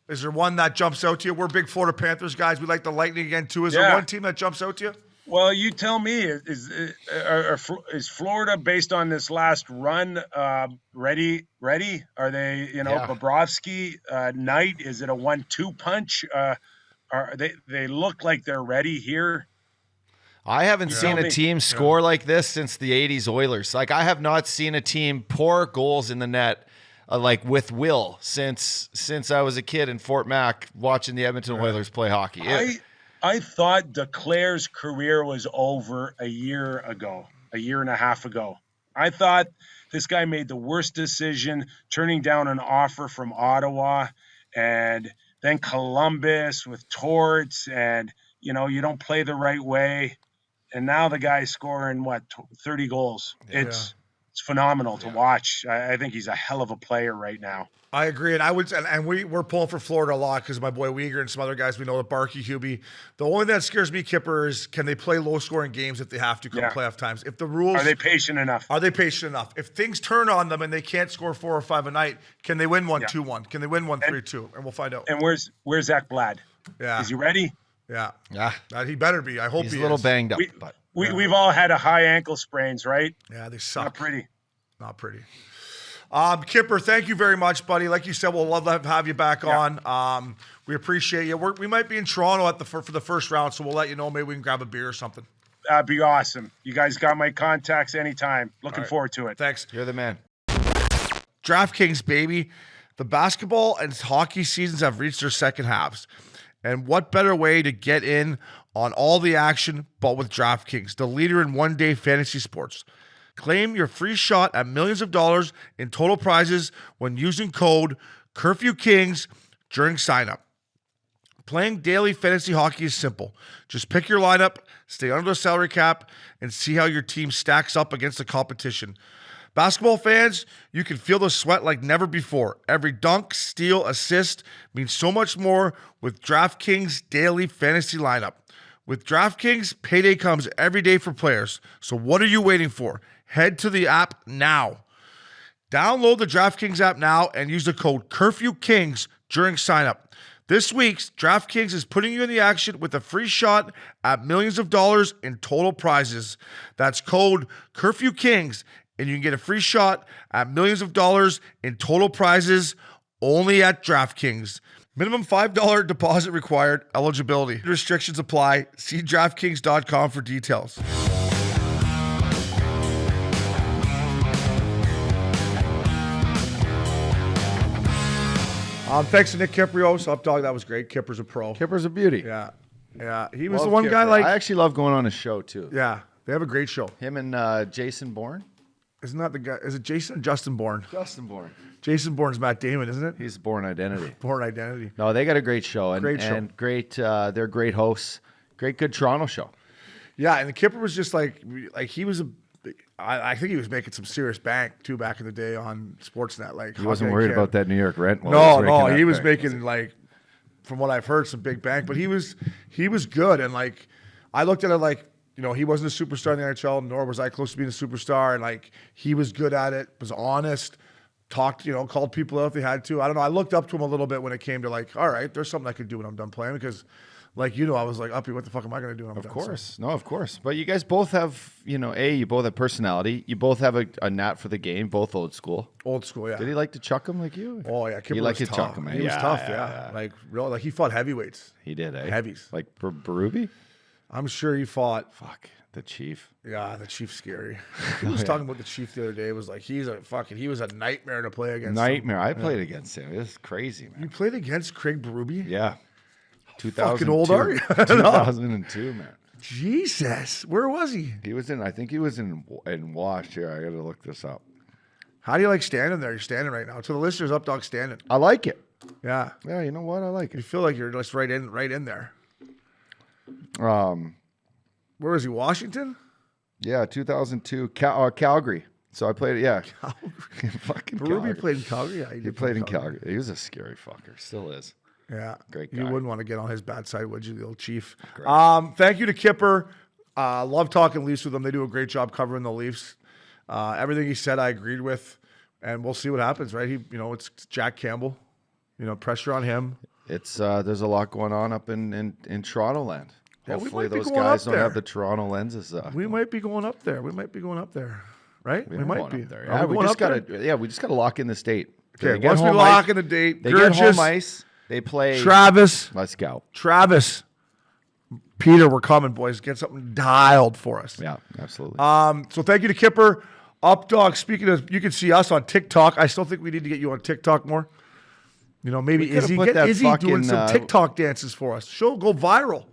is there one that jumps out to you? We're big Florida Panthers guys. We like the Lightning again, too. Is there one team that jumps out to you? Well, you tell me. Is Florida, based on this last run, ready? Are they, Bobrovsky, Knight? Is it a 1-2 punch? They look like they're ready here. I haven't seen a team score like this since the 80s Oilers. Like, I have not seen a team pour goals in the net like with will since I was a kid in Fort Mac watching the Edmonton Oilers play hockey. I thought Declare's career was over a year and a half ago. I thought this guy made the worst decision, turning down an offer from Ottawa, and then Columbus with Torts, and you don't play the right way. And now the guy's scoring 30 goals. It's phenomenal to watch. I think he's a hell of a player right now. I agree, and we're pulling for Florida a lot because my boy Weegar and some other guys we know, the Barkey, Hubie. The only thing that scares me, Kyper, is can they play low-scoring games if they have to come playoff times? If the rules are they patient enough? If things turn on them and they can't score 4 or 5 a night, can they win 1-2-1? Can they win 1-3-2? And we'll find out. And where's Zach Blad? Yeah, is he ready? Yeah. He better be. I hope he's a little banged up. We've all had a high ankle sprains, right? Yeah, they suck. Not pretty. Kyper, thank you very much, buddy. Like you said, we'll love to have you back on. We appreciate you. We might be in Toronto for the first round, so we'll let you know. Maybe we can grab a beer or something. That'd be awesome. You guys got my contacts anytime. Looking forward to it. Thanks. You're the man. DraftKings, baby. The basketball and hockey seasons have reached their second halves. And what better way to get in on all the action but with DraftKings, the leader in one-day fantasy sports. Claim your free shot at millions of dollars in total prizes when using code CurfewKings during signup. Playing daily fantasy hockey is simple. Just pick your lineup, stay under the salary cap, and see how your team stacks up against the competition. Basketball fans, you can feel the sweat like never before. Every dunk, steal, assist means so much more with DraftKings daily fantasy lineup. With DraftKings, payday comes every day for players. So what are you waiting for? Head to the app now. Download the DraftKings app now and use the code CurfewKings during signup. This week's DraftKings is putting you in the action with a free shot at millions of dollars in total prizes. That's code CurfewKings, and you can get a free shot at millions of dollars in total prizes only at DraftKings. Minimum $5 deposit required. Eligibility restrictions apply. See DraftKings.com for details. Thanks to Nick Kypreos, Updogg. That was great. Kyper's a pro. Kyper's a beauty. Yeah. He was the one guy I actually love going on his show too. Yeah, they have a great show. Him and Jason Bourne. Isn't that the guy? Is it Jason or Justin Bourne? Justin Bourne. Jason Bourne's Matt Damon, isn't it? He's Bourne Identity. Bourne Identity. No, they got a great show. And Great show. They're great hosts. Great, good Toronto show. Yeah, and the Kyper was just like he was I think he was making some serious bank too back in the day on Sportsnet. Like He wasn't worried about that New York rent. No, he was making like, from what I've heard, some big bank. But he was good, and like I looked at it like, you know, he wasn't a superstar in the NHL, nor was I close to being a superstar, and like he was good at it, was honest, talked, you know, called people out if they had to. I don't know. I looked up to him a little bit when it came to like, all right, there's something I could do when I'm done playing, because. Like, you know, I was like, Uppy, what the fuck am I going to do when I'm done? Of course. No, of course. But you guys both have, you know, you both have personality. You both have a knack for the game, both old school. Old school, yeah. Did he like to chuck him like you? Oh, yeah. Kipper He liked was to tough. chuck him, eh? He was Yeah, tough, yeah. Like, real, like he fought heavyweights. He did, eh? Heavies. Like Berube? I'm sure he fought. Fuck, the Chief. Yeah, the Chief's scary. He was talking about the Chief the other day. It was like, he was a nightmare to play against. Nightmare. I played against him. It was crazy, man. You played against Craig Berube? Yeah. Fucking old are you? 2002, man. Jesus. Where was he? I think he was in Wash. Here, I got to look this up. How do you like standing there? You're standing right now. To the listeners, Updogg standing. I like it. Yeah. Yeah, you know what? I like You it. feel like you're just right in there. Um, Where was he? Washington? yeah, 2002, Calgary. So I played, yeah. Fucking Berube Calgary. played in Calgary? Yeah, He did played play in Calgary. He was a scary fucker. Still is. Yeah. Great You guy. wouldn't want to get on his bad side, would you, the old Chief? Great. Thank you to Kyper. Love talking Leafs with them. They do a great job covering the Leafs. Everything he said, I agreed with. And we'll see what happens, right? It's Jack Campbell. You know, pressure on him. It's there's a lot going on up in Toronto land. Yeah, we Hopefully might be those going guys up don't have there. the Toronto lenses. We might be going up there. Right? We are might going be. up there. Are Yeah, we we going just up gotta. there? Yeah, we just gotta lock in the state. Okay, They get once we home lock ice- in the date, they get Gurgis, home ice. They play. Travis, Let's go. Peter, we're coming, boys. Get something dialed for us. Yeah, absolutely. So thank you to Kyper. Updogg, speaking of, you can see us on TikTok. I still think we need to get you on TikTok more. You know, maybe We coulda Izzy. put Get that Izzy doing fucking, some TikTok dances for us. She'll go viral.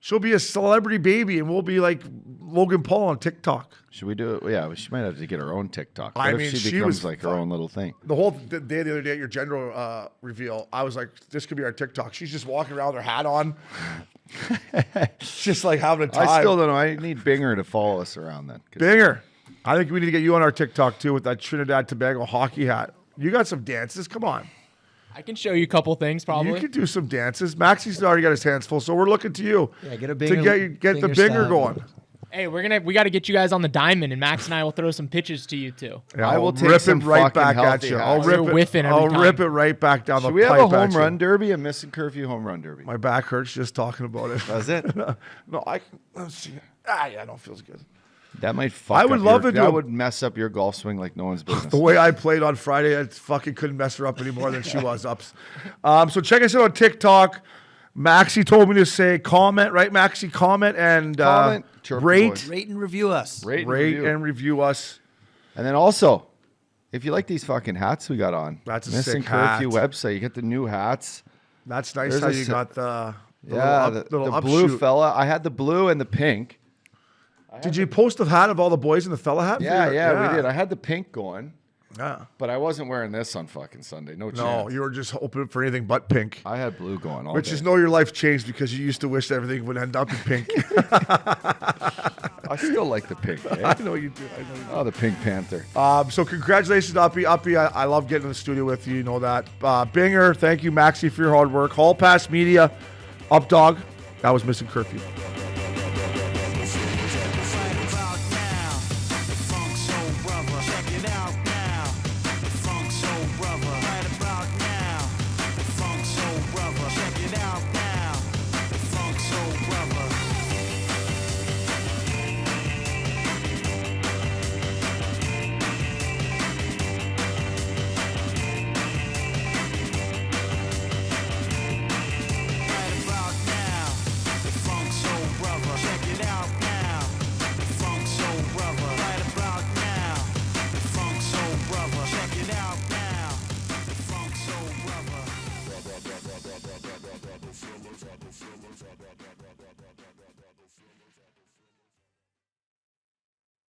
She'll be a celebrity baby, and we'll be like Logan Paul on TikTok. Should we do it? Yeah, she might have to get her own TikTok. What I if mean, she she becomes was like her fun. own little thing? The whole day the other day at your gender reveal, I was like, this could be our TikTok. She's just walking around with her hat on. Just like having a time. I still don't know. I need Binger to follow us around then. 'Cause Binger. I think we need to get you on our TikTok too with that Trinidad Tobago hockey hat. You got some dances. Come on. I can show you a couple things probably. You can do some dances. Maxie's already got his hands full, so we're looking to you. Yeah, get a to Binger. get the Binger going. Hey, we got to get you guys on the diamond, and Max and I will throw some pitches to you too. Yeah, I will I'll take rip some it right fucking back at healthy you. hats. I'll You're rip it. whiffing every I'll time. rip it right back down Should the we have pipe a at home you. run derby, a Missin Curfew home run derby? My back hurts just talking about it. Does it? No, let's see. Yeah, no, feels good. That might fuck I would up love your, to do That a- would mess up your golf swing like no one's business. The way I played on Friday, I fucking couldn't mess her up any more than she was ups. So check us out on TikTok. Maxie told me to say comment, right, Maxie? Comment and Comment, chirp the rate, boys. Rate and review us. Rate and review us. And then also, if you like these fucking hats we got on, That's a Missin sick Curfew hat. website. You get the new hats. That's nice There's how a you si- got the Yeah, little the blue upshoot. fella. I had the blue and the pink. Did you post a hat of all the boys in the fella hat? Yeah, we did. I had the pink going, Yeah. but I wasn't wearing this on fucking Sunday. No chance. No, you were just hoping for anything but pink. I had blue going all Which day. is know your life changed because you used to wish everything would end up in pink. I still like the pink. Eh? I know you do. Oh, the Pink Panther. So congratulations, Uppy. Uppy, I love getting in the studio with you. You know that. Binger, thank you, Maxie, for your hard work. Hall Pass Media, Updogg. That was Missing Curfew.